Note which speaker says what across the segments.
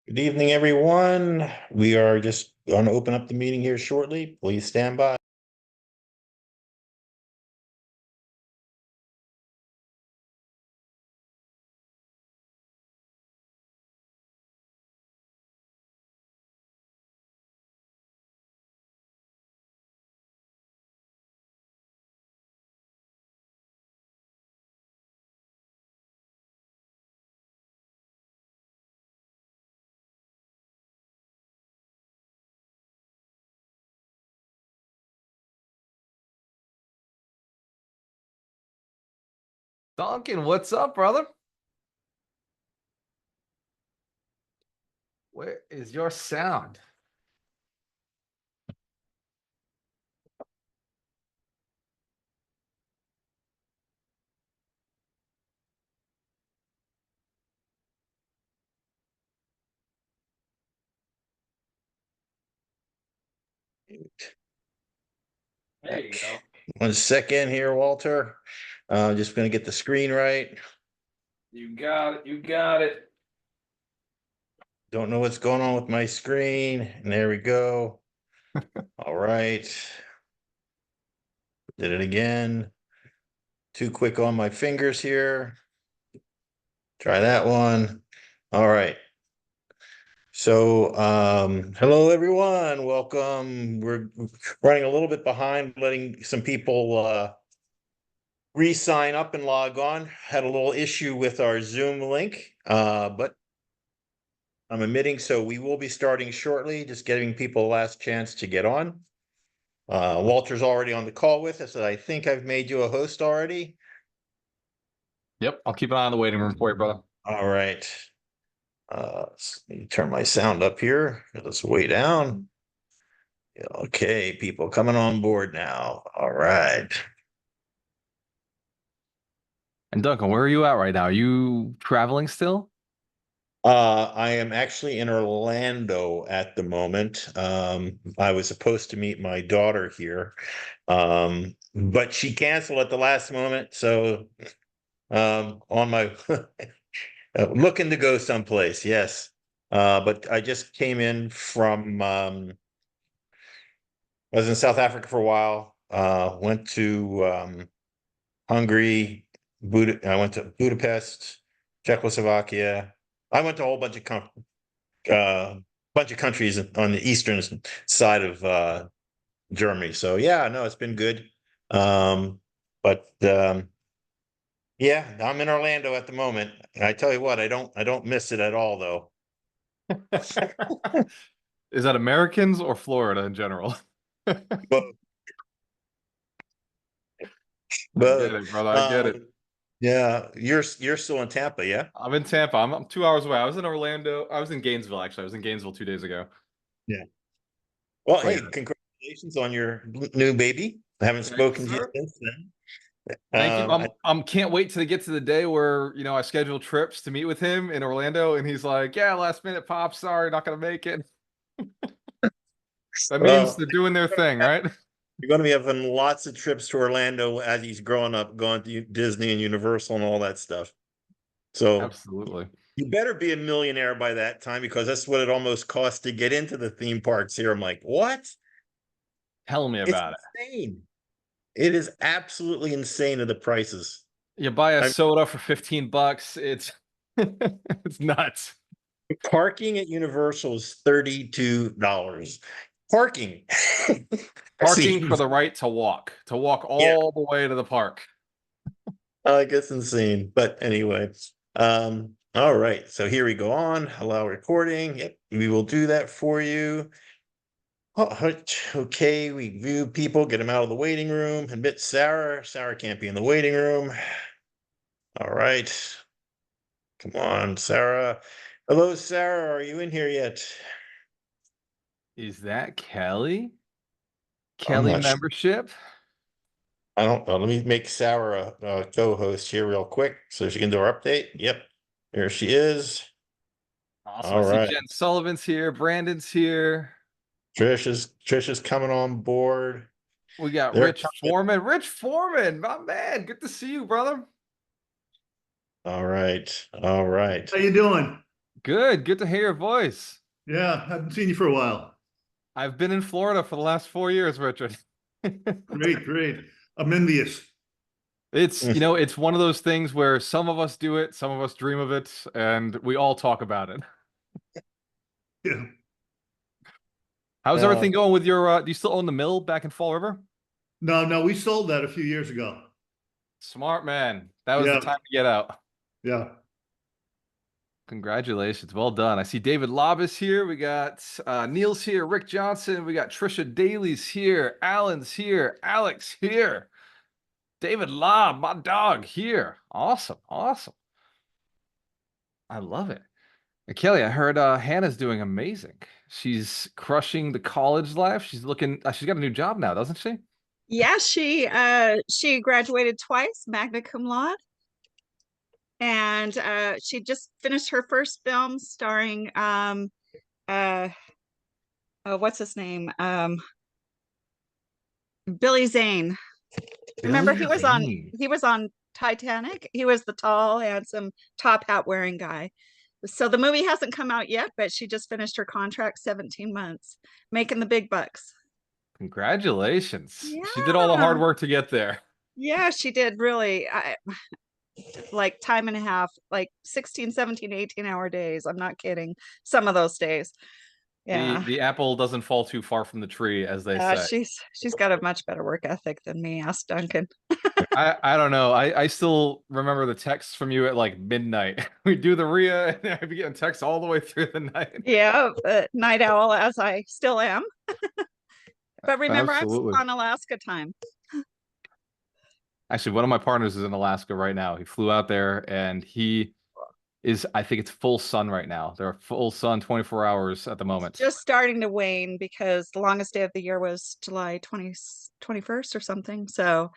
Speaker 1: Good evening, everyone. We are just going to open up the meeting here shortly. Please stand by.
Speaker 2: Duncan, what's up, brother? Where is your sound? There you go.
Speaker 1: 1 second here, Walter. Just going to get the screen right.
Speaker 2: You got it. You got it.
Speaker 1: Don't know what's going on with my screen. And there we go. All right. Did it again. Too quick on my fingers here. Try that one. All right. So, hello everyone. Welcome. We're running a little bit behind, letting some people re-sign up and log on. Had a little issue with our Zoom link, but I'm admitting, so we will be starting shortly, just giving people a last chance to get on. Walter's already on the call with us, and I think I've made you a host already.
Speaker 2: Yep, I'll keep an eye on the waiting room for you, brother.
Speaker 1: All right. Let me turn my sound up here. It's way down. Okay, people coming on board now. All right.
Speaker 2: And Duncan, where are you at right now? Are you traveling still?
Speaker 1: I am actually in Orlando at the moment. I was supposed to meet my daughter here, but she canceled at the last moment. So, on my looking to go someplace, yes. But I just came in from, I was in South Africa for a while. Went to Hungary, I went to Budapest, Czechoslovakia. I went to a whole bunch of countries on the eastern side of Germany. So yeah, no, it's been good. But yeah, I'm in Orlando at the moment. I tell you what, I don't miss it at all though.
Speaker 2: Is that Americans or Florida in general?
Speaker 1: But
Speaker 2: I get
Speaker 1: but
Speaker 2: it, brother. I get it.
Speaker 1: yeah, you're still in Tampa, yeah?
Speaker 2: I'm in Tampa. I'm 2 hours away. I was in Orlando. I was in Gainesville, actually. I was in Gainesville 2 days ago.
Speaker 1: Yeah. Well,
Speaker 2: But
Speaker 1: hey,
Speaker 2: yeah.
Speaker 1: congratulations on your new baby. I haven't
Speaker 2: Thank you,
Speaker 1: spoken to you
Speaker 2: sir.
Speaker 1: since then.
Speaker 2: Thank you.
Speaker 1: Um,
Speaker 2: I'm can't wait to get to the day where, I schedule trips to meet with him in Orlando and he's like, "Yeah, last minute pop, sorry, not gonna make it." That means
Speaker 1: well,
Speaker 2: they're doing their thing, right?
Speaker 1: you're going to be having lots of trips to Orlando as he's growing up, going to Disney and Universal and all that stuff. So
Speaker 2: Absolutely.
Speaker 1: you better be a millionaire by that time because that's what it almost costs to get into the theme parks here. I'm like, what?
Speaker 2: Tell me
Speaker 1: It's
Speaker 2: about it.
Speaker 1: insane. It is absolutely insane of the prices.
Speaker 2: You buy a
Speaker 1: I'm
Speaker 2: soda for $15, it's it's nuts.
Speaker 1: parking at Universal is $32. Parking.
Speaker 2: Parking
Speaker 1: See,
Speaker 2: for the right to walk
Speaker 1: yeah,
Speaker 2: all the way to the park.
Speaker 1: I guess insane. But anyway, all right. So here we go on. Allow recording. Yep, we will do that for you. Oh, okay, we view people, get them out of the waiting room. Admit Sarah. Sarah can't be in the waiting room. All right. Come on, Sarah. Hello, Sarah. Are you in here yet?
Speaker 2: Is that Kelly?
Speaker 1: I'm
Speaker 2: Kelly
Speaker 1: not sure.
Speaker 2: membership?
Speaker 1: I don't know. Let me make Sarah a co-host here real quick so she can do our update. Yep. There she is.
Speaker 2: Awesome. I
Speaker 1: All
Speaker 2: see
Speaker 1: right.
Speaker 2: Jen Sullivan's here, Brandon's here.
Speaker 1: Trish is coming on board.
Speaker 2: We got
Speaker 1: They're
Speaker 2: Rich
Speaker 1: coming.
Speaker 2: Foreman. Rich Foreman, my man. Good to see you, brother.
Speaker 1: All right. All right.
Speaker 3: How you doing?
Speaker 2: Good to hear your voice.
Speaker 3: Yeah, haven't seen you for a while.
Speaker 2: I've been in Florida for the last 4 years, Richard.
Speaker 3: Great, great. I'm envious.
Speaker 2: It's one of those things where some of us do it, some of us dream of it, and we all talk about it.
Speaker 3: Yeah.
Speaker 2: How's
Speaker 1: Uh,
Speaker 2: everything going with your, do you still own the mill back in Fall River?
Speaker 3: No, we sold that a few years ago.
Speaker 2: Smart man. That was the
Speaker 3: Yeah,
Speaker 2: time to get out.
Speaker 3: yeah.
Speaker 2: Congratulations. Well done. I see David Labus here. We got Neil's here, Rick Johnson. We got Trisha Daly's here. Alan's here. Alex here. David Lobb, my dog, here. Awesome. Awesome. I love it. And Kelly, I heard Hannah's doing amazing. She's crushing the college life. She's got a new job now, doesn't she?
Speaker 4: Yeah, she graduated twice, magna cum laude, and she just finished her first film starring uh oh, what's his name? Billy Zane. Remember
Speaker 2: Billy Zane.
Speaker 4: he was on Titanic. He was the tall, handsome, top hat wearing guy. So the movie hasn't come out yet, but she just finished her contract, 17 months, making the big bucks.
Speaker 2: Congratulations. She did all the
Speaker 4: Yeah.
Speaker 2: hard work to get there.
Speaker 4: Yeah, she did really. Like time and a half, like 16, 17, 18-hour days. I'm not kidding. Some of those days. Yeah.
Speaker 2: The apple doesn't fall too far from the tree, as they say.
Speaker 4: She's got a much better work ethic than me. Ask Duncan.
Speaker 2: I don't know. I still remember the texts from you at like midnight. We do the REAI and I'd be getting texts all the way through the night.
Speaker 4: Yeah, night owl as I still am. But remember,
Speaker 2: Absolutely.
Speaker 4: I'm on Alaska time.
Speaker 2: Actually, one of my partners is in Alaska right now. He flew out there and I think it's full sun right now. They're full sun 24 hours at the moment.
Speaker 4: Just starting to wane because the longest day of the year was July 21st or something. So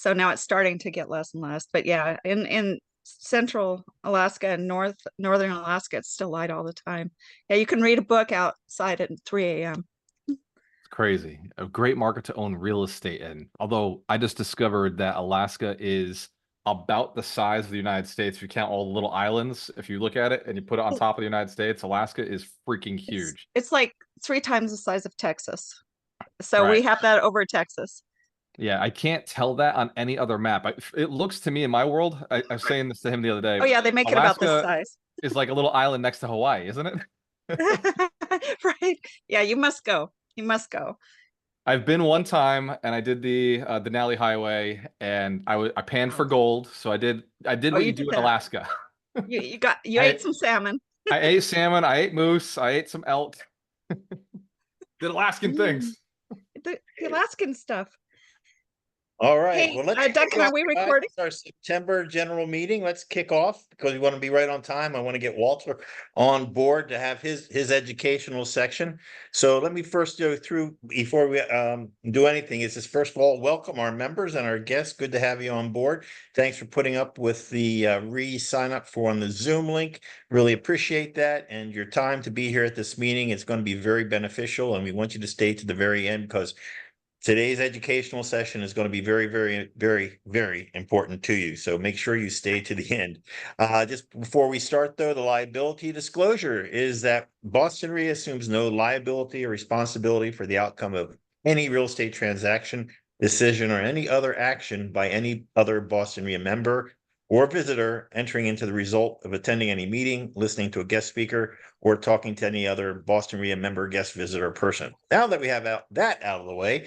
Speaker 4: now it's starting to get less and less. But yeah, in central Alaska and northern Alaska, it's still light all the time. Yeah, you can read a book outside at 3 a.m.
Speaker 2: It's crazy. A great market to own real estate in. Although I just discovered that Alaska is about the size of the United States. If you count all the little islands, if you look at it and you put it on top of the United States, Alaska is freaking huge.
Speaker 4: It's like 3 times the size of Texas. So
Speaker 2: Right.
Speaker 4: we have that over Texas.
Speaker 2: Yeah, I can't tell that on any other map. It looks to me in my world, I was saying this to him the other day.
Speaker 4: Oh yeah, they make it about this
Speaker 2: Alaska
Speaker 4: size.
Speaker 2: is like a little island next to Hawaii, isn't it?
Speaker 4: Right. Yeah, you must go. You must go.
Speaker 2: I've been one time and I did the Denali Highway and I panned for
Speaker 4: Oh.
Speaker 2: gold. So I did what
Speaker 4: you
Speaker 2: you
Speaker 4: did
Speaker 2: do in
Speaker 4: that.
Speaker 2: Alaska.
Speaker 4: You
Speaker 2: I-
Speaker 4: ate some salmon.
Speaker 2: I ate salmon, I ate moose, I ate some elk. Did Alaskan things.
Speaker 4: The Alaskan stuff.
Speaker 1: All right.
Speaker 4: Hey,
Speaker 1: Well, let's
Speaker 4: Duncan,
Speaker 1: kick
Speaker 4: are
Speaker 1: off,
Speaker 4: we
Speaker 1: guys.
Speaker 4: recording?
Speaker 1: It's our September general meeting. Let's kick off because we want to be right on time. I want to get Walter on board to have his educational section. So let me first go through before we do anything. Is this first of all welcome our members and our guests. Good to have you on board. Thanks for putting up with the sign up for on the Zoom link. Really appreciate that and your time to be here at this meeting. It's going to be very beneficial, and we want you to stay to the very end because today's educational session is going to be very, very, very, very important to you. So make sure you stay to the end. Just before we start, though, the liability disclosure is that Boston Re assumes no liability or responsibility for the outcome of any real estate transaction, decision, or any other action by any other Boston Re member or visitor entering into the result of attending any meeting, listening to a guest speaker, or talking to any other Boston Re member, guest visitor person. Now that we have that out of the way,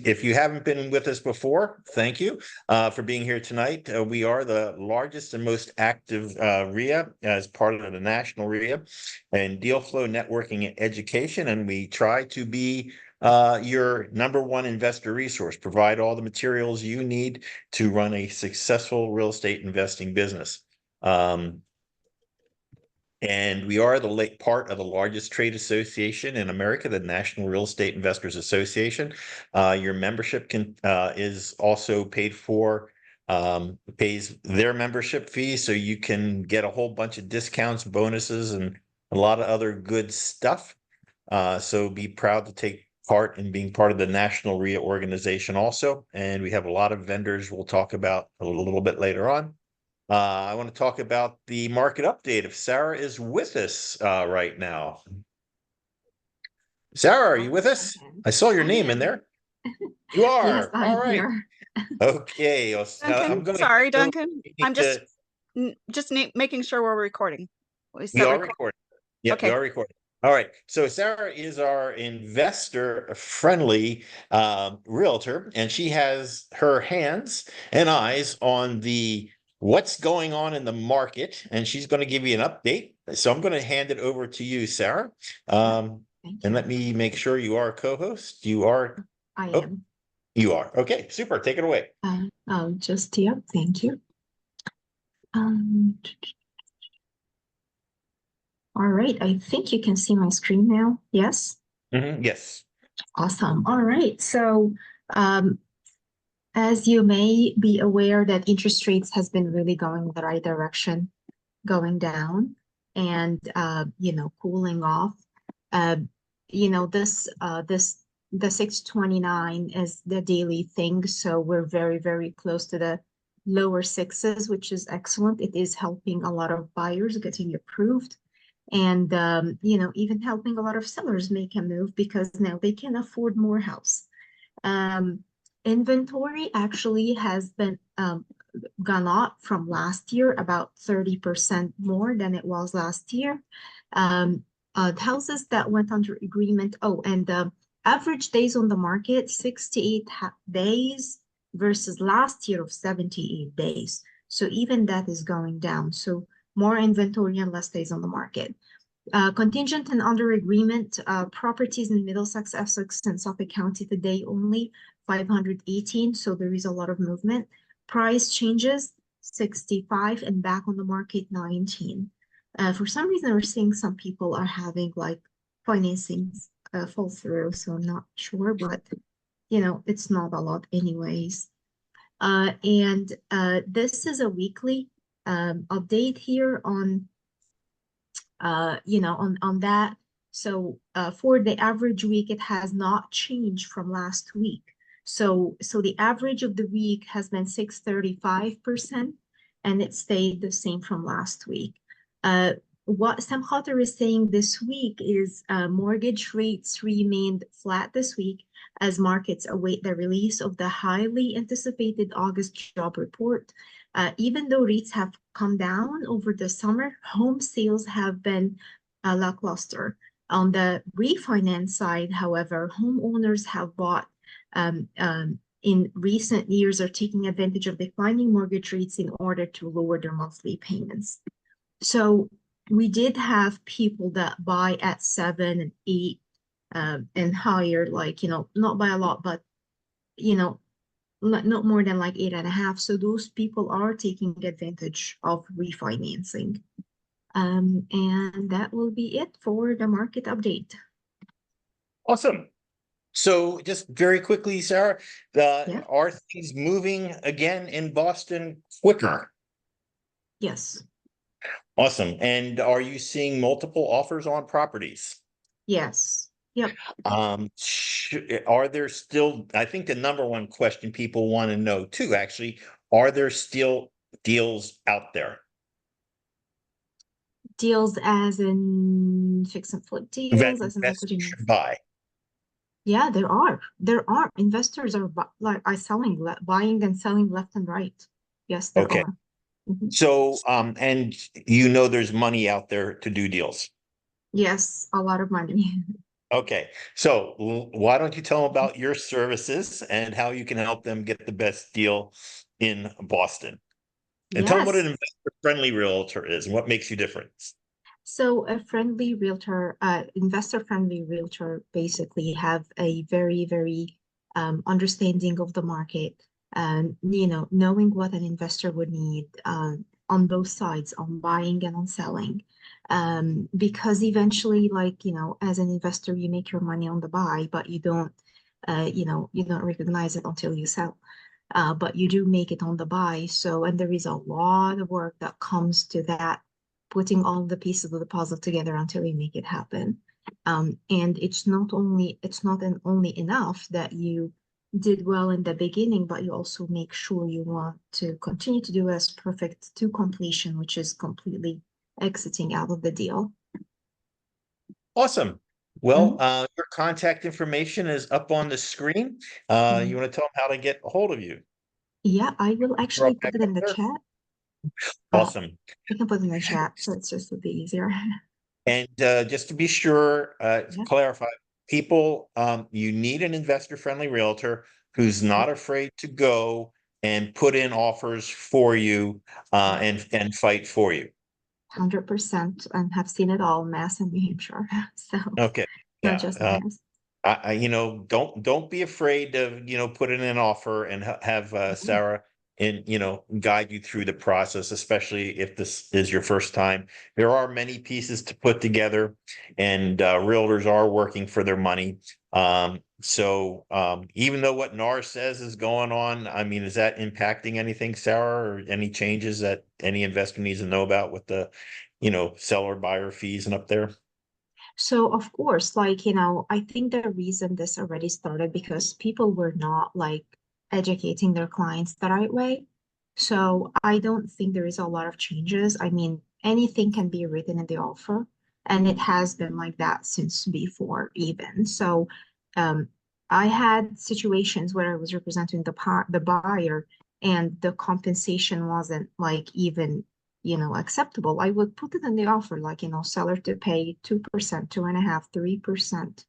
Speaker 1: if you haven't been with us before, thank you for being here tonight. We are the largest and most active REIA as part of the national REIA and deal flow networking and education, and we try to be your number one investor resource, provide all the materials you need to run a successful real estate investing business. And we are the part of the largest trade association in America, the National Real Estate Investors Association. Your membership is also paid for, pays their membership fee, so you can get a whole bunch of discounts, bonuses, and a lot of other good stuff. So be proud to take part in being part of the National REIA organization also. And we have a lot of vendors we'll talk about a little bit later on. I want to talk about the market update if Sarah is with us right now. Sarah, are you with us? I saw your name in there. You
Speaker 5: Yes,
Speaker 1: are. All
Speaker 5: I'm
Speaker 1: right.
Speaker 5: here.
Speaker 1: Okay.
Speaker 4: Duncan,
Speaker 1: I'm going
Speaker 4: sorry,
Speaker 1: to
Speaker 4: Duncan. I'm just making sure we're recording. We
Speaker 1: We
Speaker 4: said
Speaker 1: are
Speaker 4: record.
Speaker 1: recording. Yeah, we
Speaker 4: Okay.
Speaker 1: are recording. All right. So Sarah is our investor-friendly realtor, and she has her hands and eyes on the what's going on in the market, and she's going to give you an update. So I'm going to hand it over to you, Sarah.
Speaker 5: Thank
Speaker 1: And
Speaker 5: you.
Speaker 1: let me make sure you are a co-host. You are.
Speaker 5: I
Speaker 1: Oh,
Speaker 5: am.
Speaker 1: you are. Okay, super. Take it away.
Speaker 5: Just here. Thank you. All right. I think you can see my screen now. Yes.
Speaker 1: Yes.
Speaker 5: Awesome. All right. So, as you may be aware that interest rates has been really going in the right direction, going down and, cooling off. The 629 is the daily thing. So we're very, very close to the lower sixes, which is excellent. It is helping a lot of buyers getting approved. And, even helping a lot of sellers make a move because now they can afford more house. Inventory actually has been gone up from last year, about 30% more than it was last year. Houses that went under agreement. Oh, and the average days on the market, 68 days versus last year of 78 days. So even that is going down. So more inventory and less days on the market. Contingent and under agreement properties in Middlesex, Essex, and Suffolk County today only 518. So there is a lot of movement. Price changes 65 and back on the market 19. For some reason, we're seeing some people are having like financings fall through. So I'm not sure, but it's not a lot anyways. And this is a weekly update here on on that. So for the average week, it has not changed from last week. So the average of the week has been 635%, and it stayed the same from last week. What Sam Hutter is saying this week is mortgage rates remained flat this week as markets await the release of the highly anticipated August job report. Even though rates have come down over the summer, home sales have been lackluster. On the refinance side, however, homeowners have bought in recent years are taking advantage of declining mortgage rates in order to lower their monthly payments. So we did have people that buy at 7 and 8 and higher, like, not by a lot, but, not more than like 8.5. So those people are taking advantage of refinancing. And that will be it for the market update.
Speaker 1: Awesome. So just very quickly, Sarah, are things moving again in Boston quicker?
Speaker 5: Yes.
Speaker 1: Awesome. And are you seeing multiple offers on properties?
Speaker 5: Yes. Yep.
Speaker 1: Are there still, I think the number one question people want to know too, actually, are there still deals out there?
Speaker 5: Deals as in fix and flip
Speaker 1: That
Speaker 5: deals, as in like what
Speaker 1: investors
Speaker 5: you mean?
Speaker 1: should buy.
Speaker 5: Yeah, there are investors are selling, buying and selling left and right. Yes, there
Speaker 1: Okay.
Speaker 5: are. Mhm.
Speaker 1: So, and there's money out there to do deals.
Speaker 5: Yes, a lot of money.
Speaker 1: Okay, so why don't you tell them about your services and how you can help them get the best deal in Boston? And tell them what
Speaker 5: Yes.
Speaker 1: an investor-friendly realtor is and what makes you different.
Speaker 5: So a friendly realtor, investor-friendly realtor basically have a very, very understanding of the market and, knowing what an investor would need on both sides, on buying and on selling. Because eventually, like, as an investor, you make your money on the buy, but you don't recognize it until you sell. But you do make it on the buy. So, and there is a lot of work that comes to that, putting all the pieces of the puzzle together until you make it happen. And it's not only enough that you did well in the beginning, but you also make sure you want to continue to do as perfect to completion, which is completely exiting out of the deal.
Speaker 1: Awesome. Well, your contact information is up on the screen. You want to tell them how to get a hold of you?
Speaker 5: Yeah, I will actually put it in the chat.
Speaker 1: Awesome.
Speaker 5: We can put it in the chat, so it's just a bit easier.
Speaker 1: And just to be sure,
Speaker 5: Yeah.
Speaker 1: clarify, people, you need an investor-friendly realtor who's not afraid to go and put in offers for you and fight for you.
Speaker 5: 100%, and have seen it all, Mass and New Hampshire. So
Speaker 1: Okay.
Speaker 5: not
Speaker 1: Yeah.
Speaker 5: just Mass.
Speaker 1: Don't be afraid to, put in an offer and have Sarah and, guide you through the process, especially if this is your first time. There are many pieces to put together and realtors are working for their money. So even though what NAR says is going on, I mean, is that impacting anything, Sarah, or any changes that any investor needs to know about with the, seller buyer fees and up there?
Speaker 5: So of course, like, I think the reason this already started because people were not like educating their clients the right way. So I don't think there is a lot of changes. I mean, anything can be written in the offer, and it has been like that since before even. So um, I had situations where I was representing the buyer, and the compensation wasn't like even acceptable. I would put it in the offer, like, seller to pay 2%, 2.5%, 3%,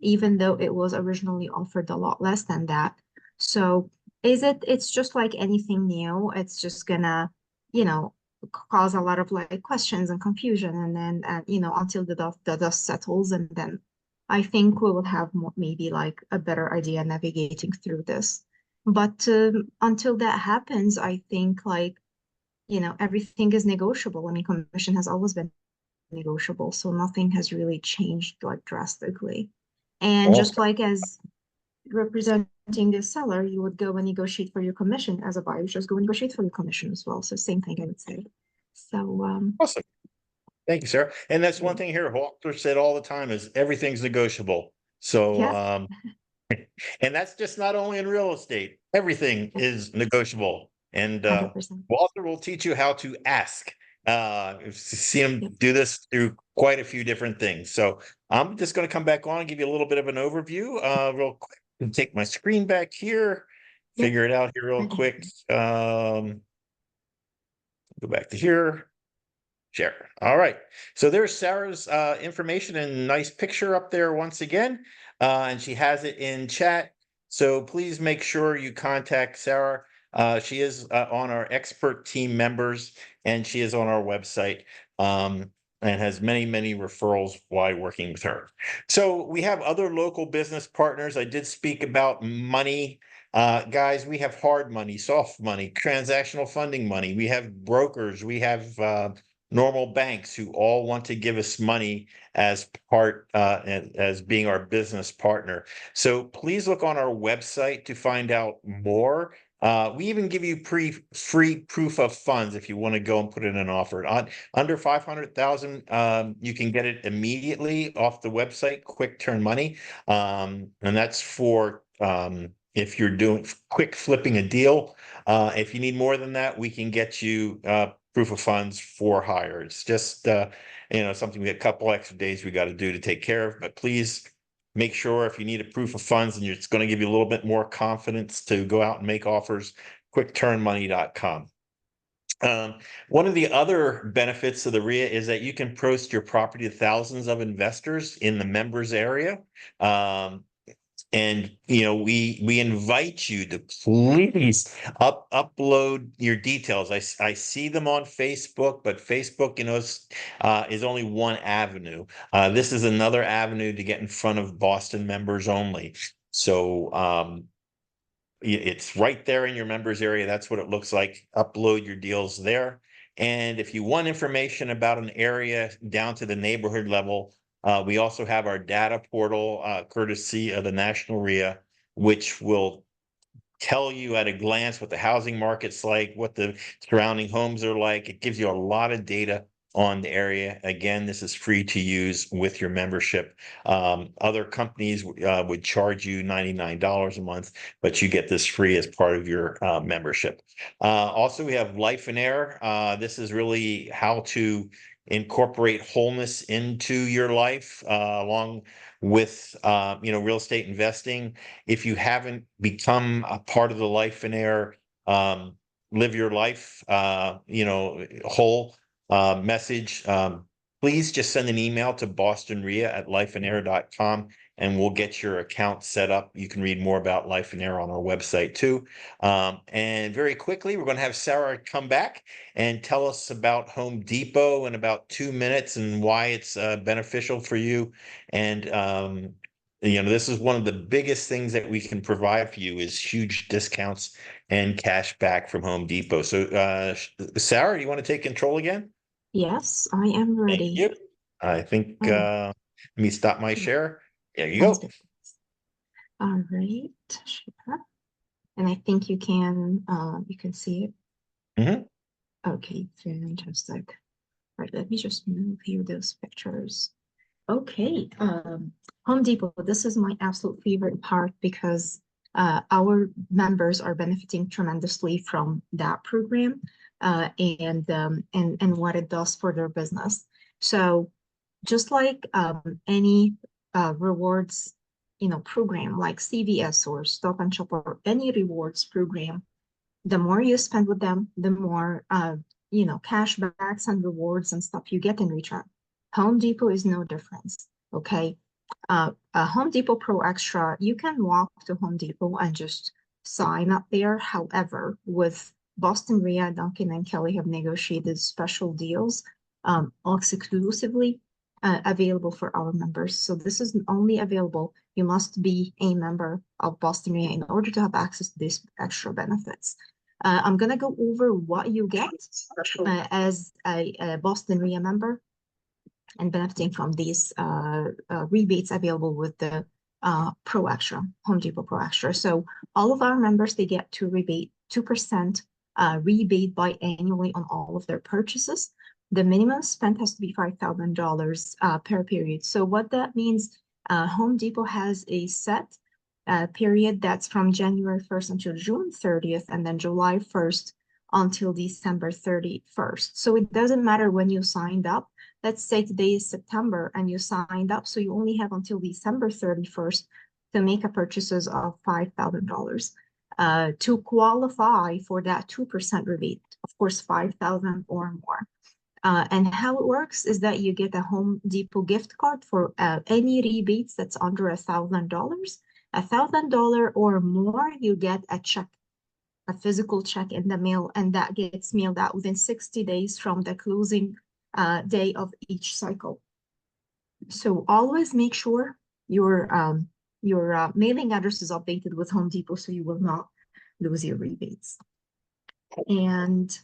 Speaker 5: even though it was originally offered a lot less than that. So it's just like anything new. It's just gonna, you know, cause a lot of like questions and confusion. And then, until the dust settles, and then I think we will have more, maybe like a better idea navigating through this. But until that happens, I think like, everything is negotiable. I mean, commission has always been negotiable, so nothing has really changed like drastically. And just
Speaker 1: Awesome.
Speaker 5: like as representing the seller, you would go and negotiate for your commission. As a buyer, you just go and negotiate for your commission as well. So same thing, I would say. So
Speaker 1: Awesome. Thank you, Sarah. And that's one
Speaker 5: yeah,
Speaker 1: thing here, Walter said all the time is everything's negotiable. So,
Speaker 5: yeah,
Speaker 1: and that's just not only in real estate, everything
Speaker 5: yeah,
Speaker 1: is negotiable. And
Speaker 5: 100%.
Speaker 1: Walter will teach you how to ask. I've seen him
Speaker 5: Yep,
Speaker 1: do this through quite a few different things. So I'm just going to come back on and give you a little bit of an overview real quick and take my screen back here,
Speaker 5: yep,
Speaker 1: figure it out here real
Speaker 5: ready.
Speaker 1: quick. Go back to here. Share. All right. So there's Sarah's information and nice picture up there once again. And she has it in chat. So please make sure you contact Sarah. She is on our expert team members and she is on our website and has many, many referrals while working with her. So we have other local business partners. I did speak about money. Guys, we have hard money, soft money, transactional funding money. We have brokers. We have normal banks who all want to give us money as part as being our business partner. So please look on our website to find out more. We even give you free proof of funds if you want to go and put in an offer. Under 500,000, you can get it immediately off the website, quick turn money. And that's for if you're doing quick flipping a deal. If you need more than that, we can get you proof of funds for hire. It's just something we a couple extra days we got to do to take care of. But please make sure if you need a proof of funds and it's going to give you a little bit more confidence to go out and make offers, quickturnmoney.com. One of the other benefits of the REIA is that you can post your property to thousands of investors in the members area. And we invite you to please upload your details. I see them on Facebook, but Facebook, is only one avenue. This is another avenue to get in front of Boston members only. So it's right there in your members area. That's what it looks like. Upload your deals there. And if you want information about an area down to the neighborhood level, we also have our data portal, courtesy of the National REIA, which will tell you at a glance what the housing market's like, what the surrounding homes are like. It gives you a lot of data on the area. Again, this is free to use with your membership. Other companies would charge you $99 a month, but you get this free as part of your membership. Also, we have Life in Air. This is really how to incorporate wholeness into your life, along with real estate investing. If you haven't become a part of the Life in Air live your life whole message, please just send an email to bostonrea@lifeinair.com and we'll get your account set up. You can read more about Life in Air on our website too. And very quickly, we're going to have Sarah come back and tell us about Home Depot in about 2 minutes and why it's beneficial for you. And this is one of the biggest things that we can provide for you is huge discounts and cash back from Home Depot. So, Sarah, do you want to take control again?
Speaker 5: Yes, I am
Speaker 1: Thank
Speaker 5: ready.
Speaker 1: you. I think, let me stop my share. There you
Speaker 5: One
Speaker 1: go.
Speaker 5: second. All right, share. And I think you can see it.
Speaker 1: Mhm.
Speaker 5: Okay, fantastic. All right, let me just move here those pictures. Okay, Home Depot, this is my absolute favorite part because our members are benefiting tremendously from that program and what it does for their business. So just like any rewards, program like CVS or Stop and Shop or any rewards program, the more you spend with them, the more cashbacks and rewards and stuff you get in return. Home Depot is no difference. Okay. Home Depot Pro Extra, you can walk to Home Depot and just sign up there. However, with Boston REAI, Duncan and Kelly have negotiated special deals, exclusively available for our members. So this is only available. You must be a member of Boston REAI in order to have access to these extra benefits. I'm going to go over what you get as a Boston REAI member and benefiting from these rebates available with the Pro Extra, Home Depot Pro Extra. So all of our members, they get to rebate 2% rebate biannually on all of their purchases. The minimum spend has to be $5,000 per period. So what that means, Home Depot has a set period that's from January 1st until June 30th, and then July 1st until December 31st. So it doesn't matter when you signed up. Let's say today is September and you signed up, so you only have until December 31st to make a purchases of $5,000 to qualify for that 2% rebate. Of course, $5,000 or more. And how it works is that you get a Home Depot gift card for any rebates that's under $1,000. $1,000 or more, you get a check, a physical check in the mail, and that gets mailed out within 60 days from the closing day of each cycle. So always make sure your mailing address is updated with Home Depot so you will not lose your rebates. And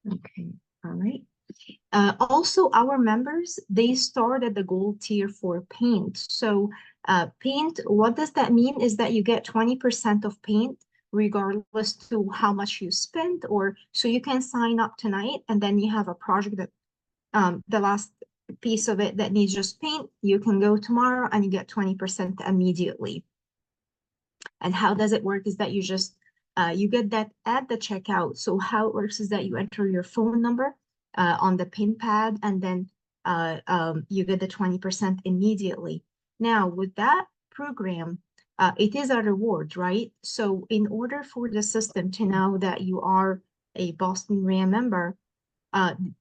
Speaker 5: okay, all right. Also, our members, they start at the gold tier for paint. So paint, what does that mean is that you get 20% of paint regardless to how much you spend, or so you can sign up tonight and then you have a project that the last piece of it that needs just paint, you can go tomorrow and you get 20% immediately. And how does it work is that you just you get that at the checkout. So how it works is that you enter your phone number on the pin pad, and then you get the 20% immediately. Now, with that program, it is a reward, right? So in order for the system to know that you are a Boston REAI member,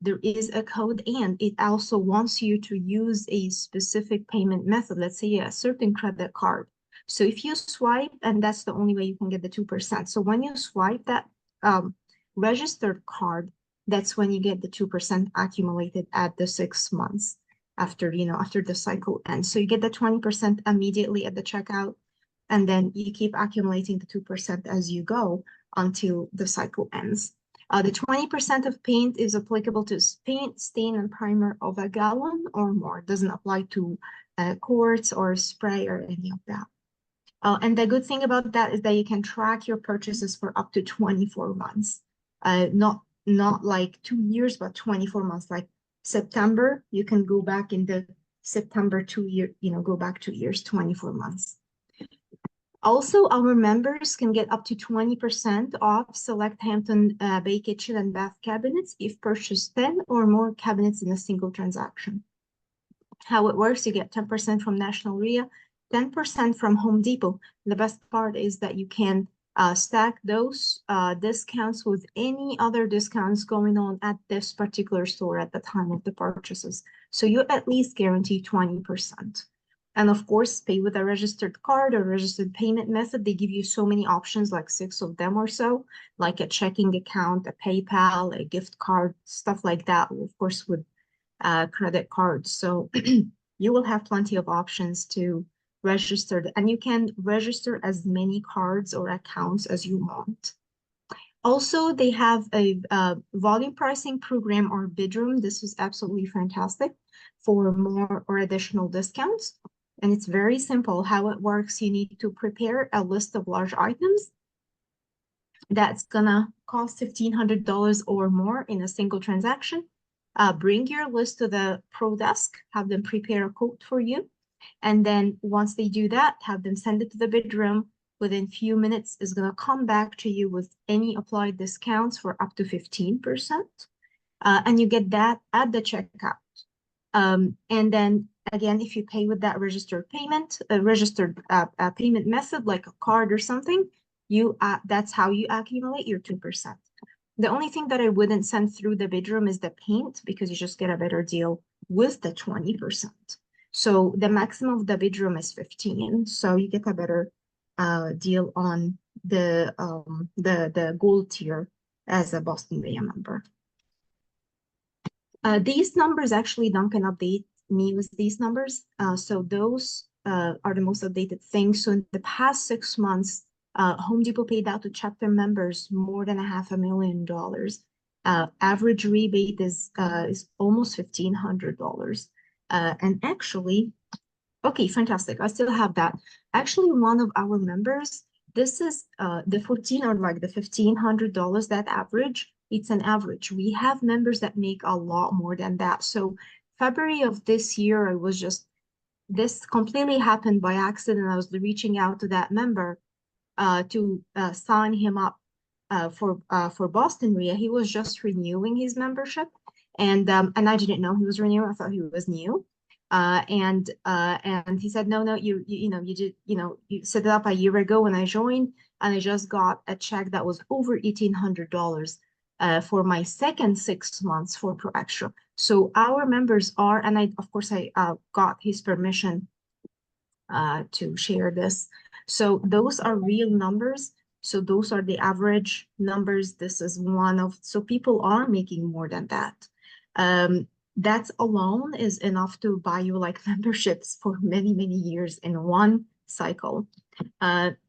Speaker 5: there is a code, and it also wants you to use a specific payment method, let's say a certain credit card. So if you swipe, and that's the only way you can get the 2%. So when you swipe that registered card, that's when you get the 2% accumulated at the 6 months after, after the cycle ends. So you get the 20% immediately at the checkout, and then you keep accumulating the 2% as you go until the cycle ends. The 20% of paint is applicable to paint, stain, and primer of a gallon or more. It doesn't apply to quartz or spray or any of that. And the good thing about that is that you can track your purchases for up to 24 months. Not not like 2 years, but 24 months, like September, you can go back in the September 2 year, go back 2 years, 24 months. Also, our members can get up to 20% off select Hampton Bay kitchen and bath cabinets if purchased 10 or more cabinets in a single transaction. How it works, you get 10% from National REAI, 10% from Home Depot. The best part is that you can stack those discounts with any other discounts going on at this particular store at the time of the purchases. So you at least guarantee 20%. And of course, pay with a registered card or registered payment method. They give you so many options, like 6 of them or so, like a checking account, a PayPal, a gift card, stuff like that, of course, with credit cards. So you will have plenty of options to register, and you can register as many cards or accounts as you want. Also, they have a volume pricing program or bid room. This is absolutely fantastic for more or additional discounts. And it's very simple how it works. You need to prepare a list of large items that's gonna cost $1,500 or more in a single transaction. Bring your list to the pro desk, have them prepare a quote for you. And then once they do that, have them send it to the bid room. Within few minutes, is gonna come back to you with any applied discounts for up to 15%. And you get that at the checkout. And then again, if you pay with that registered payment method, like a card or something, that's how you accumulate your 2%. The only thing that I wouldn't send through the bid room is the paint, because you just get a better deal with the 20%. So the maximum of the bid room is 15. So you get a better deal on the gold tier as a Boston REAI member. These numbers, actually, Duncan update me with these numbers. So those are the most updated things. So in the past 6 months, Home Depot paid out to chapter members more than $500,000. Average rebate is almost $1,500. And actually, okay, fantastic. I still have that. Actually, one of our members, this is the 14 or like the $1,500, that average. It's an average. We have members that make a lot more than that. So February of this year, this completely happened by accident. I was reaching out to that member to sign him up for Boston REAI. He was just renewing his membership, and I didn't know he was renewing. I thought he was new. And he said, no, you set it up a year ago when I joined, and I just got a check that was over $1,800 for my second 6 months for Pro Extra. So our members are, and of course I got his permission to share this. So those are real numbers. So those are the average numbers. This is one of, so people are making more than that. That alone is enough to buy you like memberships for many, many years in one cycle.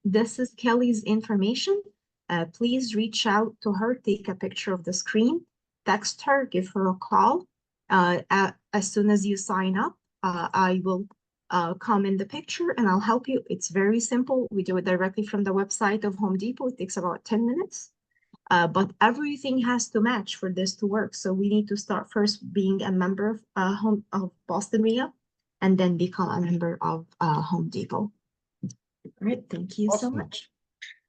Speaker 5: This is Kelly's information. Please reach out to her, take a picture of the screen, text her, give her a call. As soon as you sign up, I will come in the picture and I'll help you. It's very simple. We do it directly from the website of Home Depot. It takes about 10 minutes. But everything has to match for this to work. So we need to start first being a member of Boston REAI, and then become a member of Home Depot. All right, thank you so much.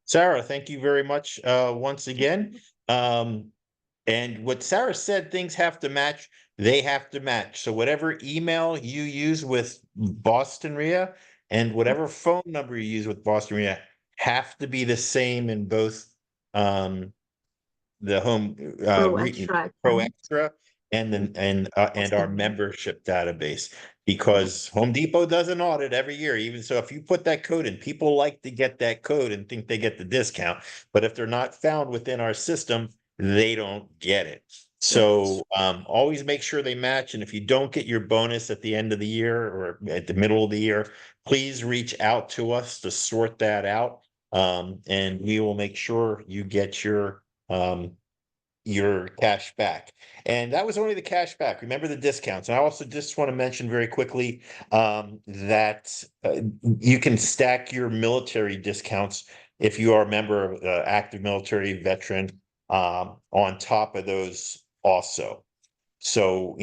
Speaker 1: Sarah, thank you very much once again. And what Sarah said, things have to match, they have to match. So whatever email you use with Boston REAI and whatever phone number you use with Boston REAI have to be the same in both the home Pro Extra and then and our membership database, because Home Depot does an audit every year. Even so, if you put that code in, people like to get that code and think they get the discount, but if they're not found within our system, they don't get it. So always make sure they match. And if you don't get your bonus at the end of the year or at the middle of the year, please reach out to us to sort that out. And we will make sure you get your cash back. And that was only the cash back. Remember the discounts. And I also just want to mention very quickly that you can stack your military discounts if you are a member of active military veteran on top of those also. So,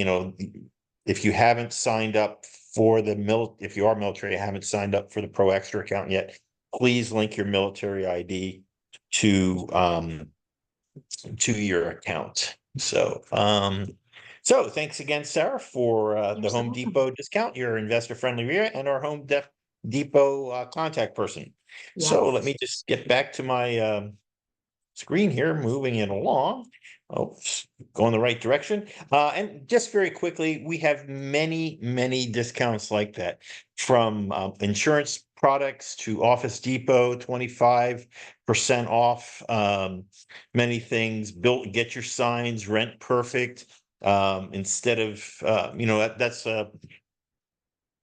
Speaker 1: if you haven't signed up for if you are military, haven't signed up for the Pro Extra account yet, please link your military ID to your account. So, thanks again, Sarah, for the
Speaker 5: You're so
Speaker 1: Home
Speaker 5: welcome.
Speaker 1: Depot discount, your investor-friendly REIA, and our Home Depot contact person. So let
Speaker 5: Yes.
Speaker 1: me just get back to my screen here, moving it along. Oh, going the right direction. And just very quickly, we have many, many discounts like that, from insurance products to Office Depot, 25% off, many things. Get your signs, Rent Perfect. Instead of, that's a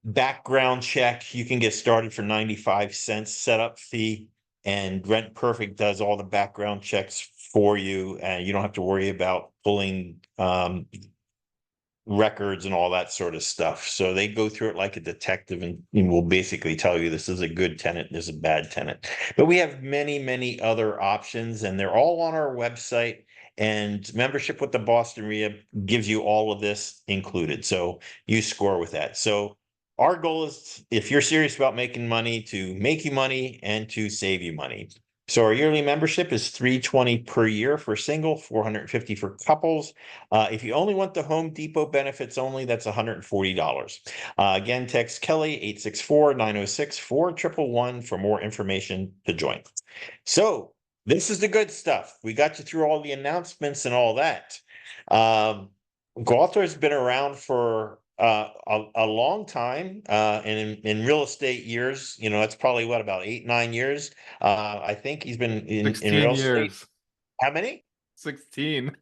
Speaker 1: background check. You can get started for 95 cents setup fee, and Rent Perfect does all the background checks for you, and you don't have to worry about pulling records and all that sort of stuff. So they go through it like a detective and will basically tell you this is a good tenant, this is a bad tenant. But we have many, many other options, and they're all on our website. And membership with the Boston REIA gives you all of this included. So you score with that. So our goal is, if you're serious about making money, to make you money and to save you money. So our yearly membership is $320 per year for single, $450 for couples. If you only want the Home Depot benefits only, that's $140. Again, text Kelly 864-906-4111 for more information to join. So this is the good stuff. We got you through all the announcements and all that. Gualter has been around for a long time, and in real estate years, it's probably about 8-9 years. I think he's been in
Speaker 2: 16
Speaker 1: real estate.
Speaker 2: years.
Speaker 1: How many?
Speaker 2: 16.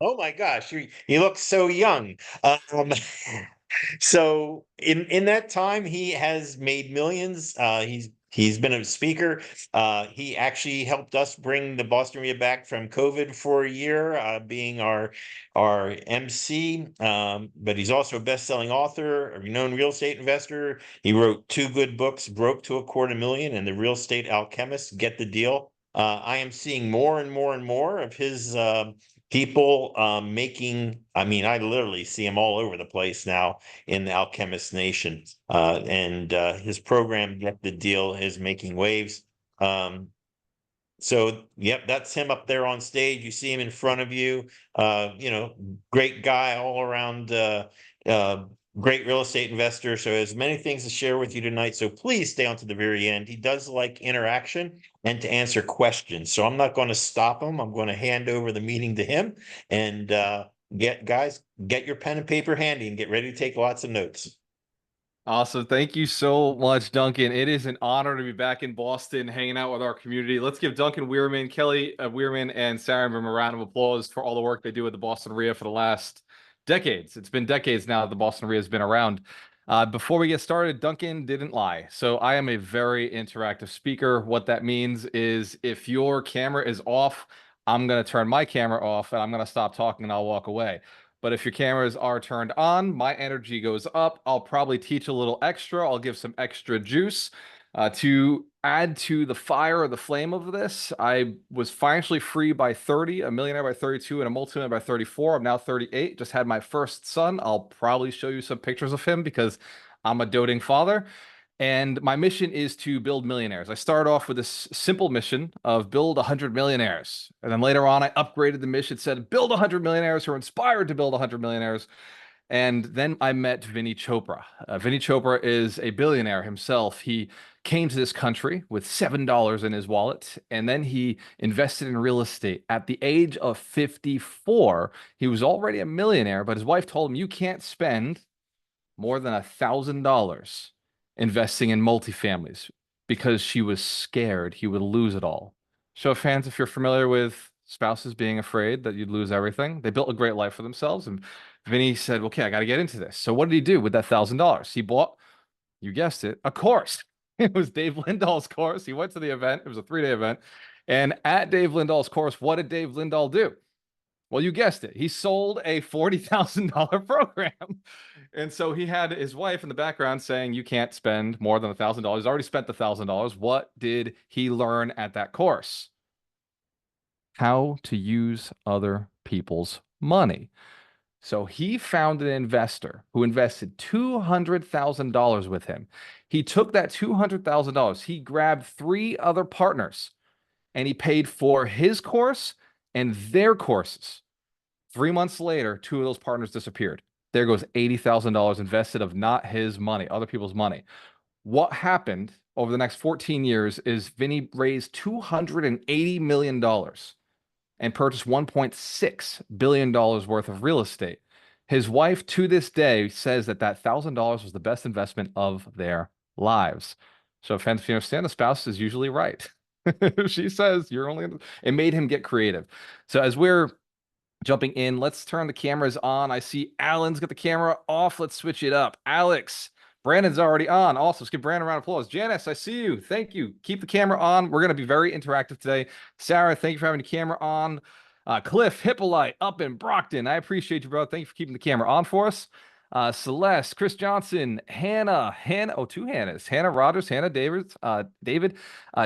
Speaker 1: Oh my gosh, you look so young. So in that time, he has made millions. He's been a speaker. He actually helped us bring the Boston REIA back from COVID for a year, being our MC. But he's also a best-selling author, a renowned real estate investor. He wrote 2 good books, Broke to $250,000 and The Real Estate Alchemist, Get the Deal. I am seeing more and more and more of his people making, I literally see him all over the place now in the Alchemist Nation. And his program, Get the Deal, is making waves. So, yep, that's him up there on stage. You see him in front of you. Great guy all around, great real estate investor. So has many things to share with you tonight. So please stay on to the very end. He does like interaction and to answer questions. So I'm not going to stop him. I'm going to hand over the meeting to him, and get your pen and paper handy and get ready to take lots of notes.
Speaker 2: Awesome. Thank you so much, Duncan. It is an honor to be back in Boston hanging out with our community. Let's give Duncan Weirman, Kelly Weirman, and Sarah a round of applause for all the work they do with the Boston REIA for the last decades. It's been decades now that the Boston REIA has been around. Before we get started, Duncan didn't lie. So I am a very interactive speaker. What that means is if your camera is off, I'm going to turn my camera off and I'm going to stop talking and I'll walk away. But if your cameras are turned on, my energy goes up. I'll probably teach a little extra. I'll give some extra juice to add to the fire or the flame of this. I was financially free by 30, a millionaire by 32, and a multimillionaire by 34. I'm now 38. Just had my first son. I'll probably show you some pictures of him because I'm a doting father. And my mission is to build millionaires. I started off with this simple mission of build 100 millionaires. And then later on, I upgraded the mission, said build 100 millionaires who are inspired to build 100 millionaires. And then I met Vinny Chopra. Vinny Chopra is a billionaire himself. He came to this country with $7 in his wallet, and then he invested in real estate. At the age of 54, he was already a millionaire, but his wife told him, you can't spend more than $1,000 investing in multifamilies because she was scared he would lose it all. Show of hands if you're familiar with spouses being afraid that you'd lose everything. They built a great life for themselves. And Vinny said, okay, I got to get into this. So what did he do with that $1,000? He bought, you guessed it, a course. It was Dave Lindahl's course. He went to the event. It was a 3-day event. And at Dave Lindahl's course, what did Dave Lindahl do? Well, you guessed it. He sold a $40,000 program. And so he had his wife in the background saying, you can't spend more than $1,000. He's already spent the $1,000. What did he learn at that course? how to use other people's money. So he found an investor who invested $200,000 with him. He took that $200,000, he grabbed 3 other partners, and he paid for his course and their courses. 3 months later, 2 of those partners disappeared. There goes $80,000 invested of not his money, other people's money. What happened over the next 14 years is Vinny raised $280 million and purchased $1.6 billion worth of real estate. His wife, to this day, says that that $1,000 was the best investment of their lives. So, if you understand, the spouse is usually right. She says you're only. It made him get creative. So, as we're jumping in, let's turn the cameras on. I see Alan's got the camera off. Let's switch it up. Alex, Brandon's already on. Also, let's give Brandon a round of applause. Janice, I see you. Thank you. Keep the camera on. We're going to be very interactive today. Sarah, thank you for having the camera on. Cliff, Hippolyte, up in Brockton. I appreciate you, bro. Thank you for keeping the camera on for us. Celeste, Chris Johnson, Hannah, oh, 2 Hannahs. Hannah Rogers, Hannah David,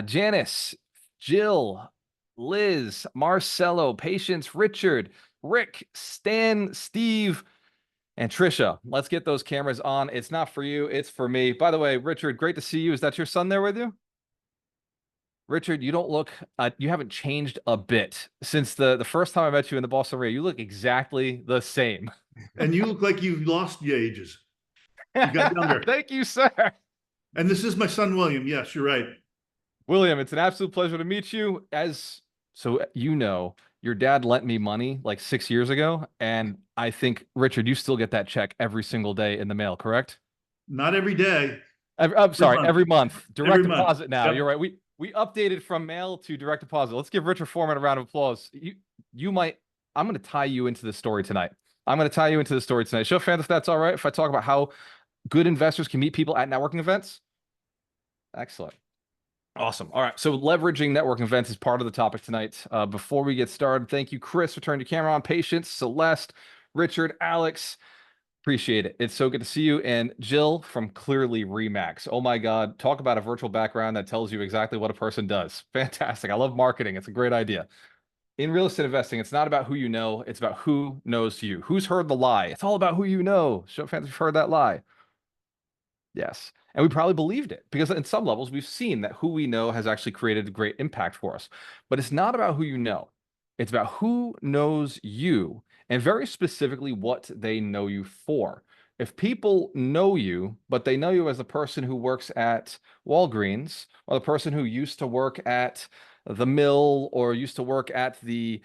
Speaker 2: Janice, Jill, Liz, Marcelo, Patience, Richard, Rick, Stan, Steve, and Trisha. Let's get those cameras on. It's not for you, it's for me. By the way, Richard, great to see you. Is that your son there with you? Richard, you don't look, you haven't changed a bit since the first time I met you in the Boston area. You look exactly the same.
Speaker 3: And you look like you've lost your ages. You got younger.
Speaker 2: Thank you, sir.
Speaker 3: And this is my son, William. Yes, you're right.
Speaker 2: William, it's an absolute pleasure to meet you. So you know, your dad lent me money like 6 years ago, and I think, Richard, you still get that check every single day in the mail, correct?
Speaker 3: Not every day.
Speaker 2: I'm sorry,
Speaker 3: month.
Speaker 2: every month. Direct
Speaker 3: Every month.
Speaker 2: deposit now.
Speaker 3: Yep.
Speaker 2: You're right. We updated from mail to direct deposit. Let's give Richard Foreman a round of applause. I'm going to tie you into the story tonight. Show fans if that's all right, if I talk about how good investors can meet people at networking events. Excellent. Awesome. All right. So leveraging networking events is part of the topic tonight. Before we get started, thank you, Chris, for turning your camera on. Patience, Celeste, Richard, Alex. Appreciate it. It's so good to see you. And Jill from Clearly Remax. Oh my God. Talk about a virtual background that tells you exactly what a person does. Fantastic. I love marketing. It's a great idea. In real estate investing, it's not about who you know. It's about who knows you. Who's heard the lie? It's all about who you know. Show fans have heard that lie. Yes. And we probably believed it because in some levels, we've seen that who we know has actually created a great impact for us. But it's not about who you know. It's about who knows you and very specifically what they know you for. If people know you, but they know you as the person who works at Walgreens or the person who used to work at the mill or used to work at the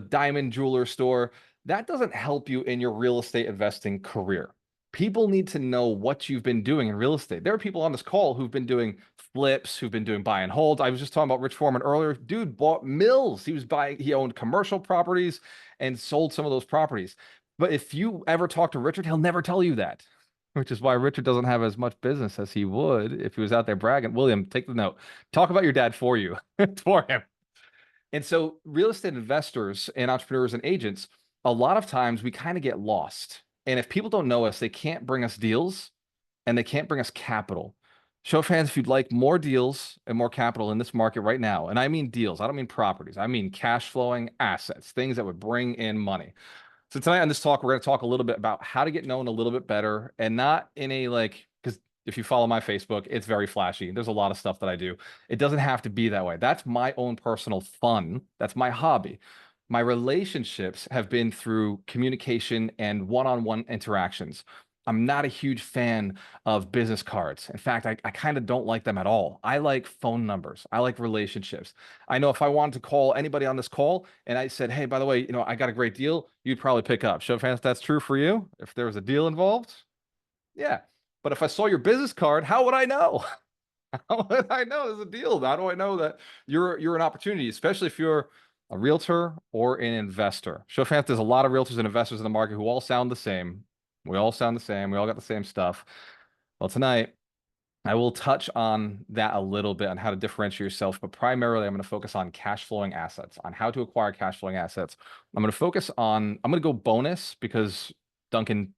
Speaker 2: diamond jeweler store, that doesn't help you in your real estate investing career. People need to know what you've been doing in real estate. There are people on this call who've been doing flips, who've been doing buy and hold. I was just talking about Rich Foreman earlier. Dude bought mills. He owned commercial properties and sold some of those properties. But if you ever talk to Richard, he'll never tell you that, which is why Richard doesn't have as much business as he would if he was out there bragging. William, take the note. Talk about your dad for you, for him. And so real estate investors and entrepreneurs and agents, a lot of times we kind of get lost. And if people don't know us, they can't bring us deals and they can't bring us capital. Show fans, if you'd like more deals and more capital in this market right now, and I mean deals, I don't mean properties, I mean cash flowing assets, things that would bring in money. So tonight on this talk, we're going to talk a little bit about how to get known a little bit better and not in a because if you follow my Facebook, it's very flashy. There's a lot of stuff that I do. It doesn't have to be that way. That's my own personal fun. That's my hobby. My relationships have been through communication and one-on-one interactions. I'm not a huge fan of business cards. In fact, I kind of don't like them at all. I like phone numbers. I like relationships. I know if I wanted to call anybody on this call and I said, hey, by the way, I got a great deal, you'd probably pick up. Show fans, if that's true for you. If there was a deal involved, yeah. But if I saw your business card, how would I know? How would I know there's a deal? How do I know that you're an opportunity, especially if you're a realtor or an investor? Show fans, there's a lot of realtors and investors in the market who all sound the same. We all sound the same. We all got the same stuff. Well, tonight, I will touch on that a little bit on how to differentiate yourself, but primarily I'm going to focus on cash flowing assets, on how to acquire cash flowing assets. I'm going to go bonus because Duncan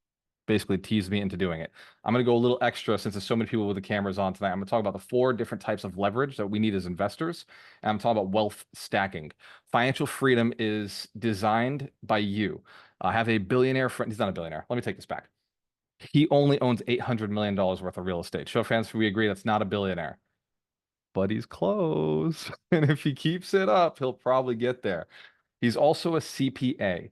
Speaker 2: basically teased me into doing it. I'm going to go a little extra since there's so many people with the cameras on tonight. I'm going to talk about the 4 different types of leverage that we need as investors. And I'm talking about wealth stacking. Financial freedom is designed by you. I have a billionaire friend. He's not a billionaire. Let me take this back. He only owns $800 million worth of real estate. Show of hands if we agree that's not a billionaire. But he's close. And if he keeps it up, he'll probably get there. He's also a CPA.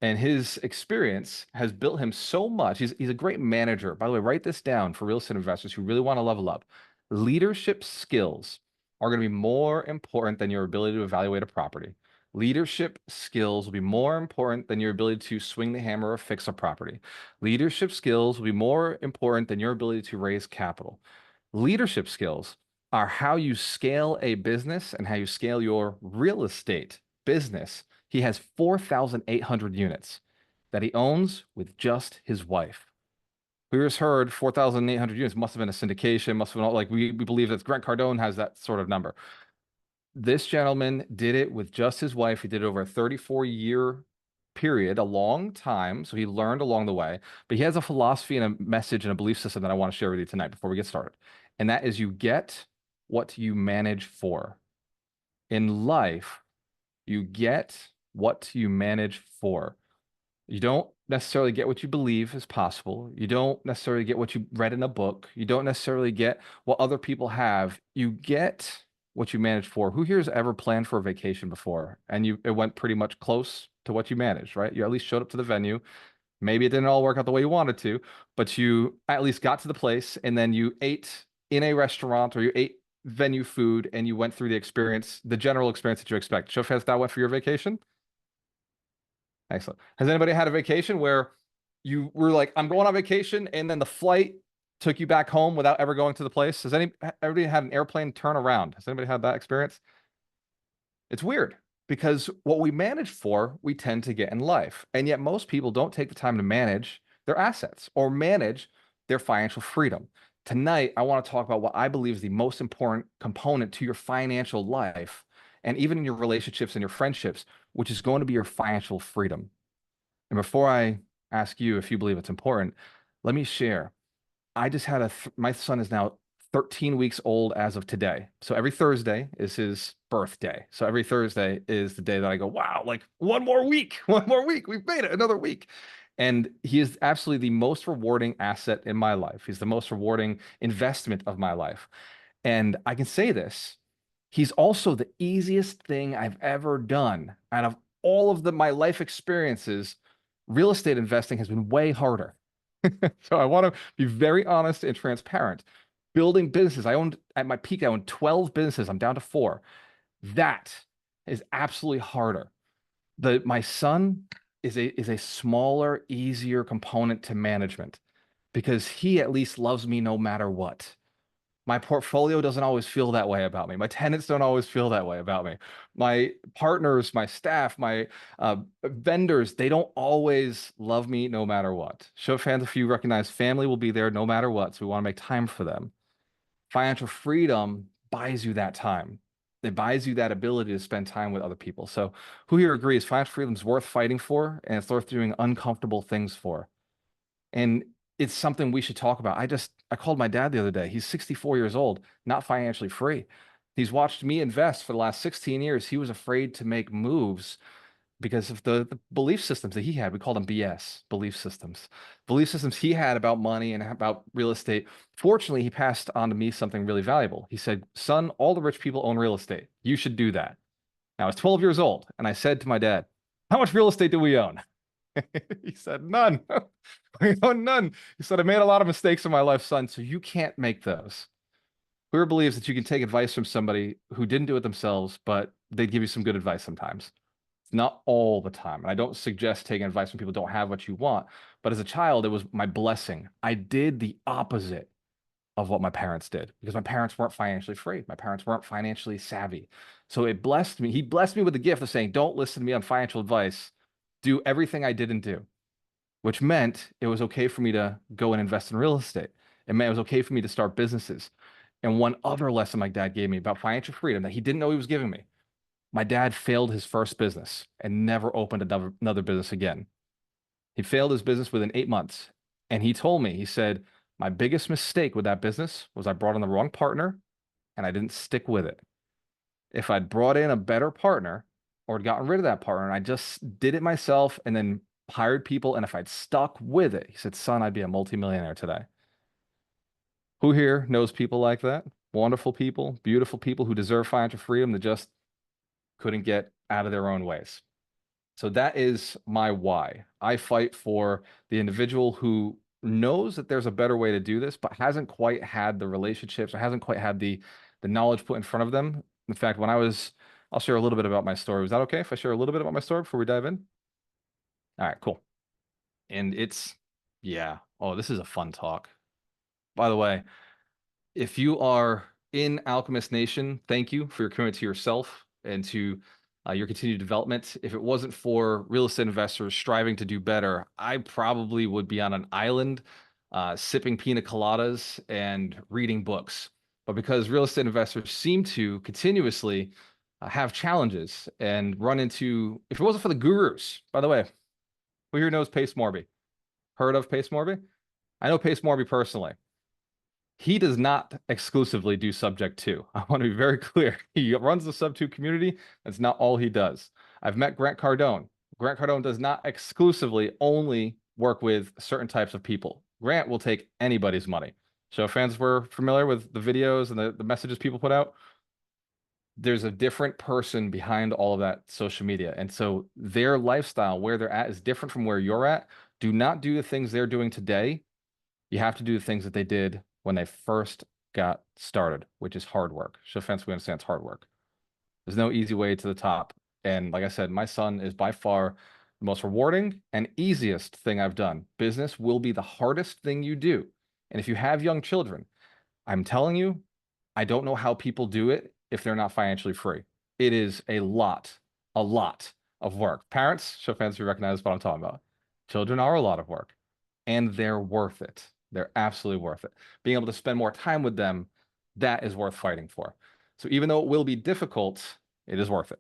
Speaker 2: And his experience has built him so much. He's a great manager. By the way, write this down for real estate investors who really want to level up. Leadership skills are going to be more important than your ability to evaluate a property. Leadership skills will be more important than your ability to swing the hammer or fix a property. Leadership skills will be more important than your ability to raise capital. Leadership skills are how you scale a business and how you scale your real estate business. He has 4,800 units that he owns with just his wife. We just heard 4,800 units must have been a syndication, must have been like we believe that Grant Cardone has that sort of number. This gentleman did it with just his wife. He did it over a 34-year period, a long time. So he learned along the way. But he has a philosophy and a message and a belief system that I want to share with you tonight before we get started. And that is you get what you manage for. In life, you get what you manage for. You don't necessarily get what you believe is possible. You don't necessarily get what you read in a book. You don't necessarily get what other people have. You get what you manage for. Who here has ever planned for a vacation before and it went pretty much close to what you managed, right? You at least showed up to the venue. Maybe it didn't all work out the way you wanted to, but you at least got to the place and then you ate in a restaurant or you ate venue food and you went through the experience, the general experience that you expect. Show of hands, that went for your vacation? Excellent. Has anybody had a vacation where you were like, I'm going on vacation, and then the flight took you back home without ever going to the place? Has everybody had an airplane turn around? Has anybody had that experience? It's weird because what we manage for, we tend to get in life. And yet most people don't take the time to manage their assets or manage their financial freedom. Tonight, I want to talk about what I believe is the most important component to your financial life and even in your relationships and your friendships, which is going to be your financial freedom. And before I ask you if you believe it's important, let me share. I just had my son is now 13 weeks old as of today. So every Thursday is his birthday. So every Thursday is the day that I go, wow, like one more week, we've made it, another week. And he is absolutely the most rewarding asset in my life. He's the most rewarding investment of my life. And I can say this, he's also the easiest thing I've ever done. Out of all of my life experiences, real estate investing has been way harder. So I want to be very honest and transparent. Building businesses, at my peak, I owned 12 businesses. I'm down to 4. That is absolutely harder. My son is a smaller, easier component to management because he at least loves me no matter what. My portfolio doesn't always feel that way about me. My tenants don't always feel that way about me. My partners, my staff, my vendors, they don't always love me no matter what. Show of hands if you recognize family will be there no matter what. So we want to make time for them. Financial freedom buys you that time. It buys you that ability to spend time with other people. So who here agrees financial freedom is worth fighting for and it's worth doing uncomfortable things for? And it's something we should talk about. I called my dad the other day. He's 64 years old, not financially free. He's watched me invest for the last 16 years. He was afraid to make moves because of the belief systems that he had. We call them BS, belief systems. Belief systems he had about money and about real estate. Fortunately, he passed on to me something really valuable. He said, son, all the rich people own real estate. You should do that. Now, I was 12 years old, and I said to my dad, how much real estate do we own? He said, none. We own none. He said, I made a lot of mistakes in my life, son, so you can't make those. Whoever believes that you can take advice from somebody who didn't do it themselves, but they'd give you some good advice sometimes. It's not all the time. And I don't suggest taking advice from people who don't have what you want. But as a child, it was my blessing. I did the opposite of what my parents did because my parents weren't financially free. My parents weren't financially savvy. So it blessed me. He blessed me with the gift of saying, don't listen to me on financial advice. Do everything I didn't do, which meant it was okay for me to go and invest in real estate. It meant it was okay for me to start businesses. And one other lesson my dad gave me about financial freedom that he didn't know he was giving me. My dad failed his first business and never opened another business again. He failed his business within 8 months. And he told me, he said, my biggest mistake with that business was I brought in the wrong partner and I didn't stick with it. If I'd brought in a better partner or had gotten rid of that partner and I just did it myself and then hired people, and if I'd stuck with it, he said, son, I'd be a multimillionaire today. Who here knows people like that? Wonderful people, beautiful people who deserve financial freedom that just couldn't get out of their own ways. So that is my why. I fight for the individual who knows that there's a better way to do this, but hasn't quite had the relationships or hasn't quite had the knowledge put in front of them. In fact, I'll share a little bit about my story. Was that okay if I share a little bit about my story before we dive in? All right, cool. And yeah. Oh, this is a fun talk. By the way, if you are in Alchemist Nation, thank you for your commitment to yourself and to your continued development. If it wasn't for real estate investors striving to do better, I probably would be on an island sipping pina coladas and reading books. But because real estate investors seem to continuously have challenges and run into, if it wasn't for the gurus, by the way, who here knows Pace Morby? Heard of Pace Morby? I know Pace Morby personally. He does not exclusively do subject to. I want to be very clear. He runs the sub 2 community. That's not all he does. I've met Grant Cardone. Grant Cardone does not exclusively only work with certain types of people. Grant will take anybody's money. So if fans were familiar with the videos and the messages people put out, there's a different person behind all of that social media. And so their lifestyle, where they're at, is different from where you're at. Do not do the things they're doing today. You have to do the things that they did when they first got started, which is hard work. Show offense, we understand it's hard work. There's no easy way to the top. And like I said, my son is by far the most rewarding and easiest thing I've done. Business will be the hardest thing you do. And if you have young children, I'm telling you, I don't know how people do it if they're not financially free. It is a lot of work. Parents, show fans, you recognize what I'm talking about. Children are a lot of work, and they're worth it. They're absolutely worth it. Being able to spend more time with them, that is worth fighting for. So even though it will be difficult, it is worth it.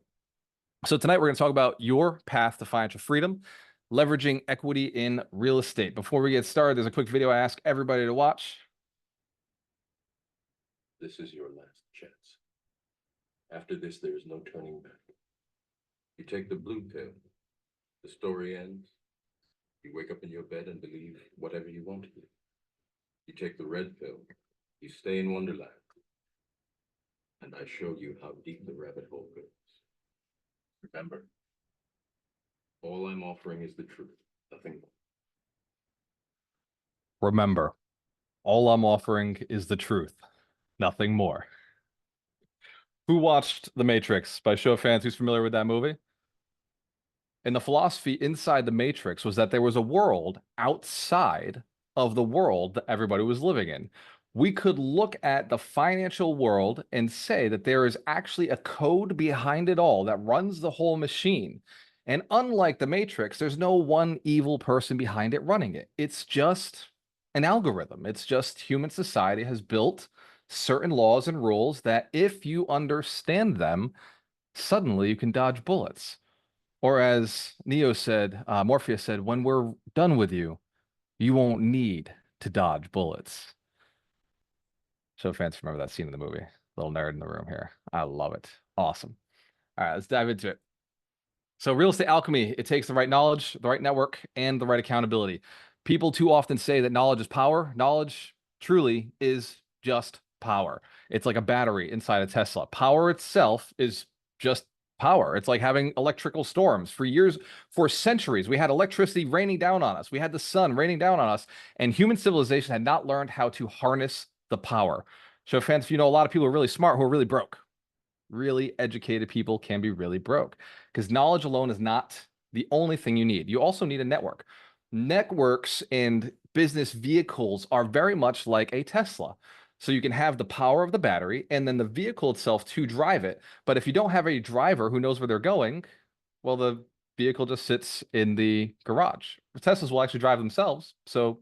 Speaker 2: So tonight we're going to talk about your path to financial freedom, leveraging equity in real estate. Before we get started, there's a quick video I ask everybody to watch.
Speaker 6: This is your last chance. After this, there is no turning back. You take the blue pill, the story ends. You wake up in your bed and believe whatever you want to believe. You take the red pill, you stay in Wonderland, and I show you how deep the rabbit hole goes. Remember, all I'm offering is the truth, nothing more.
Speaker 2: Remember, all I'm offering is the truth, nothing more. Who watched The Matrix? By show of fans, who's familiar with that movie? And the philosophy inside the Matrix was that there was a world outside of the world that everybody was living in. We could look at the financial world and say that there is actually a code behind it all that runs the whole machine. And unlike the Matrix, there's no one evil person behind it running it. It's just an algorithm. It's just human society has built certain laws and rules that if you understand them, suddenly you can dodge bullets. Or as Morpheus said, when we're done with you, you won't need to dodge bullets. Show fans remember that scene in the movie. Little nerd in the room here. I love it. Awesome. All right, let's dive into it. So real estate alchemy, it takes the right knowledge, the right network, and the right accountability. People too often say that knowledge is power. Knowledge truly is just power. It's like a battery inside a Tesla. Power itself is just power. It's like having electrical storms. For years, for centuries, we had electricity raining down on us. We had the sun raining down on us, and human civilization had not learned how to harness the power. So fans, you know, a lot of people are really smart who are really broke. Really educated people can be really broke because knowledge alone is not the only thing you need. You also need a network. Networks and business vehicles are very much like a Tesla. So you can have the power of the battery and then the vehicle itself to drive it. But if you don't have a driver who knows where they're going, well, the vehicle just sits in the garage. Teslas will actually drive themselves. So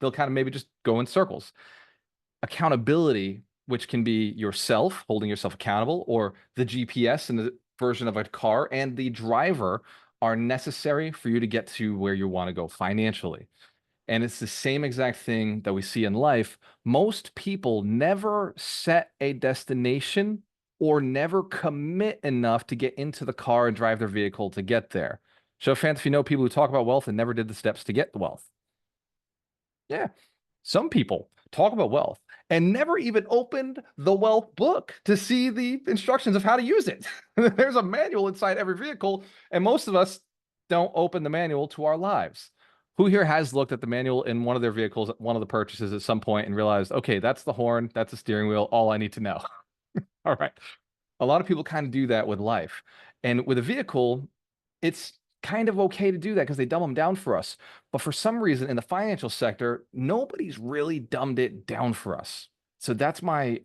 Speaker 2: they'll kind of maybe just go in circles. Accountability, which can be yourself holding yourself accountable, or the GPS in the version of a car, and the driver are necessary for you to get to where you want to go financially. And it's the same exact thing that we see in life. Most people never set a destination or never commit enough to get into the car and drive their vehicle to get there. Show of hands if you know people who talk about wealth and never did the steps to get the wealth. Yeah. Some people talk about wealth and never even opened the wealth book to see the instructions of how to use it. There's a manual inside every vehicle, and most of us don't open the manual to our lives. Who here has looked at the manual in one of their vehicles, one of the purchases at some point, and realized, okay, that's the horn, that's the steering wheel, all I need to know. All right. A lot of people kind of do that with life. And with a vehicle, it's kind of okay to do that because they dumb them down for us. But for some reason in the financial sector, nobody's really dumbed it down for us. So that's my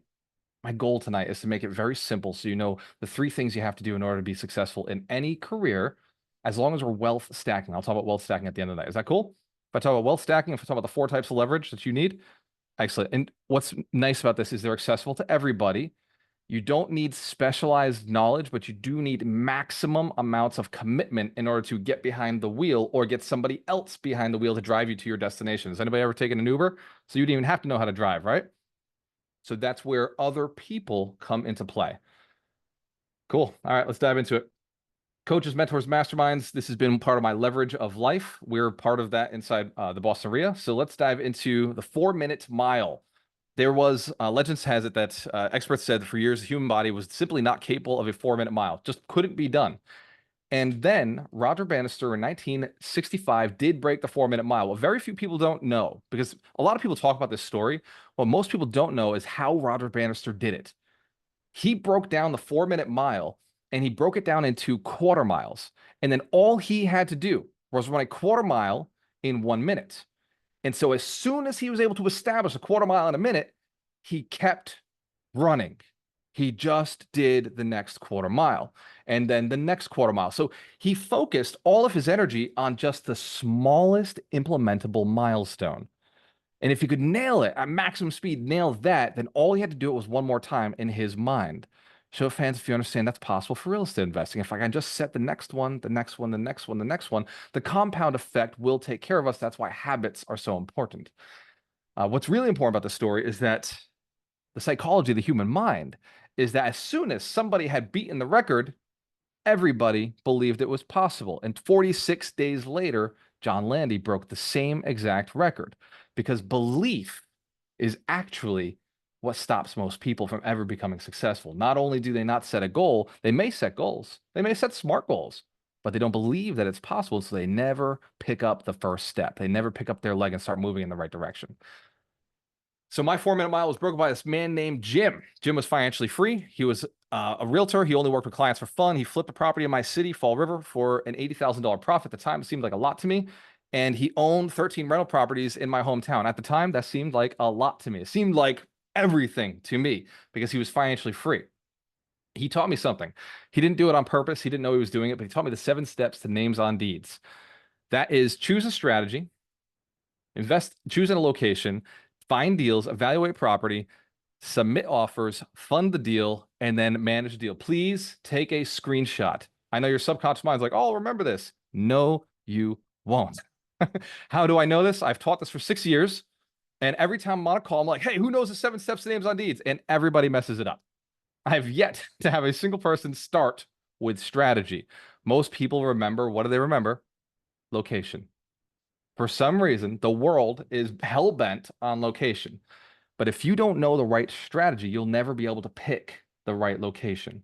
Speaker 2: goal tonight, is to make it very simple so you know the 3 things you have to do in order to be successful in any career, as long as we're wealth stacking. I'll talk about wealth stacking at the end of the night. Is that cool? If I talk about wealth stacking, if I talk about the 4 types of leverage that you need, excellent. And what's nice about this is they're accessible to everybody. You don't need specialized knowledge, but you do need maximum amounts of commitment in order to get behind the wheel or get somebody else behind the wheel to drive you to your destination. Has anybody ever taken an Uber? So you didn't even have to know how to drive, right? So that's where other people come into play. Cool. All right, let's dive into it. Coaches, mentors, masterminds. This has been part of my leverage of life. We're part of that inside the Boston REAI. So let's dive into the 4-minute mile. There was, legends has it that experts said that for years the human body was simply not capable of a 4-minute mile, just couldn't be done. And then Roger Bannister in 1965 did break the 4-minute mile. What very few people don't know, because a lot of people talk about this story, what most people don't know is how Roger Bannister did it. He broke down the 4-minute mile, and he broke it down into quarter miles. And then all he had to do was run a quarter mile in 1 minute. And so as soon as he was able to establish a quarter mile in a minute, he kept running. He just did the next quarter mile and then the next quarter mile. So he focused all of his energy on just the smallest implementable milestone. And if he could nail it at maximum speed, nail that, then all he had to do it was 1 more time in his mind. Show of hands if you understand that's possible for real estate investing. If I can just set the next one, the next one, the next one, the next one, the compound effect will take care of us. That's why habits are so important. What's really important about the story is that the psychology of the human mind is that as soon as somebody had beaten the record, everybody believed it was possible. And 46 days later, John Landy broke the same exact record, because belief is actually what stops most people from ever becoming successful. Not only do they not set a goal, they may set goals, they may set smart goals, but they don't believe that it's possible, so they never pick up the first step. They never pick up their leg and start moving in the right direction. So my 4-minute mile was broken by this man named Jim. Jim was financially free. He was a realtor. He only worked with clients for fun. He flipped a property in my city, Fall River, for an $80,000 profit. At the time, it seemed like a lot to me. And he owned 13 rental properties in my hometown. At the time, that seemed like a lot to me. It seemed like everything to me because he was financially free. He taught me something. He didn't do it on purpose. He didn't know he was doing it, but he taught me the 7 steps to names on deeds. That is, choose a strategy, choose in a location, find deals, evaluate property, submit offers, fund the deal, and then manage the deal. Please take a screenshot. I know your subconscious mind's like, oh, I'll remember this. No, you won't. How do I know this? I've taught this for 6 years. And every time I'm on a call, I'm like, hey, who knows the 7 steps to names on deeds? And everybody messes it up. I have yet to have a single person start with strategy. Most people remember, what do they remember? Location. For some reason, the world is hell-bent on location. But if you don't know the right strategy, you'll never be able to pick the right location.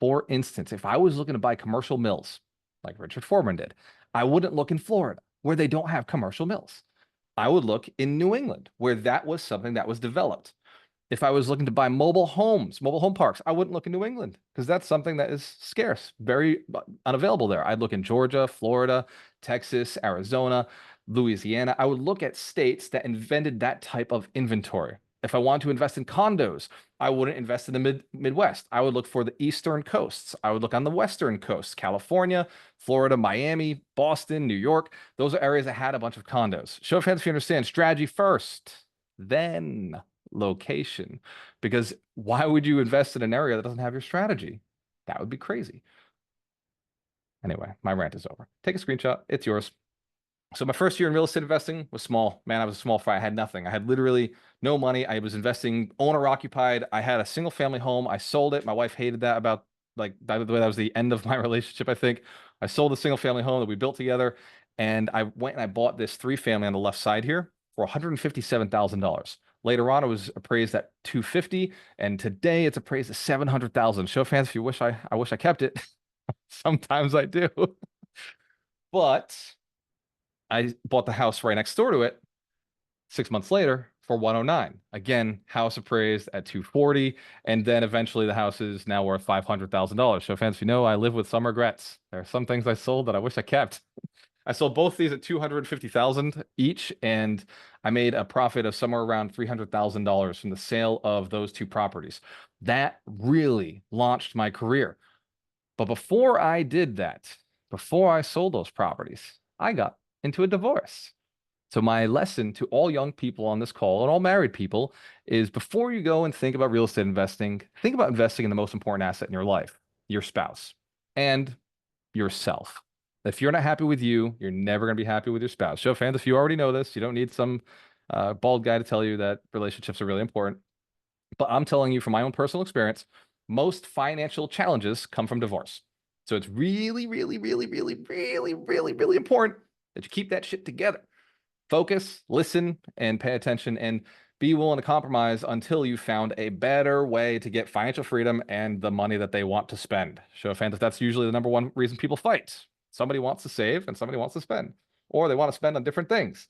Speaker 2: For instance, if I was looking to buy commercial mills, like Richard Foreman did, I wouldn't look in Florida, where they don't have commercial mills. I would look in New England, where that was something that was developed. If I was looking to buy mobile homes, mobile home parks, I wouldn't look in New England because that's something that is scarce, very unavailable there. I'd look in Georgia, Florida, Texas, Arizona, Louisiana. I would look at states that invented that type of inventory. If I wanted to invest in condos, I wouldn't invest in the Midwest. I would look for the eastern coasts. I would look on the western coasts, California, Florida, Miami, Boston, New York. Those are areas that had a bunch of condos. Show of hands if you understand. Strategy first, then location. Because why would you invest in an area that doesn't have your strategy? That would be crazy. Anyway, my rant is over. Take a screenshot. It's yours. So my first year in real estate investing was small. Man, I was a small fry. I had nothing. I had literally no money. I was investing owner occupied. I had a single family home. I sold it. My wife hated that about like, by the way, that was the end of my relationship, I think. I sold a single family home that we built together. And I went and I bought this 3-family on the left side here for $157,000. Later on, it was appraised at 250, and today it's appraised at 700,000. Show of hands if you wish I wish I kept it. Sometimes I do. But I bought the house right next door to it 6 months later for 109. Again, house appraised at 240, and then eventually the house is now worth $500,000. Show of hands if you know, I live with some regrets. There are some things I sold that I wish I kept. I sold both these at 250,000 each, and I made a profit of somewhere around $300,000 from the sale of those 2 properties. That really launched my career. But before I did that, before I sold those properties, I got into a divorce. So my lesson to all young people on this call and all married people is before you go and think about real estate investing, think about investing in the most important asset in your life, your spouse and yourself. If you're not happy with you, you're never going to be happy with your spouse. Show of hands if you already know this. You don't need some bald guy to tell you that relationships are really important. But I'm telling you from my own personal experience, most financial challenges come from divorce. So it's really, really, really, really, really, really, really important that you keep that shit together. Focus, listen, and pay attention, and be willing to compromise until you found a better way to get financial freedom and the money that they want to spend. Show of hands if that's usually the number one reason people fight. Somebody wants to save and somebody wants to spend, or they want to spend on different things.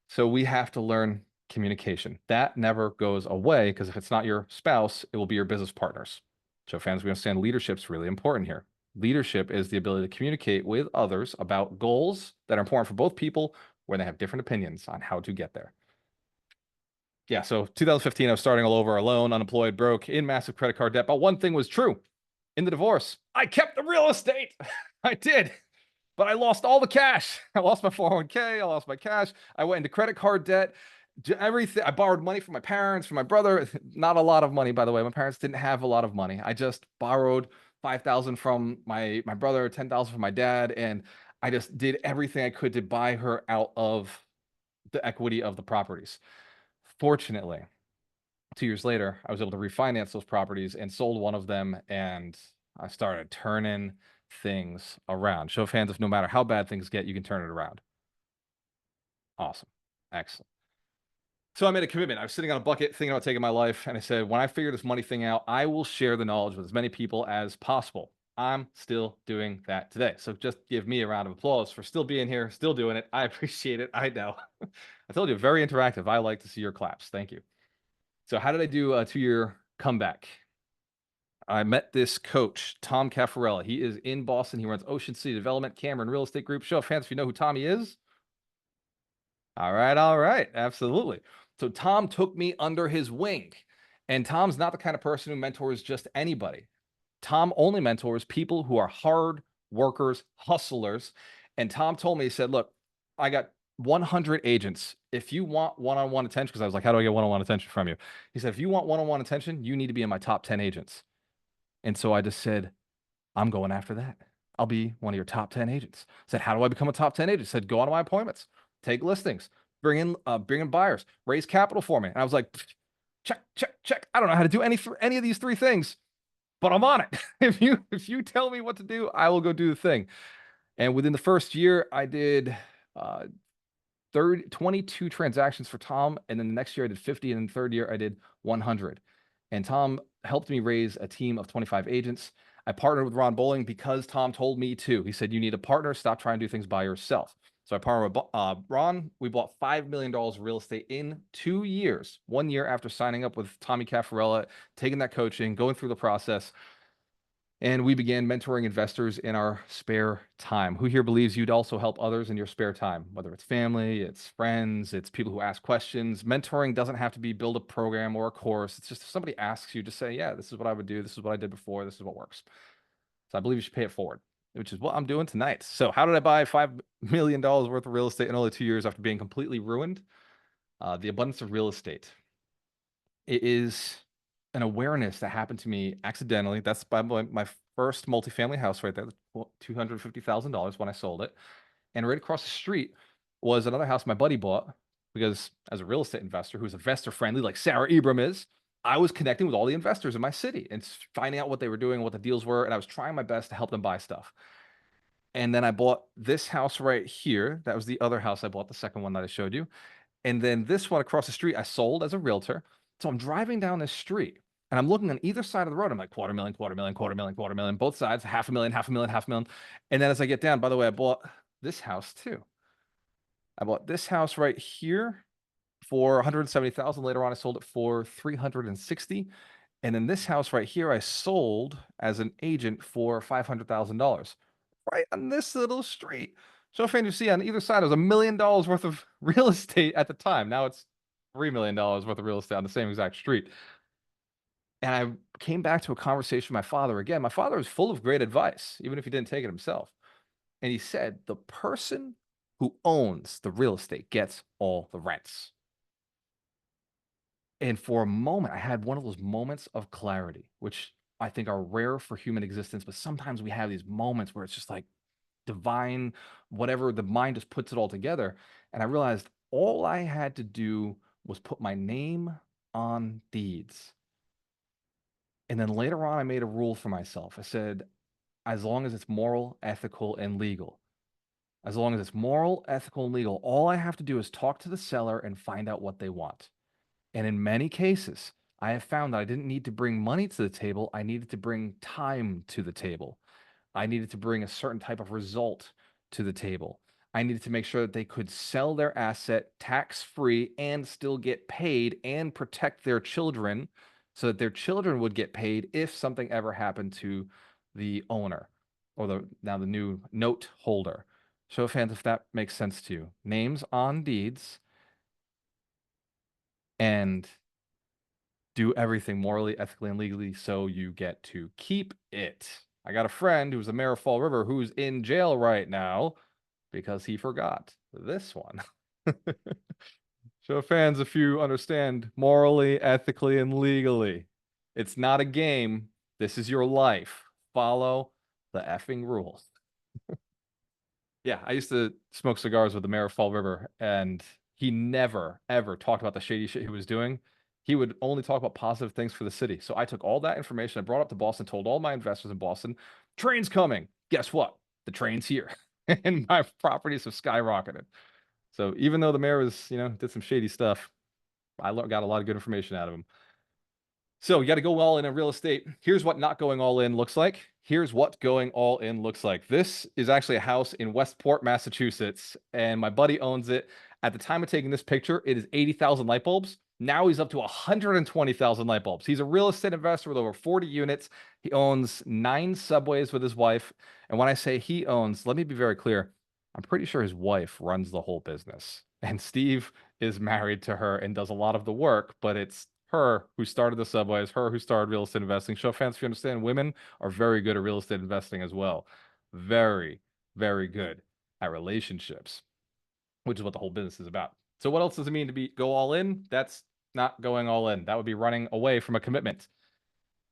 Speaker 2: So we have to learn communication. That never goes away, because if it's not your spouse, it will be your business partners. So fans, we understand leadership is really important here. Leadership is the ability to communicate with others about goals that are important for both people where they have different opinions on how to get there. Yeah, so 2015, I was starting all over, alone, unemployed, broke, in massive credit card debt. But one thing was true. In the divorce, I kept the real estate. I did. But I lost all the cash. I lost my 401k. I lost my cash. I went into credit card debt. Everything. I borrowed money from my parents, from my brother. Not a lot of money, by the way. My parents didn't have a lot of money. I just borrowed 5,000 from my brother, 10,000 from my dad, and I just did everything I could to buy her out of the equity of the properties. Fortunately, 2 years later, I was able to refinance those properties and sold one of them, and I started turning things around. Show of hands if no matter how bad things get, you can turn it around. Awesome. Excellent. So I made a commitment. I was sitting on a bucket thinking about taking my life, and I said, when I figure this money thing out, I will share the knowledge with as many people as possible. I'm still doing that today. So just give me a round of applause for still being here, still doing it. I appreciate it. I know. I told you, very interactive. I like to see your claps. Thank you. So how did I do a 2-year comeback? I met this coach, Tom Caffarella. He is in Boston. He runs Ocean City Development, Cameron Real Estate Group. Show of hands if you know who Tommy is. All right. Absolutely. So Tom took me under his wing. And Tom's not the kind of person who mentors just anybody. Tom only mentors people who are hard workers, hustlers. And Tom told me, he said, look, I got 100 agents. If you want one-on-one attention, because I was like, how do I get one-on-one attention from you? He said, if you want one-on-one attention, you need to be in my top 10 agents. And so I just said, I'm going after that. I'll be one of your top 10 agents. I said, how do I become a top 10 agent? I said, go on to my appointments, take listings, bring in buyers, raise capital for me. And I was like, check. I don't know how to do any of these 3 things, but I'm on it. If you tell me what to do, I will go do the thing. And within the first year, I did 22 transactions for Tom. And then the next year I did 50. And then the third year I did 100. And Tom helped me raise a team of 25 agents. I partnered with Ron Bowling because Tom told me to. He said, you need a partner. Stop trying to do things by yourself. So I partnered with Ron. We bought $5 million of real estate in 2 years, 1 year after signing up with Tommy Caffarella, taking that coaching, going through the process. And we began mentoring investors in our spare time. Who here believes you'd also help others in your spare time? Whether it's family, it's friends, it's people who ask questions. Mentoring doesn't have to be build a program or a course. It's just if somebody asks you, just say, yeah, this is what I would do. This is what I did before. This is what works. So I believe you should pay it forward, which is what I'm doing tonight. So how did I buy $5 million worth of real estate in only 2 years after being completely ruined? The abundance of real estate. It is an awareness that happened to me accidentally. That's by my first multifamily house right there, $250,000 when I sold it. And right across the street, was another house my buddy bought because as a real estate investor who's investor friendly, like Sarah Ibram is, I was connecting with all the investors in my city and finding out what they were doing, what the deals were, and I was trying my best to help them buy stuff. And then I bought this house right here. That was the other house I bought, the second one that I showed you. And then this one across the street, I sold as a realtor. So I'm driving down this street and I'm looking on either side of the road. I'm like, $250,000, $250,000, $250,000, $250,000, both sides, $500,000, $500,000, $500,000. And then as I get down, by the way, I bought this house too. I bought this house right here for 170,000. Later on, I sold it for 360. And then this house right here, I sold as an agent for $500,000 right on this little street. So if you see on either side, it was $1 million worth of real estate at the time. Now it's $3 million worth of real estate on the same exact street. And I came back to a conversation with my father again. My father was full of great advice, even if he didn't take it himself. And he said, the person who owns the real estate gets all the rents. And for a moment, I had one of those moments of clarity, which I think are rare for human existence. But sometimes we have these moments where it's just like divine, whatever, the mind just puts it all together. And I realized all I had to do was put my name on deeds. And then later on, I made a rule for myself. I said, as long as it's moral, ethical, and legal, as long as it's moral, ethical, and legal, all I have to do is talk to the seller and find out what they want. And in many cases, I have found that I didn't need to bring money to the table. I needed to bring time to the table. I needed to bring a certain type of result to the table. I needed to make sure that they could sell their asset tax-free and still get paid and protect their children so that their children would get paid if something ever happened to the owner or now the new note holder. Show of hands if that makes sense to you. Names on deeds and do everything morally, ethically, and legally so you get to keep it. I got a friend who's a mayor of Fall River who's in jail right now because he forgot this one. Show of hands if you understand morally, ethically, and legally. It's not a game. This is your life. Follow the effing rules. Yeah, I used to smoke cigars with the mayor of Fall River, and he never, ever talked about the shady shit he was doing. He would only talk about positive things for the city. So I took all that information, I brought it up to Boston, told all my investors in Boston, train's coming. Guess what? The train's here. And my properties have skyrocketed. So even though the mayor was, did some shady stuff, I got a lot of good information out of him. So you got to go all in real estate. Here's what not going all in looks like. Here's what going all in looks like. This is actually a house in Westport, Massachusetts, and my buddy owns it. At the time of taking this picture, it is 80,000 light bulbs. Now he's up to 120,000 light bulbs. He's a real estate investor with over 40 units. He owns 9 subways with his wife. And when I say he owns, let me be very clear. I'm pretty sure his wife runs the whole business. And Steve is married to her and does a lot of the work, but it's her who started the subways, her who started real estate investing. Show of hands if you understand, women are very good at real estate investing as well. Very, very good at relationships, which is what the whole business is about. So what else does it mean to go all in? That's not going all in. That would be running away from a commitment.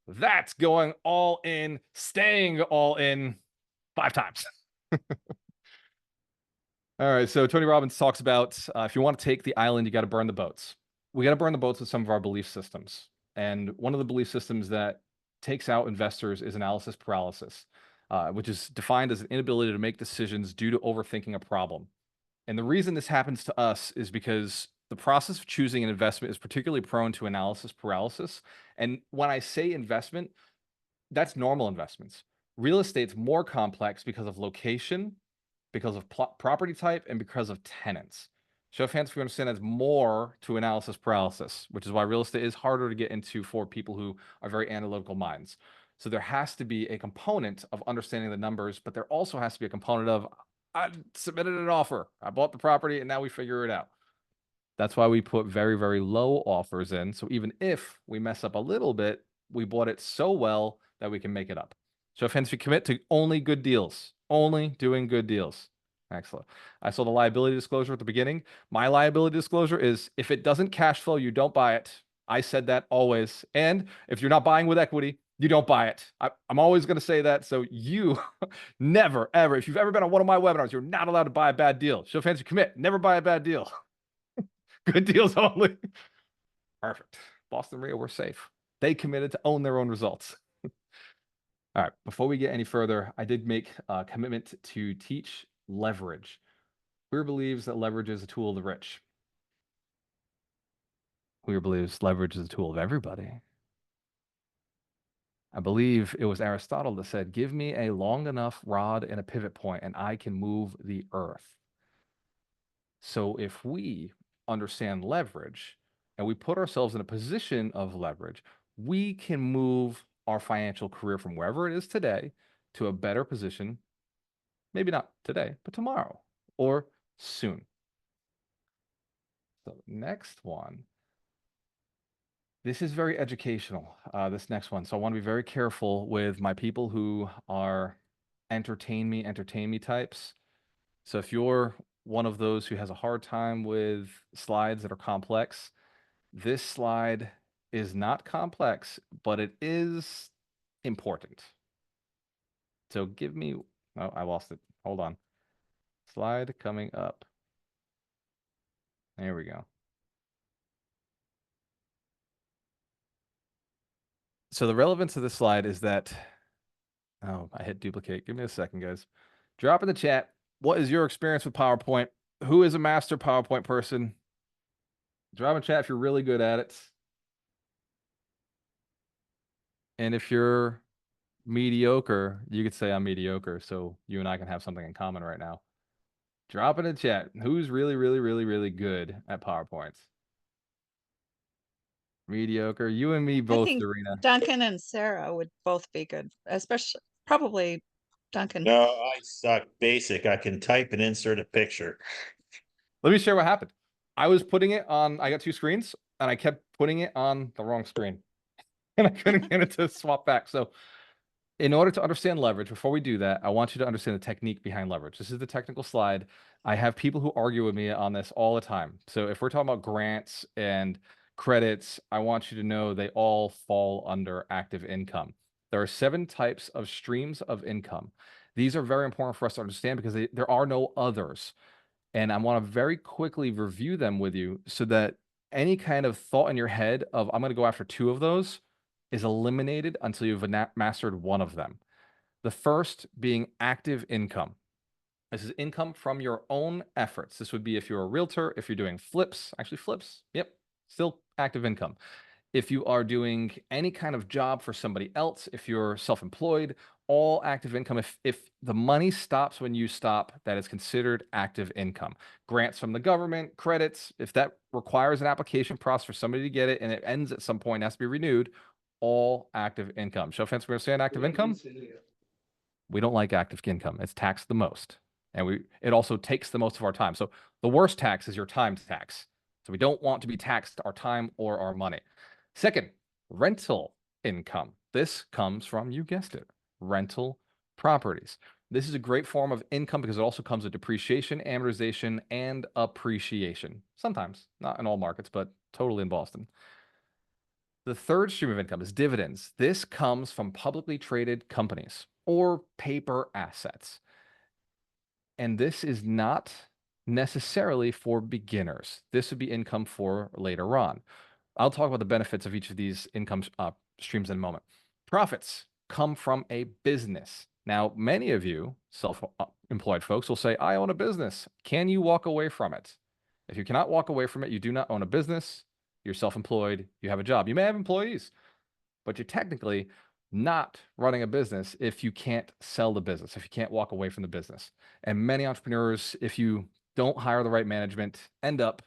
Speaker 2: That's going all in, staying all in 5 times. All right, so Tony Robbins talks about if you want to take the island, you got to burn the boats. We got to burn the boats with some of our belief systems. And one of the belief systems that takes out investors is analysis paralysis, which is defined as an inability to make decisions due to overthinking a problem. And the reason this happens to us is because the process of choosing an investment is particularly prone to analysis paralysis. And when I say investment, that's normal investments. Real estate's more complex because of location, because of property type, and because of tenants. Show of hands if you understand that's more to analysis paralysis, which is why real estate is harder to get into for people who are very analytical minds. So there has to be a component of understanding the numbers, but there also has to be a component of, I submitted an offer, I bought the property, and now we figure it out. That's why we put very, very low offers in. So even if we mess up a little bit, we bought it so well that we can make it up. Show of hands if you commit to only good deals, only doing good deals. Excellent. I saw the liability disclosure at the beginning. My liability disclosure is if it doesn't cash flow, you don't buy it. I said that always. And if you're not buying with equity, you don't buy it. I'm always going to say that. So you never, ever, if you've ever been on one of my webinars, you're not allowed to buy a bad deal. Show fancy commit. Never buy a bad deal. Good deals only. Perfect. Boston REAI, we're safe. They committed to own their own results. All right. Before we get any further, I did make a commitment to teach leverage. Who believes that leverage is a tool of the rich? Who believes leverage is a tool of everybody? I believe it was Aristotle that said, give me a long enough rod and a pivot point and I can move the earth. So if we understand leverage and we put ourselves in a position of leverage, we can move our financial career from wherever it is today to a better position, maybe not today, but tomorrow or soon. So next one. This is very educational, this next one. So I want to be very careful with my people who are entertain me types. So if you're one of those who has a hard time with slides that are complex, this slide is not complex, but it is important. So give me, oh, I lost it. Hold on. Slide coming up. There we go. So the relevance of this slide is that, oh, I hit duplicate. Give me a second, guys. Drop in the chat. What is your experience with PowerPoint? Who is a master PowerPoint person? Drop in chat if you're really good at it. And if you're mediocre, you could say I'm mediocre. So you and I can have something in common right now. Drop in the chat. Who's really, really, really, really good at PowerPoints? Mediocre. You and me
Speaker 4: I
Speaker 2: both,
Speaker 4: think
Speaker 2: Serena.
Speaker 4: Duncan and Sarah would both be good, especially probably Duncan.
Speaker 1: No, I suck basic. I can type and insert a picture.
Speaker 2: Let me share what happened. I was putting it on, I got two screens and I kept putting it on the wrong screen and I couldn't get it to swap back. So in order to understand leverage, before we do that, I want you to understand the technique behind leverage. This is the technical slide. I have people who argue with me on this all the time. So if we're talking about grants and credits, I want you to know they all fall under active income. There are 7 types of streams of income. These are very important for us to understand because there are no others. And I want to very quickly review them with you so that any kind of thought in your head of I'm going to go after 2 of those is eliminated until you've mastered one of them. The first being active income. This is income from your own efforts. This would be if you're a realtor, if you're doing flips, actually flips, yep, still active income. If you are doing any kind of job for somebody else, if you're self-employed, all active income. If the money stops when you stop, that is considered active income. Grants from the government, credits, if that requires an application process for somebody to get it and it ends at some point, has to be renewed, all active income. Show of hands, we're going to say active income. We don't like active income. It's taxed the most. And it also takes the most of our time. So the worst tax is your time tax. So we don't want to be taxed our time or our money. Second, rental income. This comes from, you guessed it, rental properties. This is a great form of income because it also comes with depreciation, amortization, and appreciation. Sometimes, not in all markets, but totally in Boston. The third stream of income is dividends. This comes from publicly traded companies or paper assets. And this is not necessarily for beginners. This would be income for later on. I'll talk about the benefits of each of these income streams in a moment. Profits come from a business. Now, many of you self-employed folks will say, I own a business. Can you walk away from it? If you cannot walk away from it, you do not own a business. You're self-employed. You have a job. You may have employees, but you're technically not running a business if you can't sell the business, if you can't walk away from the business. And many entrepreneurs, if you don't hire the right management, end up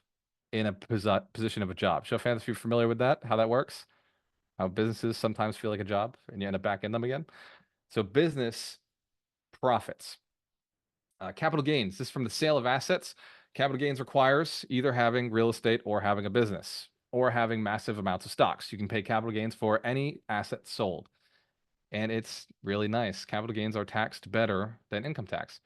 Speaker 2: in a position of a job. Show of hands if you're familiar with that, how that works, how businesses sometimes feel like a job and you end up back in them again. So business profits. Capital gains, this is from the sale of assets. Capital gains requires either having real estate or having a business or having massive amounts of stocks. You can pay capital gains for any asset sold. And it's really nice. Capital gains are taxed better than income tax.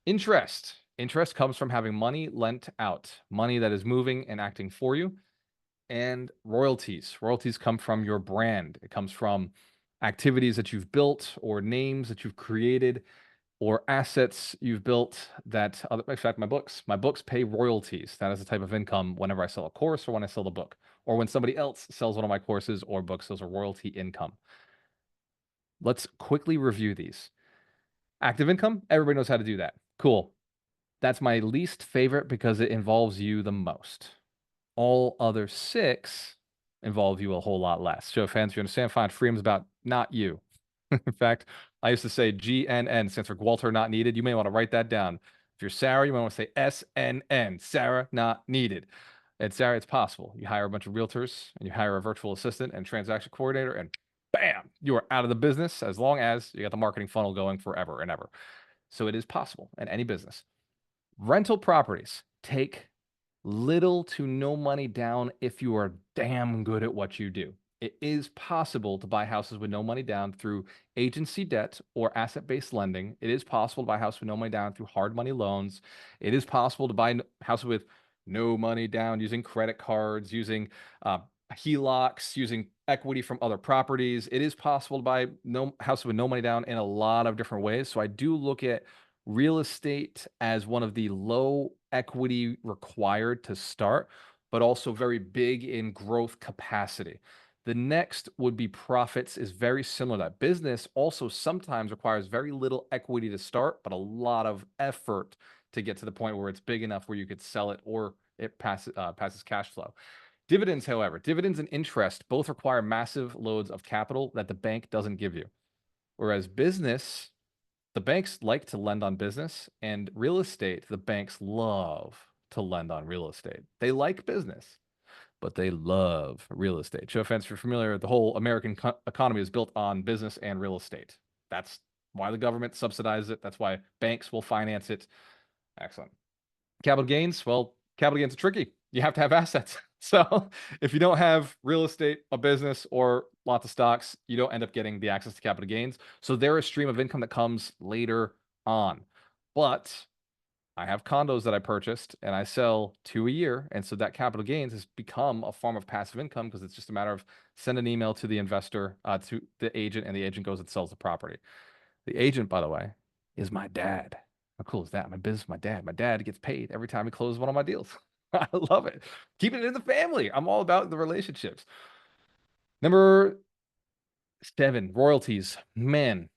Speaker 2: Interest. Interest comes from having money lent out, money that is moving and acting for you. And royalties. Royalties come from your brand. It comes from activities that you've built or names that you've created or assets you've built that, in fact, my books pay royalties. That is a type of income whenever I sell a course or when I sell the book, or when somebody else sells one of my courses or books, those are royalty income. Let's quickly review these. Active income, everybody knows how to do that. Cool. That's my least favorite because it involves you the most. All other 6 involve you a whole lot less. Show of hands, if you understand, fine. Freedom's about not you. In fact, I used to say GNN stands for Gualter not needed. You may want to write that down. If you're Sarah, you might want to say SNN, Sarah not needed. And Sarah, it's possible. You hire a bunch of realtors and you hire a virtual assistant and transaction coordinator, and bam, you are out of the business as long as you got the marketing funnel going forever and ever. So it is possible in any business. Rental properties take little to no money down if you are damn good at what you do. It is possible to buy houses with no money down through agency debt or asset-based lending. It is possible to buy a house with no money down through hard money loans. It is possible to buy a house with no money down using credit cards, using HELOCs, using equity from other properties. It is possible to buy house with no money down in a lot of different ways. So I do look at real estate as one of the low equity required to start, but also very big in growth capacity. The next would be profits, is very similar to that. Business also sometimes requires very little equity to start, but a lot of effort to get to the point where it's big enough where you could sell it or it passes cash flow. Dividends, however, dividends and interest both require massive loads of capital that the bank doesn't give you. Whereas business, the banks like to lend on business, and real estate, the banks love to lend on real estate. They like business, but they love real estate. Show of hands if you're familiar, the whole American economy is built on business and real estate. That's why the government subsidizes it. That's why banks will finance it. Excellent. Capital gains, well, capital gains are tricky. You have to have assets. So if you don't have real estate, a business, or lots of stocks, you don't end up getting the access to capital gains. So they're a stream of income that comes later on. But I have condos that I purchased and I sell 2 a year. And so that capital gains has become a form of passive income because it's just a matter of send an email to the investor, to the agent, and the agent goes and sells the property. The agent, by the way, is my dad. How cool is that? My business, my dad. My dad gets paid every time he closes one of my deals. I love it. Keeping it in the family. I'm all about the relationships. Number 7, royalties. Man,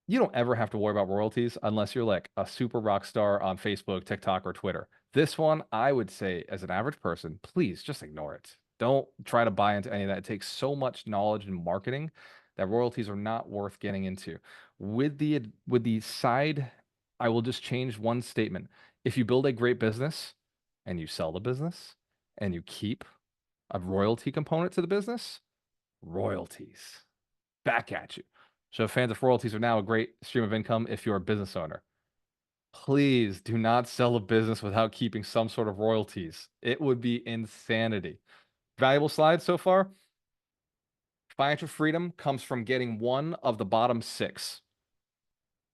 Speaker 2: you don't ever have to worry about royalties unless you're like a super rock star on Facebook, TikTok, or Twitter. This one, I would say, as an average person, please just ignore it. Don't try to buy into any of that. It takes so much knowledge and marketing that royalties are not worth getting into. With the side, I will just change one statement. If you build a great business and you sell the business and you keep a royalty component to the business, royalties back at you. So fans of royalties are now a great stream of income if you're a business owner. Please do not sell a business without keeping some sort of royalties. It would be insanity. Valuable slides so far. Financial freedom comes from getting one of the bottom 6.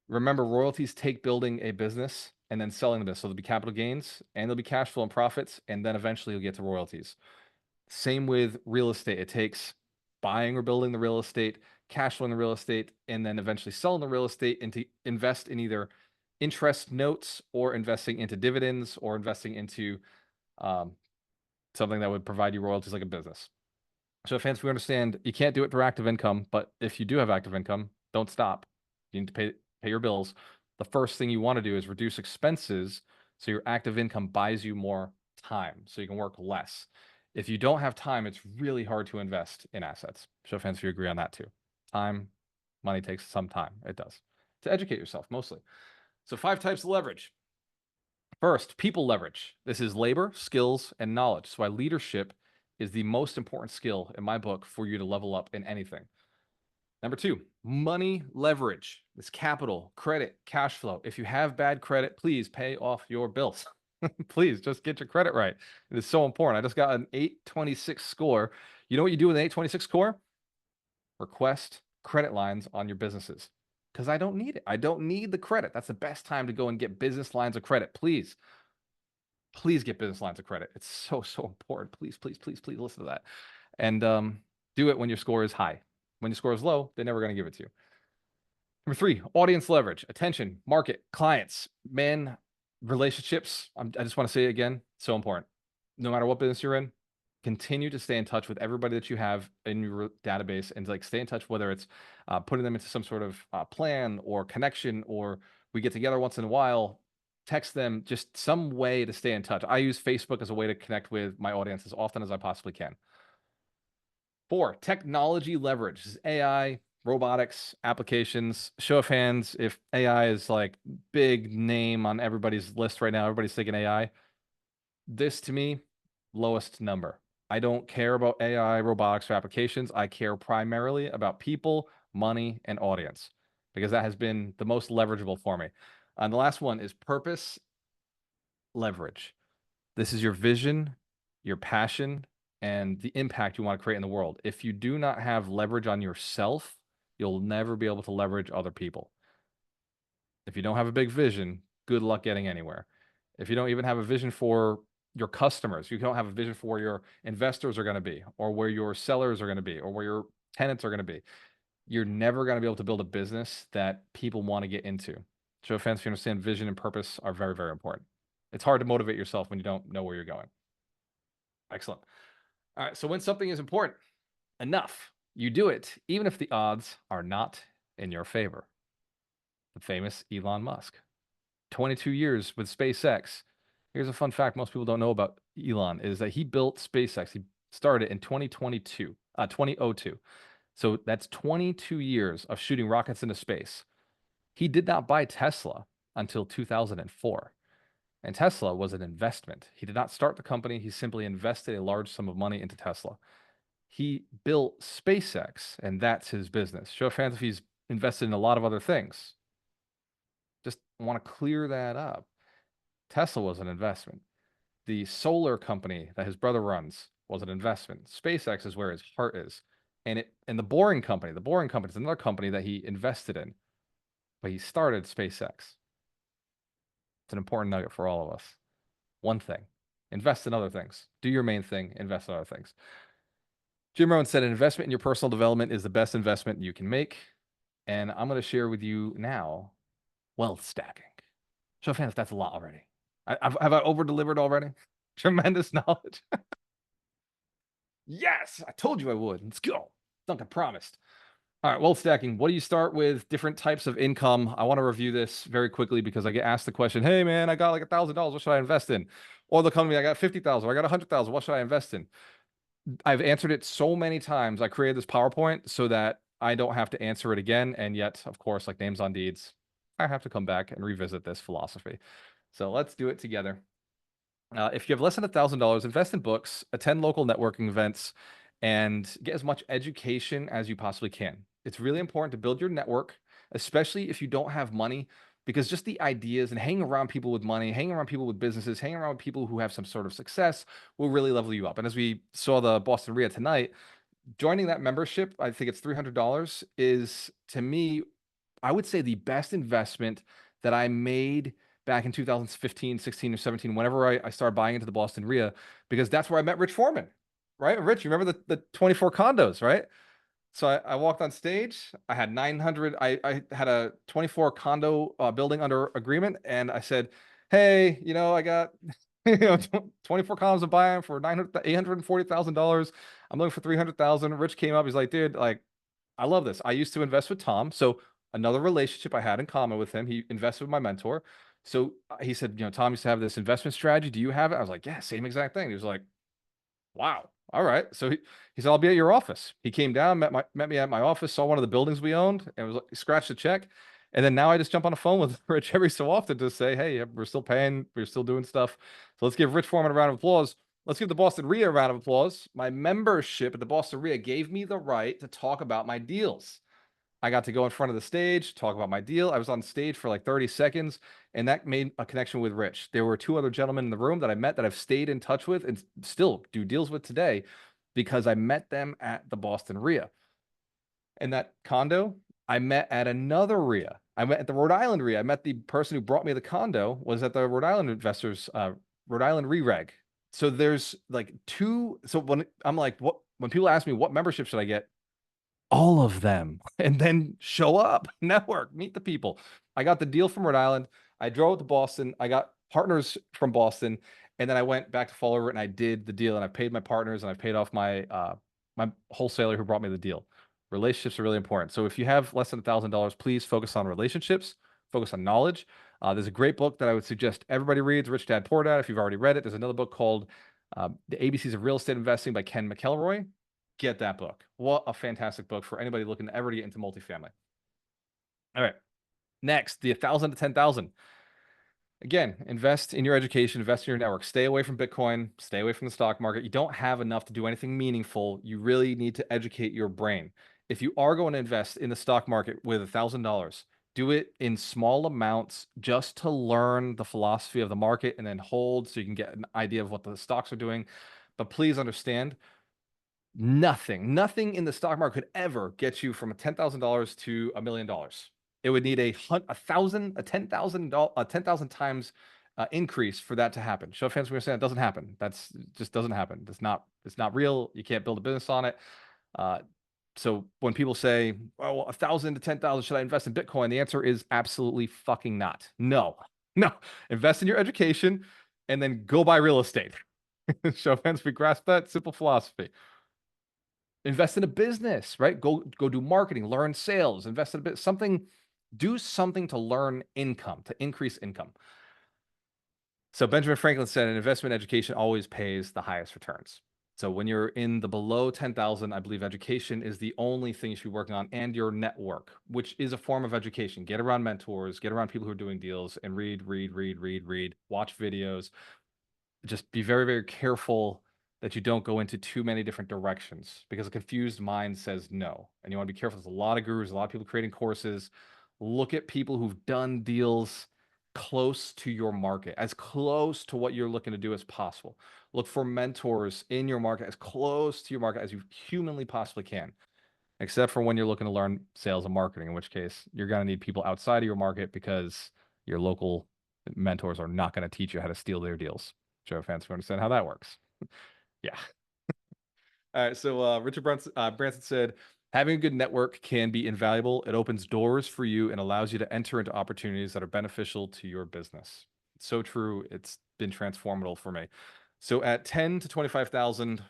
Speaker 2: Remember, royalties take building a business and then selling the business. So there'll be capital gains and there'll be cash flow and profits, and then eventually you'll get to royalties. Same with real estate. It takes buying or building the real estate, cash flowing the real estate, and then eventually selling the real estate and to invest in either interest notes or investing into dividends or investing into something that would provide you royalties like a business. So fans, we understand you can't do it through active income, but if you do have active income, don't stop. You need to pay your bills. The first thing you want to do is reduce expenses so your active income buys you more time so you can work less. If you don't have time, it's really hard to invest in assets. Show of hands if you agree on that too. Time, money takes some time. It does. To educate yourself mostly. So 5 types of leverage. First, people leverage. This is labor, skills, and knowledge. So why leadership is the most important skill in my book for you to level up in anything. Number 2, money leverage. It's capital, credit, cash flow. If you have bad credit, please pay off your bills. Please just get your credit right. It is so important. I just got an 826 score. You know what you do with an 826 score? Request credit lines on your businesses because I don't need it. I don't need the credit. That's the best time to go and get business lines of credit. Please get business lines of credit. It's so important. Please listen to that. And do it when your score is high. When your score is low, they're never going to give it to you. Number 3, audience leverage, attention, market, clients, man, relationships. I just want to say it again, so important. No matter what business you're in, continue to stay in touch with everybody that you have in your database, and like stay in touch, whether it's putting them into some sort of plan or connection, or we get together once in a while, text them, just some way to stay in touch. I use Facebook as a way to connect with my audience as often as I possibly can. 4, technology leverage. This is AI, robotics, applications. Show of hands if AI is like big name on everybody's list right now. Everybody's thinking AI. This to me, lowest number. I don't care about AI, robotics, or applications. I care primarily about people, money, and audience, because that has been the most leverageable for me. And the last one is purpose leverage. This is your vision, your passion, and the impact you want to create in the world. If you do not have leverage on yourself, you'll never be able to leverage other people. If you don't have a big vision, good luck getting anywhere. If you don't even have a vision for your customers, you don't have a vision for where your investors are going to be, or where your sellers are going to be, or where your tenants are going to be, you're never going to be able to build a business that people want to get into. Show of hands if you understand vision and purpose are very, very important. It's hard to motivate yourself when you don't know where you're going. Excellent. All right, so when something is important enough, you do it, even if the odds are not in your favor. The famous Elon Musk. 22 years with SpaceX. Here's a fun fact most people don't know about Elon, is that he built SpaceX. He started in 2002. So that's 22 years of shooting rockets into space. He did not buy Tesla until 2004. And Tesla was an investment. He did not start the company. He simply invested a large sum of money into Tesla. He built SpaceX, and that's his business. Show of hands if he's invested in a lot of other things. Just want to clear that up. Tesla was an investment. The solar company that his brother runs was an investment. SpaceX is where his heart is. And the Boring Company is another company that he invested in. But he started SpaceX. It's an important nugget for all of us. One thing, invest in other things. Do your main thing, invest in other things. Jim Rohn said an investment in your personal development is the best investment you can make. And I'm going to share with you now wealth stacking. Show of hands, that's a lot already. Have I over-delivered already? Tremendous knowledge. Yes, I told you I would. Let's go. Something promised. All right, wealth stacking. What do you start with? Different types of income. I want to review this very quickly because I get asked the question, hey man, I got like $1,000. What should I invest in? Or they'll come to me, I got 50,000, I got 100,000. What should I invest in? I've answered it so many times. I created this PowerPoint so that I don't have to answer it again. And yet, of course, like names on deeds, I have to come back and revisit this philosophy. So let's do it together. If you have less than $1,000, invest in books, attend local networking events, and get as much education as you possibly can. It's really important to build your network, especially if you don't have money, because just the ideas and hanging around people with money, hanging around people with businesses, hanging around people who have some sort of success will really level you up. And as we saw the Boston REAI tonight, joining that membership, I think it's $300, is to me, I would say the best investment that I made back in 2015, 16, or 17, whenever I started buying into the Boston REAI, because that's where I met Rich Foreman, right? Rich, you remember the 24 condos, right? So I walked on stage. I had 900. I had a 24 condo building under agreement, and I said, "Hey, I got 24 condos to buy them for $840,000. I'm looking for 300,000." Rich came up. He's like, "Dude, like, I love this. I used to invest with Tom, so another relationship I had in common with him. He invested with my mentor. So he said, Tom used to have this investment strategy. Do you have it?" I was like, "Yeah, same exact thing." He was like, "Wow. All right." So he said, "I'll be at your office." He came down, met me at my office, saw one of the buildings we owned, and was like, scratched the check. And then now I just jump on the phone with Rich every so often to say, "Hey, we're still paying, we're still doing stuff." So let's give Rich Foreman a round of applause. Let's give the Boston REAI a round of applause. My membership at the Boston REAI gave me the right to talk about my deals. I got to go in front of the stage, talk about my deal. I was on stage for like 30 seconds, and that made a connection with Rich. There were 2 other gentlemen in the room that I met that I've stayed in touch with and still do deals with today because I met them at the Boston REAI. And that condo, I met at another REAI. I met at the Rhode Island REAI. I met the person who brought me the condo was at the Rhode Island Investors, Rhode Island REREG. So there's like 2. So when I'm like, when people ask me what membership should I get, all of them, and then show up, network, meet the people. I got the deal from Rhode Island. I drove to Boston. I got partners from Boston, and then I went back to Fall River and I did the deal, and I paid my partners and I paid off my my wholesaler who brought me the deal. Relationships are really important. So if you have less than $1,000, please focus on relationships, focus on knowledge. There's a great book that I would suggest everybody reads, Rich Dad Poor Dad. If you've already read it, there's another book called The ABCs of Real Estate Investing by Ken McElroy. Get that book. What a fantastic book for anybody looking to ever get into multifamily. All right. Next, the 1,000 to 10,000. Again, invest in your education, invest in your network. Stay away from Bitcoin, stay away from the stock market. You don't have enough to do anything meaningful. You really need to educate your brain. If you are going to invest in the stock market with $1,000, do it in small amounts just to learn the philosophy of the market and then hold so you can get an idea of what the stocks are doing. But please understand, nothing in the stock market could ever get you from $10,000 to $1 million. It would need a 10,000 times increase for that to happen. Show of hands, we're saying it doesn't happen. That's just doesn't happen. It's not real. You can't build a business on it. So when people say, "Oh, well, 1,000 to 10,000, should I invest in Bitcoin?" The answer is absolutely fucking not. No. Invest in your education and then go buy real estate. Show of hands, we grasp that simple philosophy. Invest in a business, right? Go do marketing, learn sales, invest in a bit something. Do something to learn income, to increase income. So Benjamin Franklin said an investment education always pays the highest returns. So when you're in the below 10,000, I believe education is the only thing you should be working on, and your network, which is a form of education. Get around mentors, get around people who are doing deals, and read, watch videos. Just be very, very careful that you don't go into too many different directions, because a confused mind says no. And you want to be careful. There's a lot of gurus, a lot of people creating courses. Look at people who've done deals close to your market, as close to what you're looking to do as possible. Look for mentors in your market as close to your market as you humanly possibly can, except for when you're looking to learn sales and marketing, in which case you're going to need people outside of your market, because your local mentors are not going to teach you how to steal their deals. Show of hands, we understand how that works. Yeah. All right. So Richard Branson said, having a good network can be invaluable. It opens doors for you and allows you to enter into opportunities that are beneficial to your business. It's so true. It's been transformative for me. So at 10 to 25,000,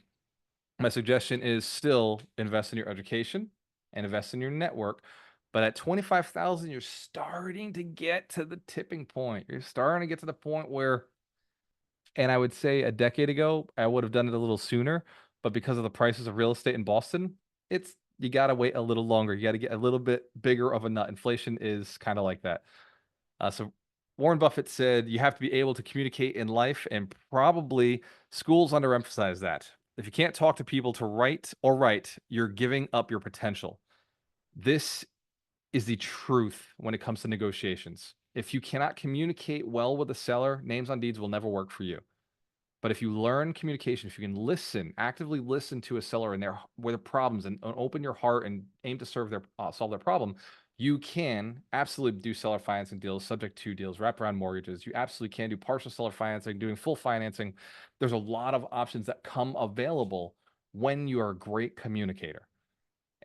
Speaker 2: my suggestion is still invest in your education and invest in your network. But at 25,000, you're starting to get to the tipping point. You're starting to get to the point where, and I would say a decade ago, I would have done it a little sooner, but because of the prices of real estate in Boston, you got to wait a little longer. You got to get a little bit bigger of a nut. Inflation is kind of like that. So Warren Buffett said you have to be able to communicate in life, and probably schools underemphasize that. If you can't talk to people to write, you're giving up your potential. This is the truth when it comes to negotiations. If you cannot communicate well with the seller, names on deeds will never work for you. But if you learn communication, if you can listen, actively listen to a seller and their problems, and open your heart and aim to solve their problem, you can absolutely do seller financing deals, subject to deals, wraparound mortgages. You absolutely can do partial seller financing, doing full financing. There's a lot of options that come available when you are a great communicator.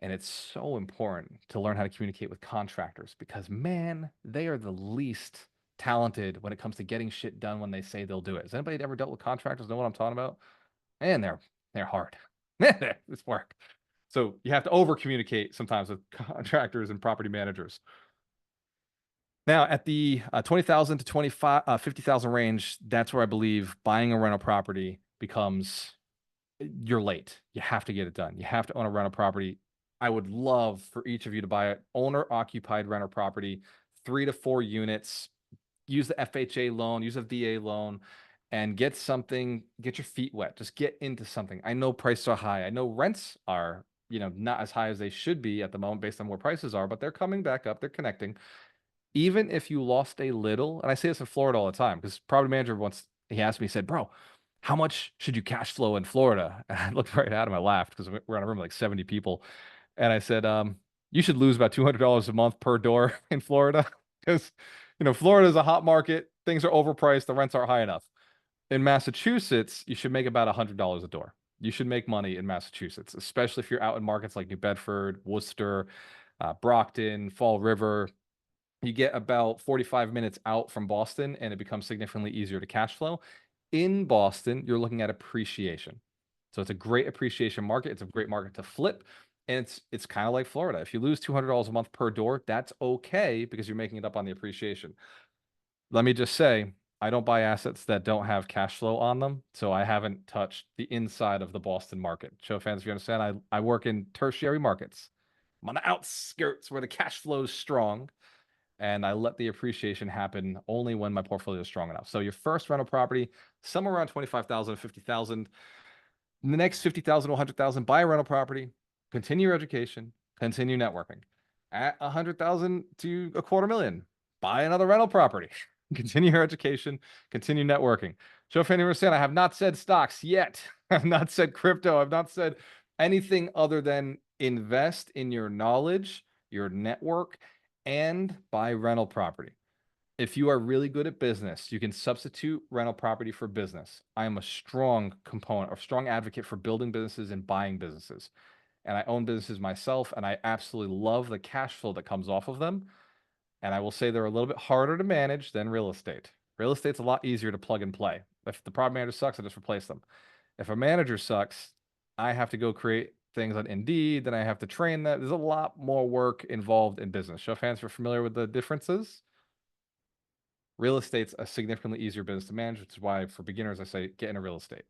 Speaker 2: And it's so important to learn how to communicate with contractors, because, man, they are the least talented when it comes to getting shit done when they say they'll do it. Has anybody ever dealt with contractors? Know what I'm talking about? Man, they're hard. It's work. So you have to over communicate sometimes with contractors and property managers. Now at the 20,000 to 50,000 range, that's where I believe buying a rental property becomes, you're late. You have to get it done. You have to own a rental property. I would love for each of you to buy an owner-occupied rental property, 3 to 4 units. Use the FHA loan, use a VA loan, and get your feet wet. Just get into something. I know prices are high. I know rents are, not as high as they should be at the moment based on where prices are, but they're coming back up. They're connecting. Even if you lost a little, and I say this in Florida all the time, because property manager he asked me, he said, "Bro, how much should you cash flow in Florida?" And I looked right at him. I laughed, because we're in a room with like 70 people. And I said, you should lose about $200 a month per door in Florida, because, Florida is a hot market. Things are overpriced. The rents aren't high enough. In Massachusetts, you should make about $100 a door. You should make money in Massachusetts, especially if you're out in markets like New Bedford, Worcester, Brockton, Fall River. You get about 45 minutes out from Boston and it becomes significantly easier to cash flow. In Boston, you're looking at appreciation. So it's a great appreciation market. It's a great market to flip. And it's kind of like Florida. If you lose $200 a month per door, that's okay because you're making it up on the appreciation. Let me just say, I don't buy assets that don't have cash flow on them. So I haven't touched the inside of the Boston market. Show fans, if you understand, I work in tertiary markets. I'm on the outskirts where the cash flow is strong. And I let the appreciation happen only when my portfolio is strong enough. So your first rental property, somewhere around 25,000 to 50,000. The next 50,000 to 100,000, buy a rental property, continue your education, continue networking. At 100,000 to $250,000, buy another rental property, continue your education, continue networking. Show if anyone understand, I have not said stocks yet. I have not said crypto. I've not said anything other than invest in your knowledge, your network, and buy rental property. If you are really good at business, you can substitute rental property for business. I am a strong component or strong advocate for building businesses and buying businesses. And I own businesses myself, and I absolutely love the cash flow that comes off of them. And I will say they're a little bit harder to manage than real estate. Real estate's a lot easier to plug and play. If the property manager sucks, I just replace them. If a manager sucks, I have to go create things on Indeed, then I have to train that. There's a lot more work involved in business. Show of hands, if you're familiar with the differences. Real estate's a significantly easier business to manage, which is why for beginners, I say get into real estate.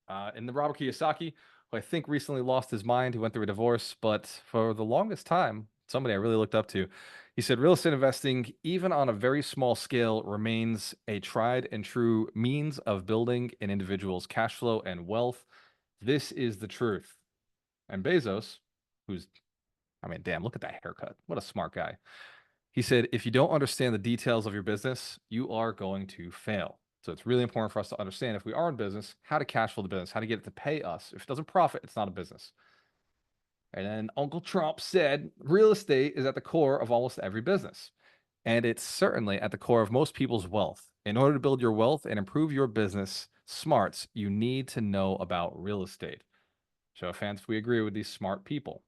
Speaker 2: And the Robert Kiyosaki, who I think recently lost his mind, he went through a divorce, but for the longest time, somebody I really looked up to, he said, real estate investing, even on a very small scale, remains a tried and true means of building an individual's cash flow and wealth. This is the truth. And Bezos, who's, I mean, damn, look at that haircut. What a smart guy. He said, if you don't understand the details of your business, you are going to fail. So it's really important for us to understand, if we are in business, how to cash flow the business, how to get it to pay us. If it doesn't profit, it's not a business. And then Uncle Trump said, real estate is at the core of almost every business. And it's certainly at the core of most people's wealth. In order to build your wealth and improve your business smarts, you need to know about real estate. Show of hands if we agree with these smart people.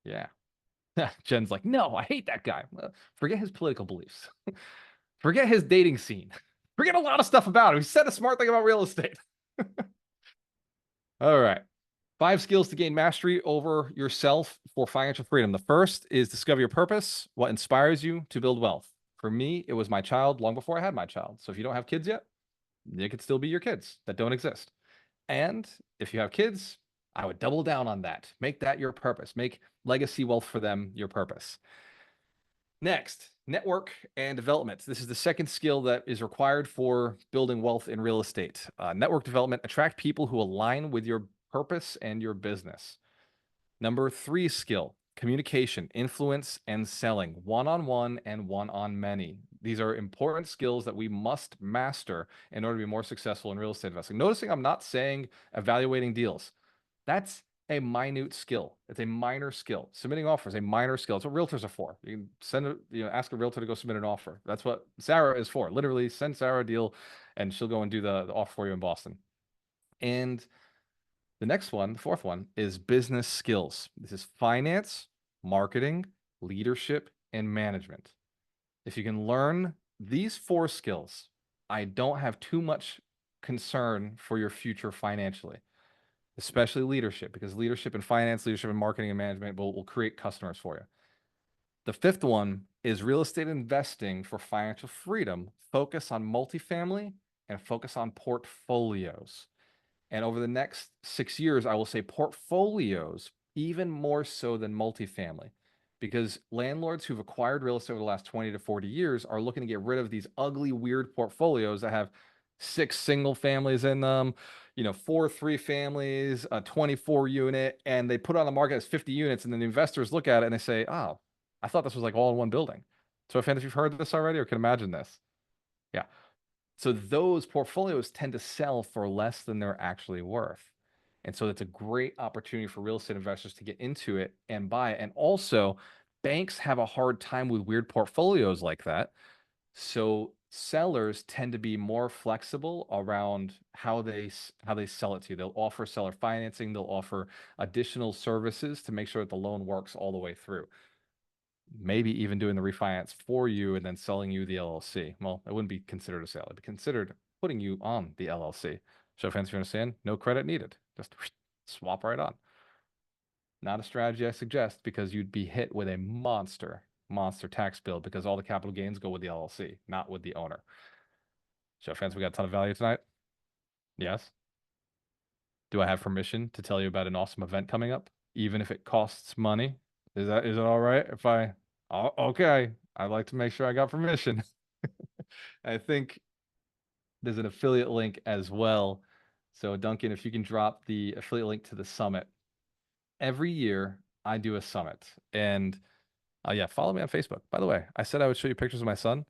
Speaker 2: Yeah. Jen's like, no, I hate that guy. Forget his political beliefs. Forget his dating scene. Forget a lot of stuff about him. He said a smart thing about real estate. All right. 5 skills to gain mastery over yourself for financial freedom. The first is discover your purpose, what inspires you to build wealth. For me, it was my child long before I had my child. So if you don't have kids yet, they could still be your kids that don't exist. And if you have kids, I would double down on that. Make that your purpose. Make legacy wealth for them your purpose. Next, network and development. This is the second skill that is required for building wealth in real estate. Network development, attract people who align with your purpose and your business. Number 3 skill, communication, influence, and selling, one-on-one and one-on-many. These are important skills that we must master in order to be more successful in real estate investing. Noticing I'm not saying evaluating deals. That's a minute skill. It's a minor skill. Submitting offers, a minor skill. It's what realtors are for. You can ask a realtor to go submit an offer. That's what Sarah is for. Literally send Sarah a deal and she'll go and do the offer for you in Boston. And the next one, the fourth one, is business skills. This is finance, marketing, leadership, and management. If you can learn these 4 skills, I don't have too much concern for your future financially, especially leadership, because leadership and finance, leadership and marketing and management will create customers for you. The 5th one is real estate investing for financial freedom. Focus on multifamily and focus on portfolios. And over the next 6 years, I will say portfolios even more so than multifamily, because landlords who've acquired real estate over the last 20 to 40 years are looking to get rid of these ugly, weird portfolios that have 6 single families in them, 4 3 families, a 24 unit, and they put it on the market as 50 units. And then the investors look at it and they say, oh, I thought this was like all in one building. So if you've heard this already or can imagine this. Yeah. So those portfolios tend to sell for less than they're actually worth. And so it's a great opportunity for real estate investors to get into it and buy it. And also, banks have a hard time with weird portfolios like that. So Sellers tend to be more flexible around how they sell it to you. They'll offer seller financing. They'll offer additional services to make sure that the loan works all the way through. Maybe even doing the refinance for you and then selling you the LLC. Well, it wouldn't be considered a sale. It'd be considered putting you on the LLC. Show of hands if you understand. No credit needed. Just swap right on. Not a strategy I suggest, because you'd be hit with a monster tax bill, because all the capital gains go with the LLC, not with the owner. Show of hands, we got a ton of value tonight. Yes. Do I have permission to tell you about an awesome event coming up, even if it costs money? Is it all right if I? Oh, okay. I'd like to make sure I got permission. I think there's an affiliate link as well. So Duncan, if you can drop the affiliate link to the summit. Every year I do a summit, and yeah, follow me on Facebook. By the way, I said I would show you pictures of my son.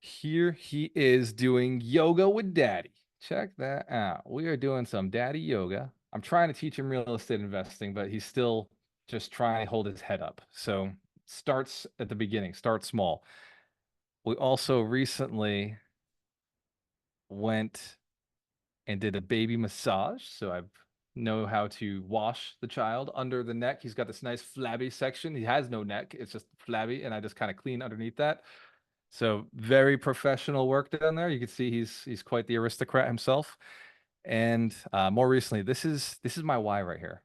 Speaker 2: Here he is doing yoga with daddy. Check that out. We are doing some daddy yoga. I'm trying to teach him real estate investing, but he's still just trying to hold his head up. So starts at the beginning, start small. We also recently went and did a baby massage. So I know how to wash the child under the neck. He's got this nice flabby section. He has no neck. It's just flabby. And I just kind of clean underneath that. So very professional work down there. You can see he's quite the aristocrat himself. And more recently, this is my why right here.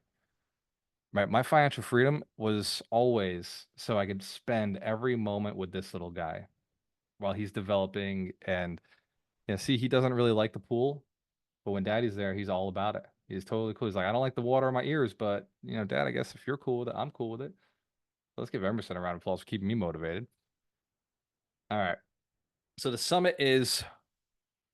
Speaker 2: Right, my financial freedom was always so I could spend every moment with this little guy while he's developing. And see, he doesn't really like the pool, but when daddy's there, he's all about it. He's totally cool. He's like, I don't like the water in my ears, but dad, I guess if you're cool with it, I'm cool with it. So let's give Emerson a round of applause for keeping me motivated. All right. So the summit is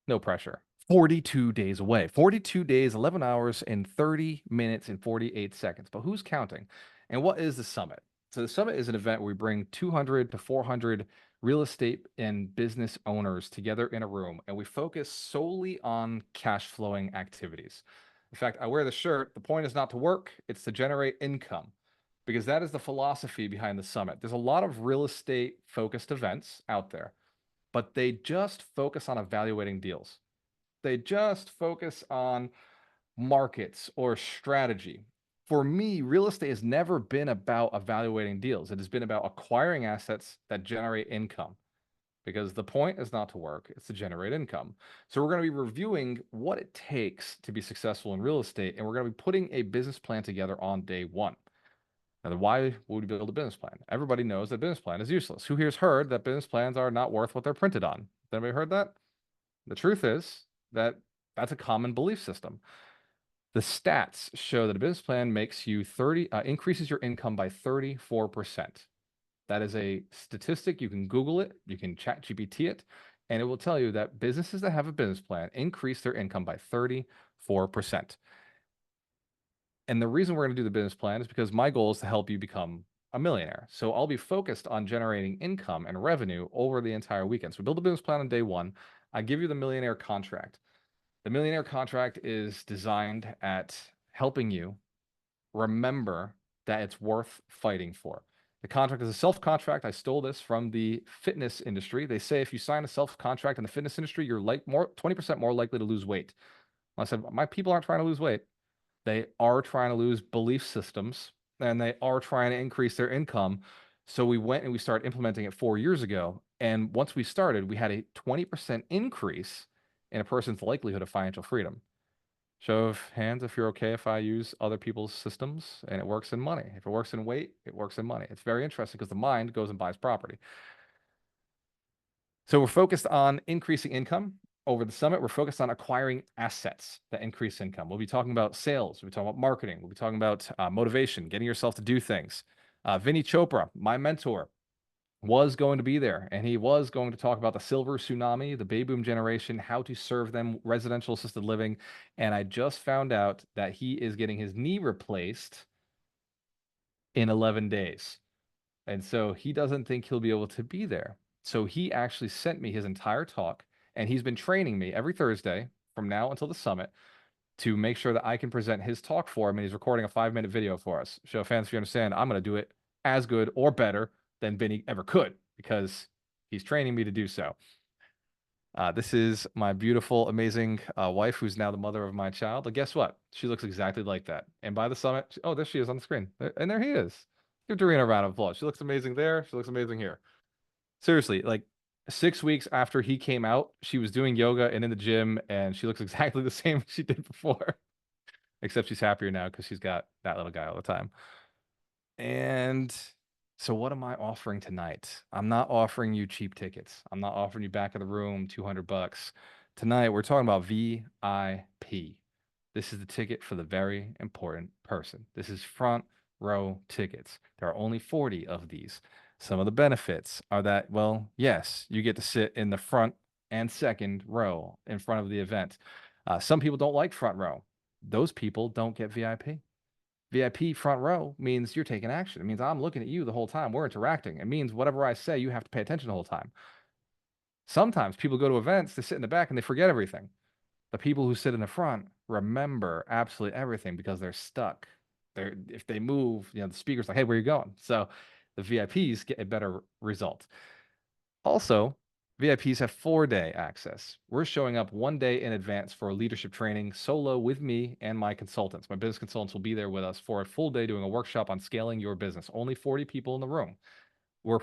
Speaker 2: no pressure. 42 days away. 42 days, 11 hours, and 30 minutes and 48 seconds. But who's counting? And what is the summit? So the summit is an event where we bring 200 to 400 real estate and business owners together in a room, and we focus solely on cash flowing activities. In fact, I wear the shirt. The point is not to work, it's to generate income, because that is the philosophy behind the summit. There's a lot of real estate focused events out there, but they just focus on evaluating deals. They just focus on markets or strategy. For me, real estate has never been about evaluating deals. It has been about acquiring assets that generate income, because the point is not to work, it's to generate income. So we're going to be reviewing what it takes to be successful in real estate, and we're going to be putting a business plan together on day one. Now, why would we build a business plan? Everybody knows that business plan is useless. Who here's heard that business plans are not worth what they're printed on? Has anybody heard that? The truth is that that's a common belief system. The stats show that a business plan makes you increases your income by 34%. That is a statistic. You can Google it, you can chat GPT it, and it will tell you that businesses that have a business plan increase their income by 34%. And the reason we're going to do the business plan is because my goal is to help you become a millionaire. So I'll be focused on generating income and revenue over the entire weekend. So we build a business plan on day one. I give you the millionaire contract. The millionaire contract is designed at helping you remember that it's worth fighting for. The contract is a self-contract. I stole this from the fitness industry. They say if you sign a self-contract in the fitness industry, you're 20% more likely to lose weight. I said, my people aren't trying to lose weight. They are trying to lose belief systems, and they are trying to increase their income. So we went and we started implementing it 4 years ago. And once we started, we had a 20% increase in a person's likelihood of financial freedom. Show of hands if you're okay if I use other people's systems and it works in money. If it works in weight, it works in money. It's very interesting because the mind goes and buys property. So we're focused on increasing income. Over the summit, we're focused on acquiring assets that increase income. We'll be talking about sales. We'll be talking about marketing. We'll be talking about motivation, getting yourself to do things. Vinny Chopra, my mentor, was going to be there, and he was going to talk about the silver tsunami, the baby boom generation, how to serve them residential assisted living. And I just found out that he is getting his knee replaced in 11 days. And so he doesn't think he'll be able to be there. So he actually sent me his entire talk, and he's been training me every Thursday from now until the summit to make sure that I can present his talk for him. And he's recording a 5-minute video for us. So fans, if you understand, I'm going to do it as good or better than Vinny ever could, because He's training me to do so. This is my beautiful, amazing wife, who's now the mother of my child. But guess what? She looks exactly like that. And by the summit, oh, there she is on the screen. And there he is. Give Doreen a round of applause. She looks amazing there. She looks amazing here. Seriously, like 6 weeks after he came out, she was doing yoga and in the gym, and she looks exactly the same as she did before. Except she's happier now because she's got that little guy all the time. And so what am I offering tonight? I'm not offering you cheap tickets. I'm not offering you back of the room $200. Tonight we're talking about VIP. This is the ticket for the very important person. This is front row tickets. There are only 40 of these. Some of the benefits are that, well, yes, you get to sit in the front and second row in front of the event. Some people don't like front row. Those people don't get VIP. VIP front row means you're taking action. It means I'm looking at you the whole time. We're interacting. It means whatever I say, you have to pay attention the whole time. Sometimes people go to events, they sit in the back and they forget everything. The people who sit in the front remember absolutely everything because they're stuck. If they move, the speaker's like, hey, where are you going? So the VIPs get a better result. Also, VIPs have 4-day access. We're showing up 1 day in advance for leadership training solo with me and my consultants. My business consultants will be there with us for a full day doing a workshop on scaling your business. Only 40 people in the room. We're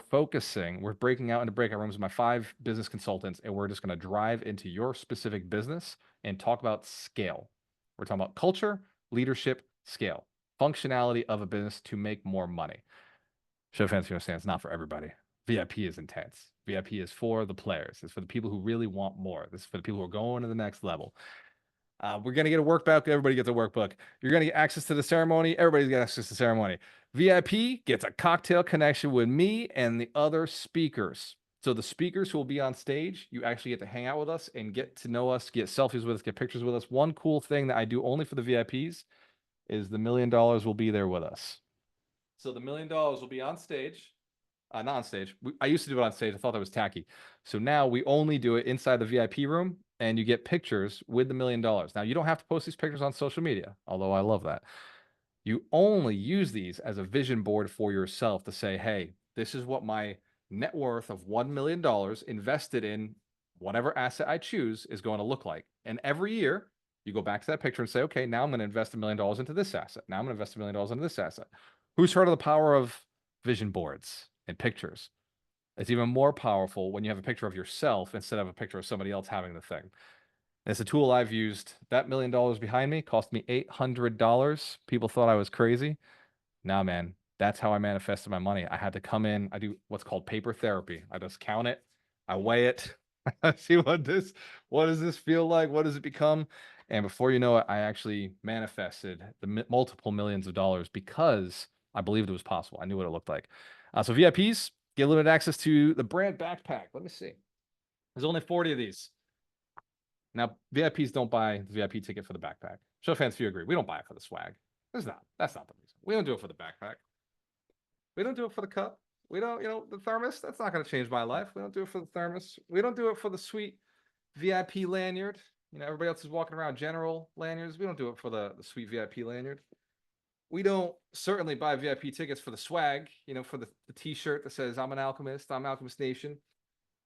Speaker 2: breaking out into breakout rooms with my 5 business consultants, and we're just going to drive into your specific business and talk about scale. We're talking about culture, leadership, scale, functionality of a business to make more money. Show of hands, you understand, it's not for everybody. VIP is intense. VIP is for the players. It's for the people who really want more. This is for the people who are going to the next level. We're going to get a workbook. Everybody gets a workbook. You're going to get access to the ceremony. Everybody's got access to the ceremony. VIP gets a cocktail connection with me and the other speakers. So the speakers who will be on stage, you actually get to hang out with us and get to know us, get selfies with us, get pictures with us. One cool thing that I do only for the VIPs is the $1 million will be there with us. So the $1 million will be on stage. Not on stage. I used to do it on stage. I thought that was tacky. So now we only do it inside the VIP room, and you get pictures with the $1 million. Now, you don't have to post these pictures on social media, although I love that. You only use these as a vision board for yourself to say, hey, this is what my net worth of $1 million invested in whatever asset I choose is going to look like. And every year, you go back to that picture and say, okay, now I'm going to invest $1 million into this asset. Now I'm going to invest $1 million into this asset. Who's heard of the power of vision boards and pictures? It's even more powerful when you have a picture of yourself instead of a picture of somebody else having the thing. And it's a tool I've used. That $1 million behind me cost me $800. People thought I was crazy. Nah, man, that's how I manifested my money. I had to come in. I do what's called paper therapy. I just count it. I weigh it. I see what does this feel like? What does it become? And before you know it, I actually manifested the multiple millions of dollars because I believed it was possible. I knew what it looked like. So VIPs get limited access to the brand backpack. Let me see. There's only 40 of these. Now, VIPs don't buy the VIP ticket for the backpack. Show of hands if you agree. We don't buy it for the swag. That's not the reason. We don't do it for the backpack. We don't do it for the cup. We don't, the thermos, that's not going to change my life. We don't do it for the thermos. We don't do it for the sweet VIP lanyard. Everybody else is walking around general lanyards. We don't do it for the sweet VIP lanyard. We don't certainly buy VIP tickets for the swag, for the t-shirt that says, I'm an alchemist, I'm Alchemist Nation.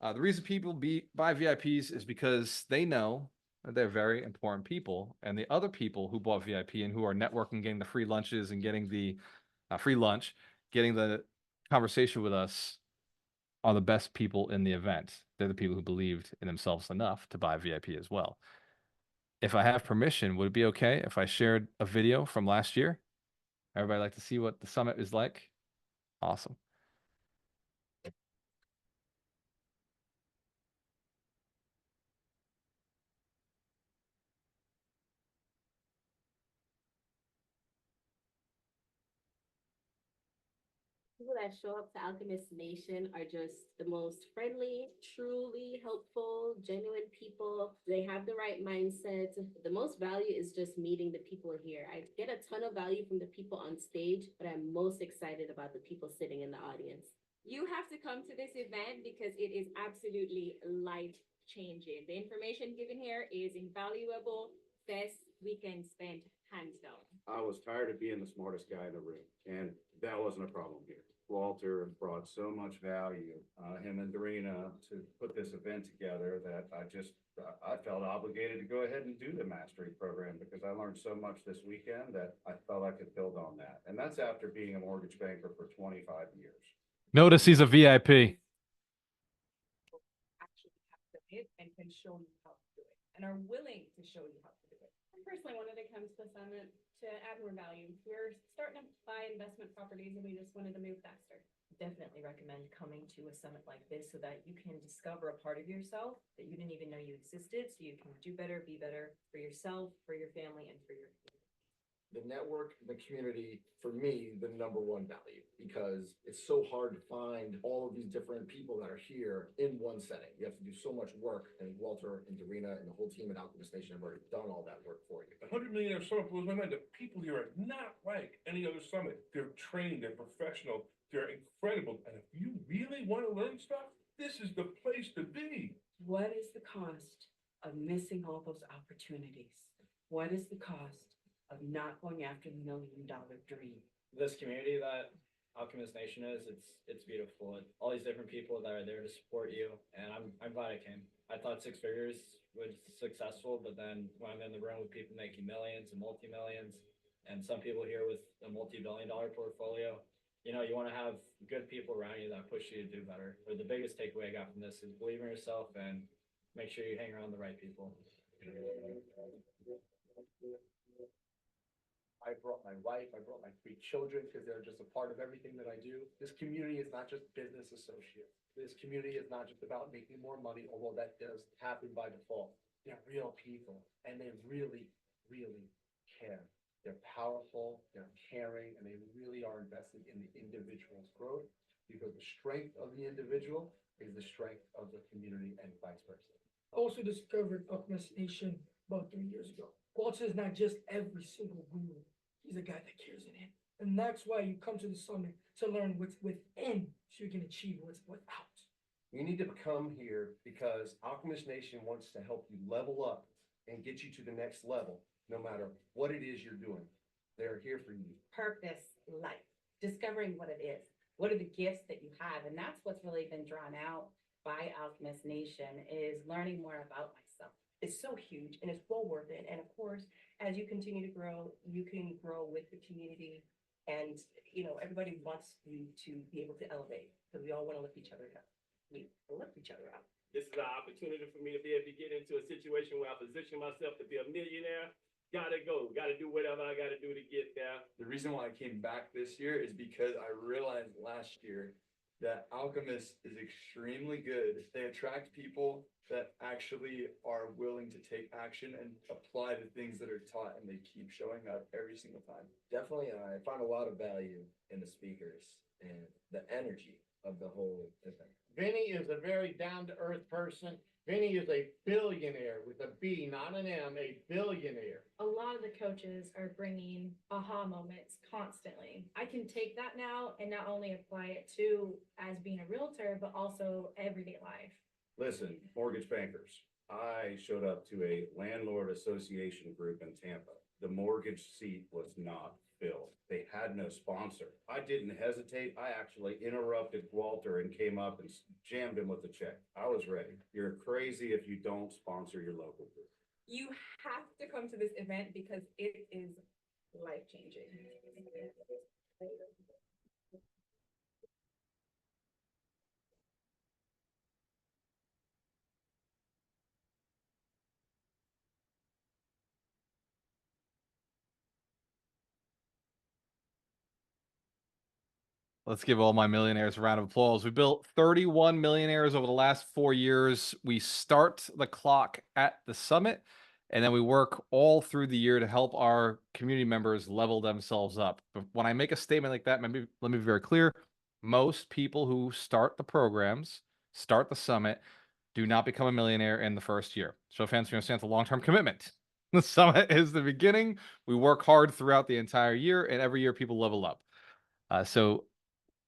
Speaker 2: The reason people buy VIPs is because they know that they're very important people. And the other people who bought VIP and who are networking, getting the free lunches and getting the free lunch, getting the conversation with us are the best people in the event. They're the people who believed in themselves enough to buy VIP as well. If I have permission, would it be okay if I shared a video from last year? Everybody like to see what the summit is like? Awesome.
Speaker 7: People that show up to Alchemist Nation are just the most friendly, truly helpful, genuine people. They have the right mindset. The most value is just meeting the people here. I get a ton of value from the people on stage, but I'm most excited about the people sitting in the audience. You have to come to this event because it is absolutely life-changing. The information given here is invaluable. Best weekend spent, hands down.
Speaker 8: I was tired of being the smartest guy in the room, and that wasn't a problem here. Walter brought so much value, him and Dorina, to put this event together that I felt obligated to go ahead and do the mastery program because I learned so much this weekend that I felt I could build on that. And that's after being a mortgage banker for 25 years.
Speaker 2: Notice he's a VIP.
Speaker 9: Actually have to it and can show you how to do it and are willing to show you how to do it.
Speaker 7: I personally wanted to come to the summit to add more value. We're starting to buy investment properties and we just wanted to move faster.
Speaker 10: Definitely recommend coming to a summit like this so that you can discover a part of yourself that you didn't even know you existed, so you can do better, be better for yourself, for your family, and for your community.
Speaker 11: The network, the community, for me, the number one value, because it's so hard to find all of these different people that are here in one setting. You have to do so much work, and Walter and Dorina and the whole team at Alchemist Nation have already done all that work for you.
Speaker 12: The 100 Millionaire Summit blows my mind. The people here are not like any other summit. They're trained, they're professional, they're incredible. And if you really want to learn stuff, this is the place to be.
Speaker 9: What is the cost of missing all those opportunities? What is the cost of not going after the $1 million dream?
Speaker 13: This community that Alchemist Nation is, it's beautiful. And all these different people that are there to support you, and I'm glad I came. I thought 6 figures was successful, but then when I'm in the room with people making millions and multi-millions, and some people here with a multi-billion-dollar portfolio, you know, you want to have good people around you that push you to do better. Or the biggest takeaway I got from this is believe in yourself and make sure you hang around the right people.
Speaker 11: I brought my wife, I brought my 3 children because they're just a part of everything that I do. This community is not just business associates. This community is not just about making more money, although that does happen by default. They're real people and they really, really care. They're powerful, they're caring, and they really are invested in the individual's growth because the strength of the individual is the strength of the community and vice versa.
Speaker 14: I also discovered Alchemist Nation about 3 years ago. Gualter is not just every single guru. He's a guy that cares in it. And that's why you come to the summit, to learn what's within so you can achieve what's without.
Speaker 11: You need to come here because Alchemist Nation wants to help you level up and get you to the next level, no matter what it is you're doing. They're here for you.
Speaker 7: Purpose, life, discovering what it is. What are the gifts that you have? And that's what's really been drawn out by Alchemist Nation is learning more about myself.
Speaker 10: It's so huge and it's well worth it. And of course, as you continue to grow, you can grow with the community. And, you know, everybody wants you to be able to elevate because we all want to lift each other up. We lift each other up.
Speaker 15: This is an opportunity for me to be able to get into a situation where I position myself to be a millionaire. Gotta go, gotta do whatever I gotta do to get there.
Speaker 16: The reason why I came back this year is because I realized last year that Alchemist is extremely good. They attract people that actually are willing to take action and apply the things that are taught, and they keep showing up every single time.
Speaker 11: Definitely, I found a lot of value in the speakers and the energy of the whole event.
Speaker 17: Vinny is a very down-to-earth person. Vinny is a billionaire with a B, not an M, a billionaire.
Speaker 7: A lot of the coaches are bringing aha moments constantly. I can take that now and not only apply it to as being a realtor, but also everyday life.
Speaker 8: Listen, mortgage bankers, I showed up to a landlord association group in Tampa. The mortgage seat was not filled. They had no sponsor. I didn't hesitate. I actually interrupted Gualter and came up and jammed him with a check. I was ready. You're crazy if you don't sponsor your local group.
Speaker 9: You have to come to this event because it is life-changing.
Speaker 2: Let's give all my millionaires a round of applause. We built 31 millionaires over the last 4 years. We start the clock at the summit, and then we work all through the year to help our community members level themselves up. But when I make a statement like that, let me be very clear. Most people who start the programs, start the summit, do not become a millionaire in the first year. So fans, you understand the long-term commitment. The summit is the beginning. We work hard throughout the entire year, and every year people level up. So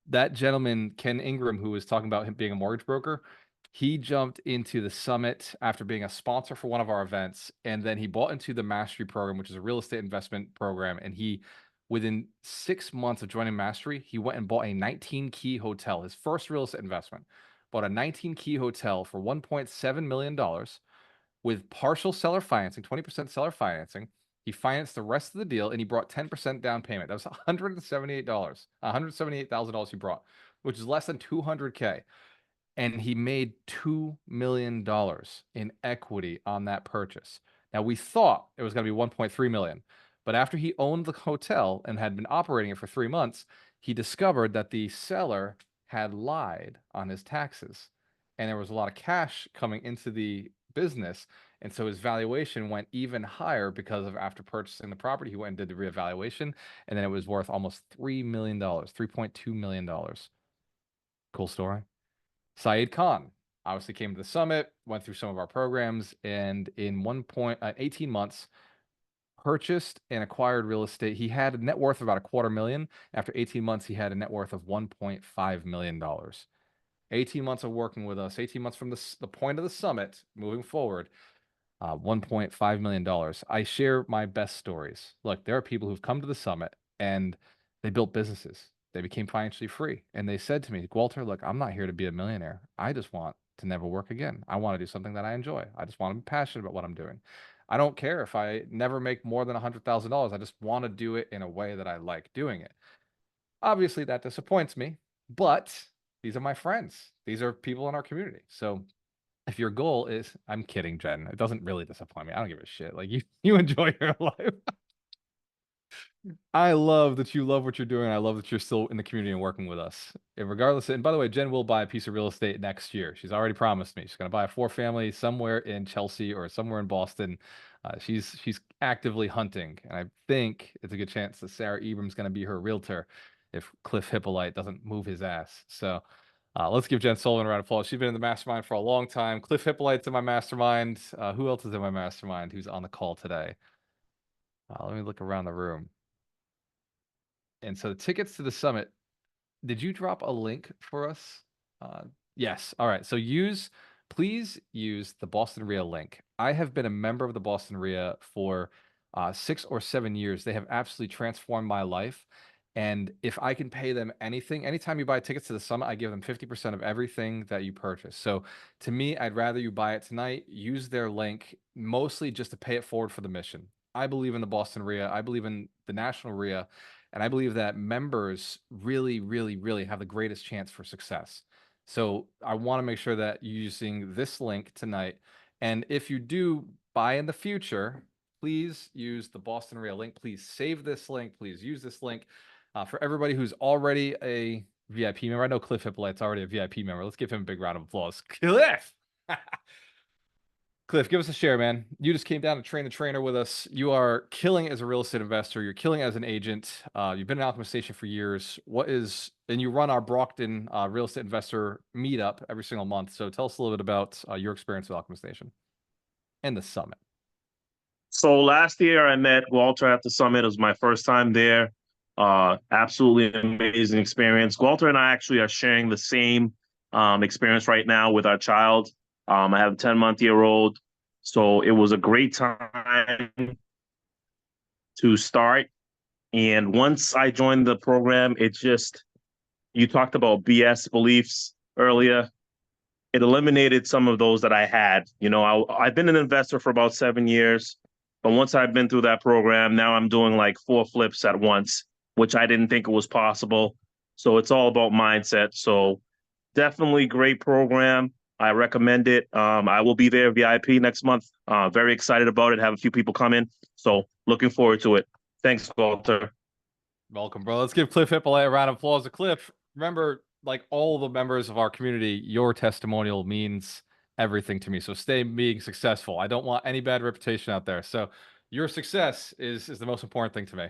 Speaker 2: that gentleman, Ken Ingram, who was talking about him being a mortgage broker, He jumped into the summit after being a sponsor for one of our events, and then he bought into the Mastery program, which is a real estate investment program. And he, within 6 months of joining Mastery, he went and bought a 19-key hotel, his first real estate investment. Bought a 19-key hotel for $1.7 million with partial seller financing, 20% seller financing. He financed the rest of the deal, and he brought 10% down payment. That was $178,000 he brought, which is less than $200K. And he made $2 million in equity on that purchase. Now, we thought it was going to be $1.3 million, but after he owned the hotel and had been operating it for 3 months, he discovered that the seller had lied on his taxes, and there was a lot of cash coming into the business. And so his valuation went even higher because of, after purchasing the property, he went and did the reevaluation, and then it was worth almost $3 million, $3.2 million. Cool story. Saeed Khan obviously came to the summit, went through some of our programs, and in 18 months, purchased and acquired real estate. He had a net worth of about $250,000. After 18 months, he had a net worth of $1.5 million. 18 months of working with us, 18 months from the point of the summit, moving forward, $1.5 million. I share my best stories. Look, there are people who've come to the summit and they built businesses. They became financially free. And they said to me, Gualter, look, I'm not here to be a millionaire. I just want to never work again. I want to do something that I enjoy. I just want to be passionate about what I'm doing. I don't care if I never make more than $100,000. I just want to do it in a way that I like doing it. Obviously, that disappoints me, but these are my friends. These are people in our community. So if your goal is, I'm kidding, Jen. It doesn't really disappoint me. I don't give a shit. Like you enjoy your life. I love that you love what you're doing. I love that you're still in the community and working with us. And regardless, and by the way, Jen will buy a piece of real estate next year. She's already promised me. She's going to buy a 4-family somewhere in Chelsea or somewhere in Boston. She's actively hunting, and I think it's a good chance that Sarah Ibram's going to be her realtor if Cliff Hippolyte doesn't move his ass. So let's give Jen Sullivan a round of applause. She's been in the mastermind for a long time. Cliff Hippolyte's in my mastermind. Who else is in my mastermind who's on the call today? Let me look around the room. And so the tickets to the summit, did you drop a link for us? Yes. All right. So please use the Boston REIA link. I have been a member of the Boston REIA for 6 or 7 years. They have absolutely transformed my life. And if I can pay them anything, anytime you buy tickets to the summit, I give them 50% of everything that you purchase. So to me, I'd rather you buy it tonight, use their link, mostly just to pay it forward for the mission. I believe in the Boston REIA. I believe in the National REIA. And I believe that members really, really, really have the greatest chance for success. So I want to make sure that you're using this link tonight. And if you do buy in the future, please use the Boston REIA link. Please save this link. Please use this link. For everybody who's already a VIP member, I know Cliff Hippolyte's already a VIP member. Let's give him a big round of applause. Cliff! Cliff, give us a share, man. You just came down to train the trainer with us. You are killing as a real estate investor. You're killing as an agent. You've been in Alchemist Nation for years. And you run our Brockton real estate investor meetup every single month. So tell us a little bit about your experience with Alchemist Nation and the summit.
Speaker 18: So last year I met Gualter at the summit. It was my first time there. Absolutely amazing experience. Gualter and I actually are sharing the same experience right now with our child. I have a 10-month-year-old. So it was a great time to start. And once I joined the program, you talked about BS beliefs earlier. It eliminated some of those that I had. I've been an investor for about 7 years. But once I've been through that program, now I'm doing like 4 flips at once, which I didn't think it was possible. So it's all about mindset. So definitely great program. I recommend it. I will be there VIP next month. Very excited about it. Have a few people come in. So looking forward to it. Thanks, Gualter.
Speaker 2: Welcome, bro. Let's give Cliff Hippolyte a round of applause. Cliff, remember, like all the members of our community, your testimonial means everything to me. So stay being successful. I don't want any bad reputation out there. So your success is the most important thing to me.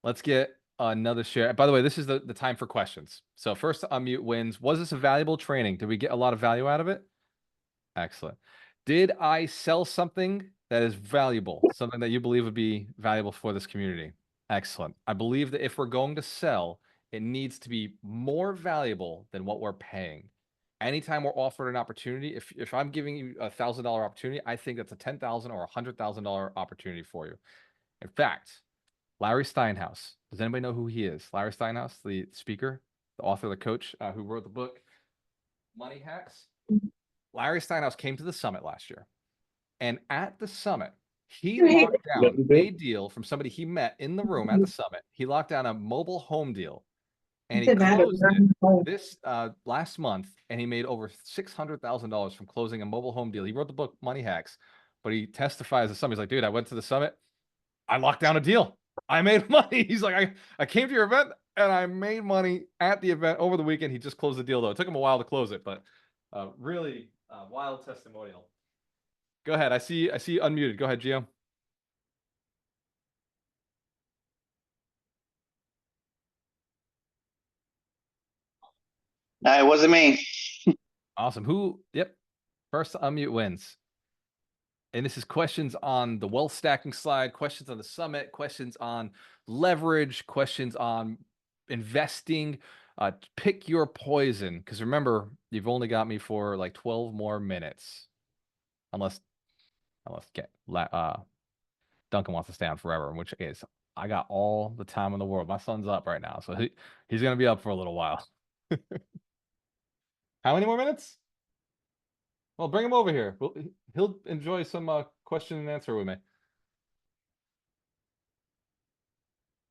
Speaker 2: Let's get another share. By the way, this is the time for questions. So first to unmute wins. Was this a valuable training? Did we get a lot of value out of it? Excellent. Did I sell something that is valuable, something that you believe would be valuable for this community? Excellent. I believe that if we're going to sell, it needs to be more valuable than what we're paying. anytime we're offered an opportunity, if I'm giving you $1,000 opportunity, I think that's a $10,000 or $100,000 opportunity for you. In fact, Larry Steinhaus. Does anybody know who he is? Larry Steinhaus, the speaker, the author, the coach, who wrote the book Money Hacks. Larry Steinhaus came to the summit last year, and at the summit, he locked down a deal from somebody he met in the room at the summit. He locked down a mobile home deal, and he closed it this last month, and he made over $600,000 from closing a mobile home deal. He wrote the book Money Hacks, but he testifies at the summit. He's like, dude, I went to the summit, I locked down a deal. I made money. He's like, I came to your event and I made money at the event over the weekend. He just closed the deal though. It took him a while to close it, but really wild testimonial. Go ahead. I see you unmuted. Go ahead, Gio.
Speaker 19: It wasn't me.
Speaker 2: Awesome. Yep. First to unmute wins. And this is questions on the wealth stacking slide, questions on the summit, questions on leverage, questions on investing. Pick your poison. Because remember, you've only got me for like 12 more minutes. Unless Duncan wants to stay on forever, in which case I got all the time in the world. My son's up right now, so he's going to be up for a little while. How many more minutes? Well, bring him over here. He'll enjoy some question and answer with me.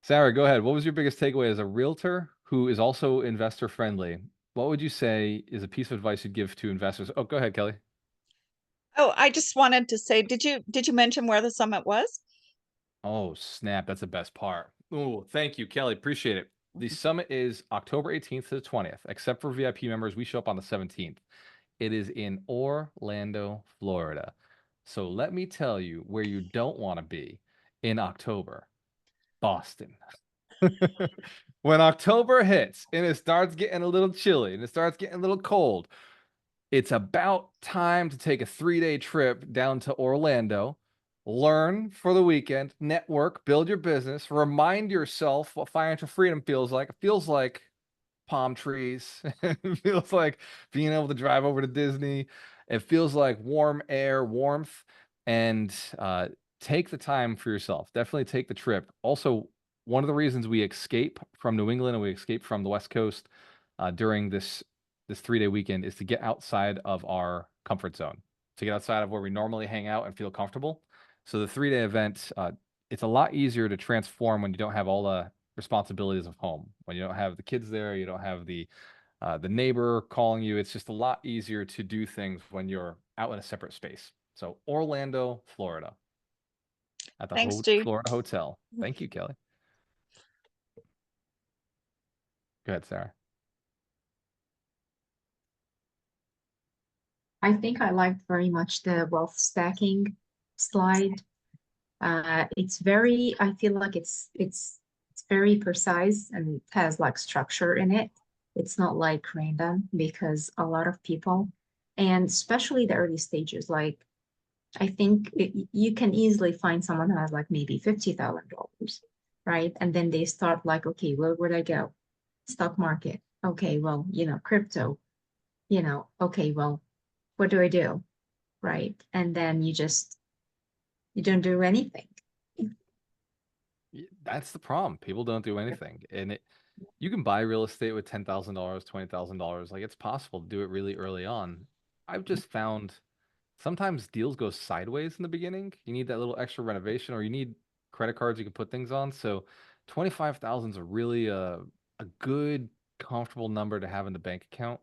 Speaker 2: Sarah, go ahead. What was your biggest takeaway as a realtor who is also investor friendly? What would you say is a piece of advice you'd give to investors? Oh, go ahead, Kelly.
Speaker 4: Oh, I just wanted to say, did you mention where the summit was?
Speaker 2: Oh, snap. That's the best part. Oh, thank you, Kelly. Appreciate it. The summit is October 18th to the 20th. Except for VIP members, we show up on the 17th. It is in Orlando, Florida. So let me tell you where you don't want to be in October. Boston. When October hits and it starts getting a little chilly and it starts getting a little cold, it's about time to take a 3-day trip down to Orlando, learn for the weekend, network, build your business, remind yourself what financial freedom feels like. It feels like palm trees. It feels like being able to drive over to Disney. It feels like warm air, warmth, and take the time for yourself. Definitely take the trip. Also, one of the reasons we escape from New England and we escape from the West Coast during this 3-day weekend is to get outside of our comfort zone, to get outside of where we normally hang out and feel comfortable. So the 3-day event, it's a lot easier to transform when you don't have all the responsibilities of home, when you don't have the kids there, you don't have the neighbor calling you. It's just a lot easier to do things when you're out in a separate space. So Orlando, Florida, at the Florida Hotel. Thank you, Kelly. Go ahead, Sarah.
Speaker 5: I think I liked very much the wealth stacking slide. It's very, I feel like it's very precise and it has like structure in it. It's not like random, because a lot of people, and especially the early stages, like I think you can easily find someone who has like maybe $50,000, right? And then they start like, okay, where would I go? Stock market. Okay, well, crypto, okay, well, what do I do? Right. And then you don't do anything.
Speaker 2: That's the problem. People don't do anything. And you can buy real estate with $10,000, $20,000. Like, it's possible to do it really early on. I've just found sometimes deals go sideways in the beginning. You need that little extra renovation, or you need credit cards you can put things on. So 25,000 is a really a good, comfortable number to have in the bank account.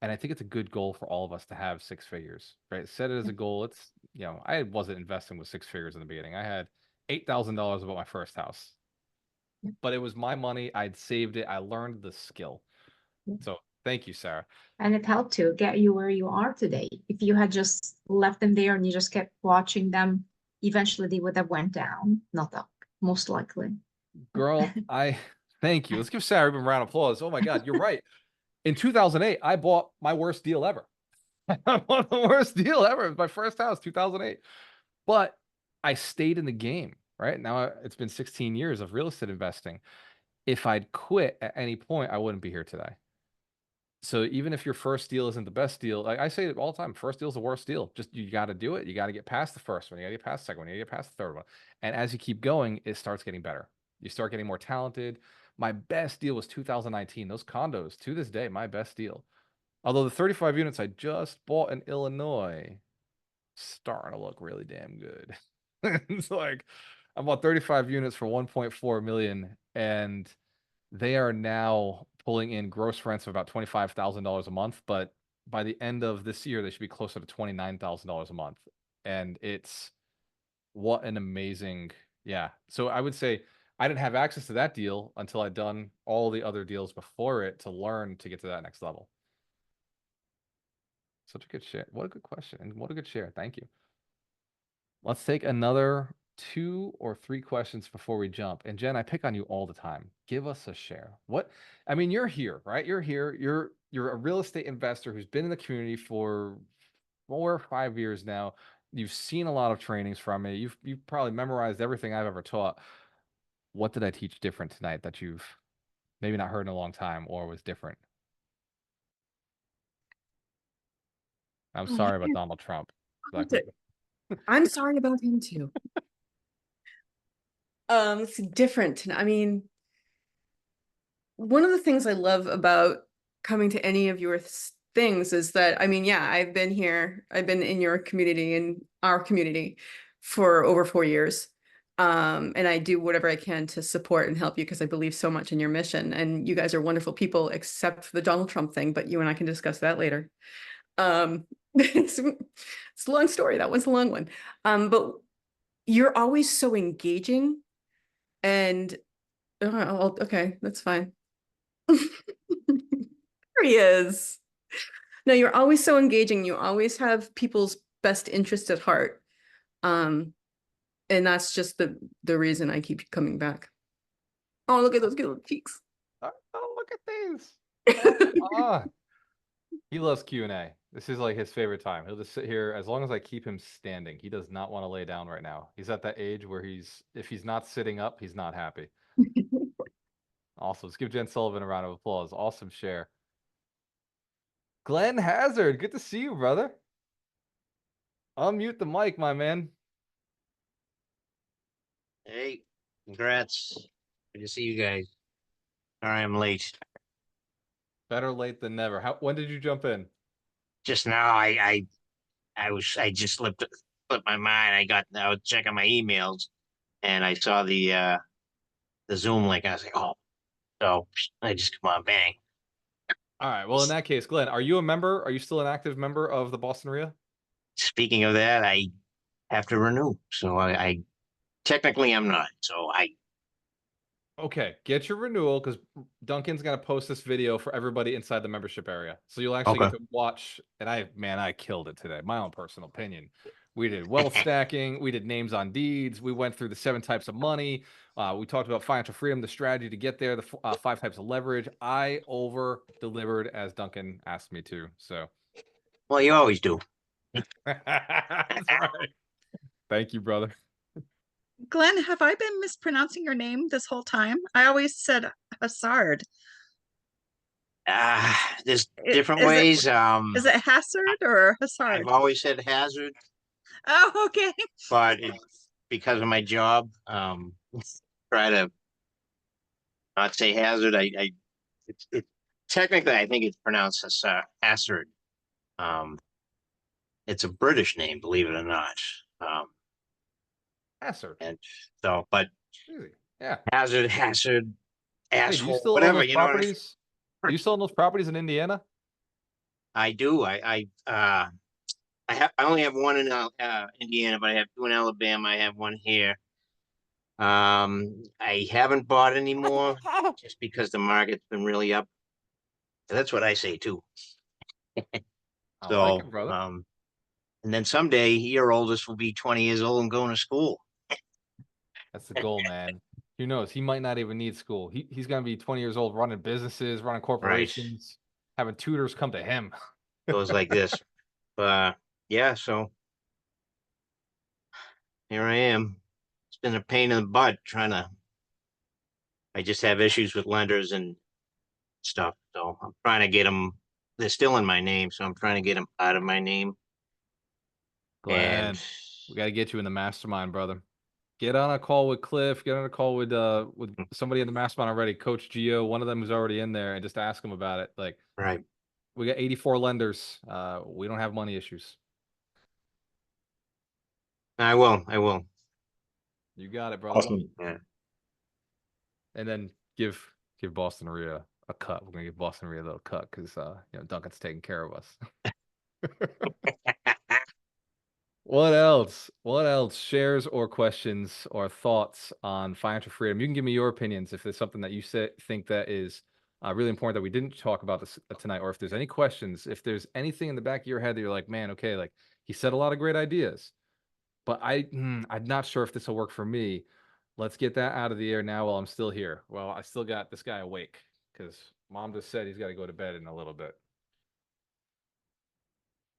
Speaker 2: And I think it's a good goal for all of us to have 6 figures, right? Set it as a goal. It's, I wasn't investing with 6 figures in the beginning. I had $8,000 about my first house, but it was my money. I'd saved it. I learned the skill. So thank you, Sarah.
Speaker 5: And it helped to get you where you are today. If you had just left them there and you just kept watching them, eventually they would have went down, not up, most likely.
Speaker 2: Girl, I thank you. Let's give Sarah a round of applause. Oh my God, you're right. In 2008, I bought my worst deal ever. I bought the worst deal ever. It was my first house, 2008. But I stayed in the game, right? Now it's been 16 years of real estate investing. If I'd quit at any point, I wouldn't be here today. So even if your first deal isn't the best deal, like I say it all the time, first deal is the worst deal. Just you got to do it. You got to get past the first one. You got to get past the second one. You got to get past the third one. And as you keep going, it starts getting better. You start getting more talented. My best deal was 2019. Those condos, to this day, my best deal. Although the 35 units I just bought in Illinois starting to look really damn good. It's like I bought 35 units for 1.4 million, and they are now pulling in gross rents of about $25,000 a month. But by the end of this year, they should be closer to $29,000 a month. And it's what an amazing, yeah. So I would say I didn't have access to that deal until I'd done all the other deals before it to learn to get to that next level. Such a good share. What a good question. And what a good share. Thank you. Let's take another 2 or 3 questions before we jump. And Jen, I pick on you all the time. Give us a share. What, I mean, you're here, right? You're here. You're a real estate investor who's been in the community for 4 or 5 years now. You've seen a lot of trainings from me. You've probably memorized everything I've ever taught. What did I teach different tonight that you've maybe not heard in a long time or was different? I'm sorry about Donald Trump.
Speaker 19: I'm sorry about him too. It's different. I mean, one of the things I love about coming to any of your things is that, I mean, yeah, I've been here, I've been in your community, in our community for over 4 years. And I do whatever I can to support and help you because I believe so much in your mission. And you guys are wonderful people, except for the Donald Trump thing, but you and I can discuss that later. It's a long story. That one's a long one. But you're always so engaging and okay, that's fine. There he is. No, you're always so engaging. You always have people's best interest at heart. And that's just the reason I keep coming back. Oh, look at those good little cheeks.
Speaker 2: Oh, look at these. He loves Q&A. This is like his favorite time. He'll just sit here as long as I keep him standing. He does not want to lay down right now. He's at that age where if he's not sitting up, he's not happy. Awesome. Let's give Jen Sullivan a round of applause. Awesome share. Glenn Hazard, good to see you, brother. Unmute the mic, my man.
Speaker 20: Hey, congrats. Good to see you guys. Sorry I'm late.
Speaker 2: Better late than never. When did you jump in?
Speaker 20: Just now, I just slipped my mind. I was checking my emails and I saw the Zoom link. And I was like, oh, so I just come on, bang.
Speaker 2: All right. Well, in that case, Glenn, are you a member? Are you still an active member of the Boston REAI?
Speaker 20: Speaking of that, I have to renew. So I technically I'm not. So
Speaker 2: Okay, get your renewal because Duncan's gonna post this video for everybody inside the membership area. So you'll actually get to watch. And I killed it today. My own personal opinion. We did wealth stacking. We did names on deeds. We went through the 7 types of money. We talked about financial freedom, the strategy to get there, the 5 types of leverage. I over delivered as Duncan asked me to. So,
Speaker 20: well, you always do.
Speaker 2: That's right. Thank you, brother.
Speaker 4: Glenn, have I been mispronouncing your name this whole time? I always said Hassard.
Speaker 20: There's different ways.
Speaker 4: Is it Hassard or Hassard?
Speaker 20: I've always said hazard.
Speaker 4: Oh, okay.
Speaker 20: But because of my job, try to not say hazard. Technically, I think it's pronounced as hazard. It's a British name, believe it or not.
Speaker 2: Hazard.
Speaker 20: And so, but
Speaker 2: yeah,
Speaker 20: hazard,
Speaker 2: hey,
Speaker 20: asshole,
Speaker 2: do you still
Speaker 20: whatever.
Speaker 2: own those
Speaker 20: You know what I mean?
Speaker 2: properties? Do you still own those properties in Indiana?
Speaker 20: I do. I only have one in Indiana, but I have 2 in Alabama. I have one here. I haven't bought any more just because the market's been really up. That's what I say too.
Speaker 2: I like it, brother.
Speaker 20: And then someday your oldest will be 20 years old and going to school.
Speaker 2: That's the goal, man. Who knows? He might not even need school. He's gonna be 20 years old, running businesses, running corporations, having tutors come to him.
Speaker 20: Goes like this. Yeah, so here I am. It's been a pain in the butt I just have issues with lenders and stuff. So I'm trying to get them they're still in my name, so I'm trying to get them out of my name.
Speaker 2: Glenn,
Speaker 20: And
Speaker 2: we got to get you in the mastermind, brother. Get on a call with Cliff. Get on a call with somebody in the mastermind already, Coach Gio. One of them is already in there, and just ask them about it. Like,
Speaker 20: right,
Speaker 2: we got 84 lenders. We don't have money issues.
Speaker 20: I will.
Speaker 2: You got it, brother.
Speaker 1: Awesome.
Speaker 20: Yeah.
Speaker 2: And then give Boston REAI a cut. We're gonna give Boston REAI a little cut because Duncan's taking care of us. What else? What else? Shares or questions or thoughts on financial freedom? You can give me your opinions if there's something that you think that is really important that we didn't talk about this tonight, or if there's any questions, if there's anything in the back of your head that you're like, man, okay, like he said a lot of great ideas, but I'm not sure if this will work for me. Let's get that out of the air now while I'm still here. Well, I still got this guy awake because mom just said he's got to go to bed in a little bit.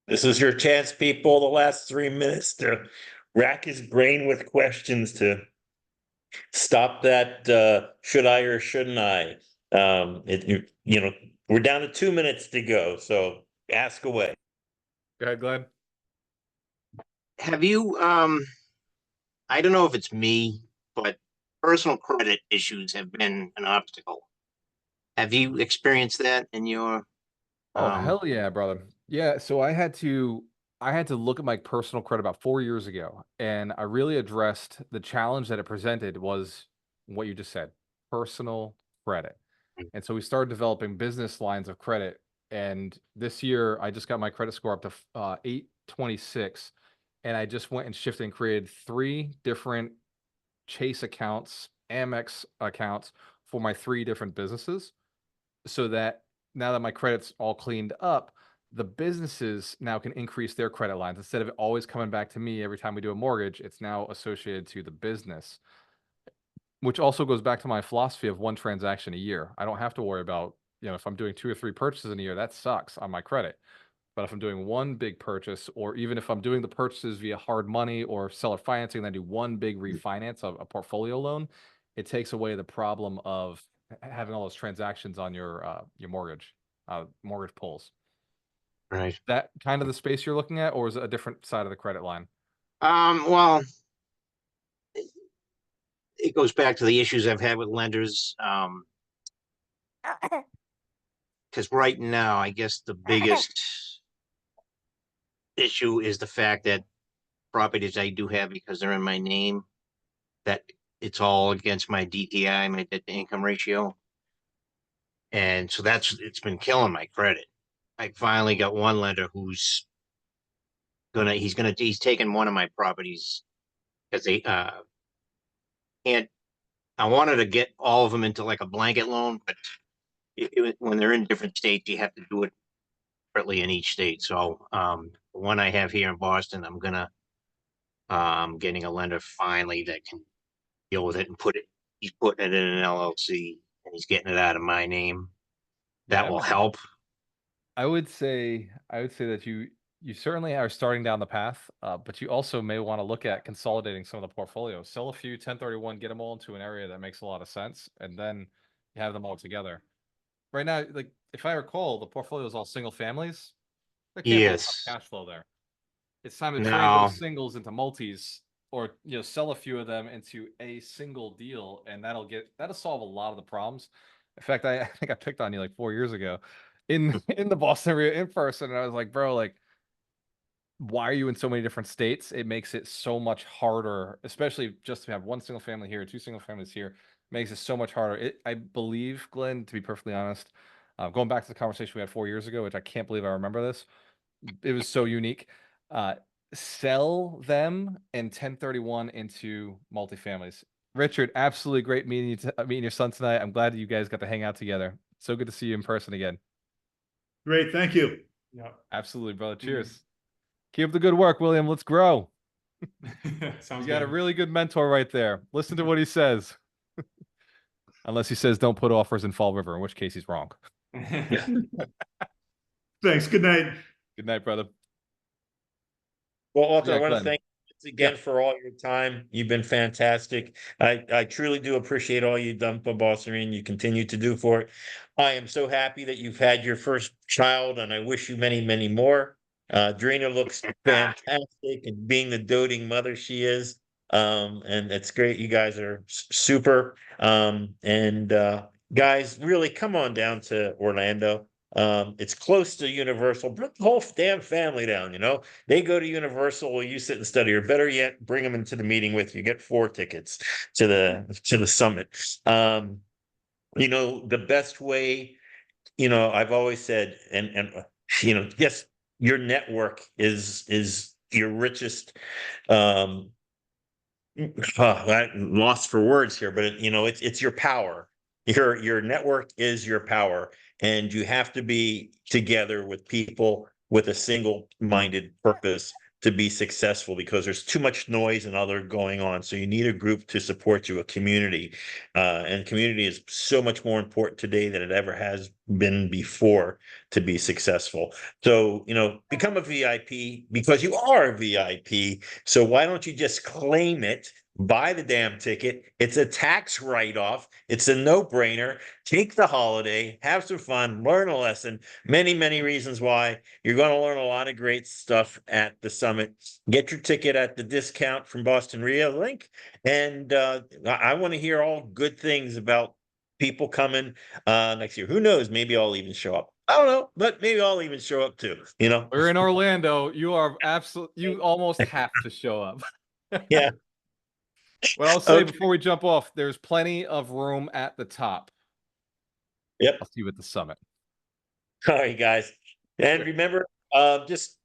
Speaker 1: This is your chance, people, the last 3 minutes to rack his brain with questions to stop that should I or shouldn't I. We're down to 2 minutes to go, so ask away.
Speaker 2: Go ahead, Glenn.
Speaker 20: Have you, I don't know if it's me, but personal credit issues have been an obstacle. Have you experienced that in your?
Speaker 2: Oh, hell yeah, brother. Yeah, so I had to look at my personal credit about 4 years ago, and I really addressed the challenge that it presented was what you just said, personal credit. And so we started developing business lines of credit. And this year I just got my credit score up to 826. And I just went and shifted and created 3 different Chase accounts, Amex accounts for my 3 different businesses, so that now that my credit's all cleaned up, the businesses now can increase their credit lines. Instead of it always coming back to me every time we do a mortgage, it's now associated to the business, which also goes back to my philosophy of 1 transaction a year. I don't have to worry about, if I'm doing 2 or 3 purchases in a year, that sucks on my credit. But if I'm doing 1 big purchase, or even if I'm doing the purchases via hard money or seller financing, then do 1 big refinance of a portfolio loan, it takes away the problem of having all those transactions on your mortgage pulls.
Speaker 20: Right.
Speaker 2: That kind of the space you're looking at, or is it a different side of the credit line?
Speaker 20: Well, it goes back to the issues I've had with lenders. Because right now, I guess the biggest issue is the fact that properties I do have, because they're in my name, that it's all against my DTI, my debt to income ratio. And so it's been killing my credit. I finally got one lender who's he's taken one of my properties because they can't. I wanted to get all of them into like a blanket loan, but when they're in different states, you have to do it separately in each state. So the one I have here in Boston, I'm getting a lender finally that can deal with it and he's putting it in an LLC and he's getting it out of my name. That will help.
Speaker 2: I would say that you certainly are starting down the path, but you also may want to look at consolidating some of the portfolios. Sell a few 1031, get them all into an area that makes a lot of sense, and then you have them all together. Right now, like if I recall, the portfolio is all single families. There can't be a lot of cash flow there. It's time to trade those singles into multis, or sell a few of them into a single deal, and that'll solve a lot of the problems. In fact, I think I picked on you like 4 years ago in the Boston area in person, and I was like, bro, like, why are you in so many different states? It makes it so much harder, especially just to have 1 single family here, 2 single families here. Makes it so much harder. I believe, Glenn, to be perfectly honest, going back to the conversation we had 4 years ago, which I can't believe I remember this. It was so unique. Sell them and 1031 into multifamilies. Richard, absolutely great meeting your son tonight. I'm glad that you guys got to hang out together. So good to see you in person again.
Speaker 3: Great, thank you.
Speaker 2: Yeah, absolutely, brother. Cheers. Keep up the good work, William. Let's grow.
Speaker 21: Sounds
Speaker 2: You got
Speaker 21: good.
Speaker 2: a really good mentor right there. Listen to what he says. Unless he says don't put offers in Fall River, in which case he's wrong.
Speaker 3: Thanks. Good night.
Speaker 2: Good night, brother.
Speaker 1: Well, Walter,
Speaker 2: Yeah,
Speaker 1: I want to
Speaker 2: Glenn.
Speaker 1: thank again for all your time. You've been fantastic. I truly do appreciate all you've done for Boston and you continue to do for it. I am so happy that you've had your first child, and I wish you many, many more. Drina looks fantastic, and being the doting mother she is. And it's great. You guys are super. Guys, really come on down to Orlando. It's close to Universal. Bring the whole damn family down, you know. They go to Universal while you sit and study, or better yet, bring them into the meeting with you. Get 4 tickets to the summit. You know, the best way, you know, I've always said, you know, yes, your network is your richest I'm lost for words here, but you know, it's your power. Your network is your power, and you have to be together with people with a single-minded purpose to be successful, because there's too much noise and other going on. So you need a group to support you, a community. And community is so much more important today than it ever has been before to be successful. So, you know, become a VIP because you are a VIP. So why don't you just claim it? Buy the damn ticket. It's a tax write-off. It's a no-brainer. Take the holiday, have some fun, learn a lesson. Many, many reasons why. You're going to learn a lot of great stuff at the summit. Get your ticket at the discount from Boston REAI link. And I want to hear all good things about people coming next year. Who knows? Maybe I'll even show up. I don't know, but maybe I'll even show up too, you know?
Speaker 2: We're in Orlando. You are you almost have to show up.
Speaker 1: Yeah.
Speaker 2: What I'll say before we jump off, there's plenty of room at the top.
Speaker 1: Yep.
Speaker 2: I'll see you at the summit.
Speaker 1: All right, guys. And remember, just,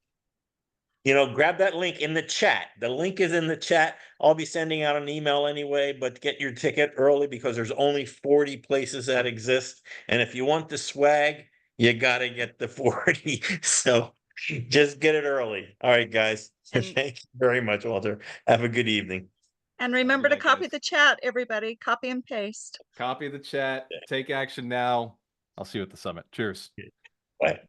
Speaker 1: you know, grab that link in the chat. The link is in the chat. I'll be sending out an email anyway, but get your ticket early because there's only 40 places that exist. And if you want the swag, you got to get the 40. So just get it early. All right, guys. Thank you very much, Walter. Have a good evening.
Speaker 4: And remember to copy the chat, everybody. Copy and paste.
Speaker 2: Copy the chat. Take action now. I'll see you at the summit. Cheers.
Speaker 1: Bye.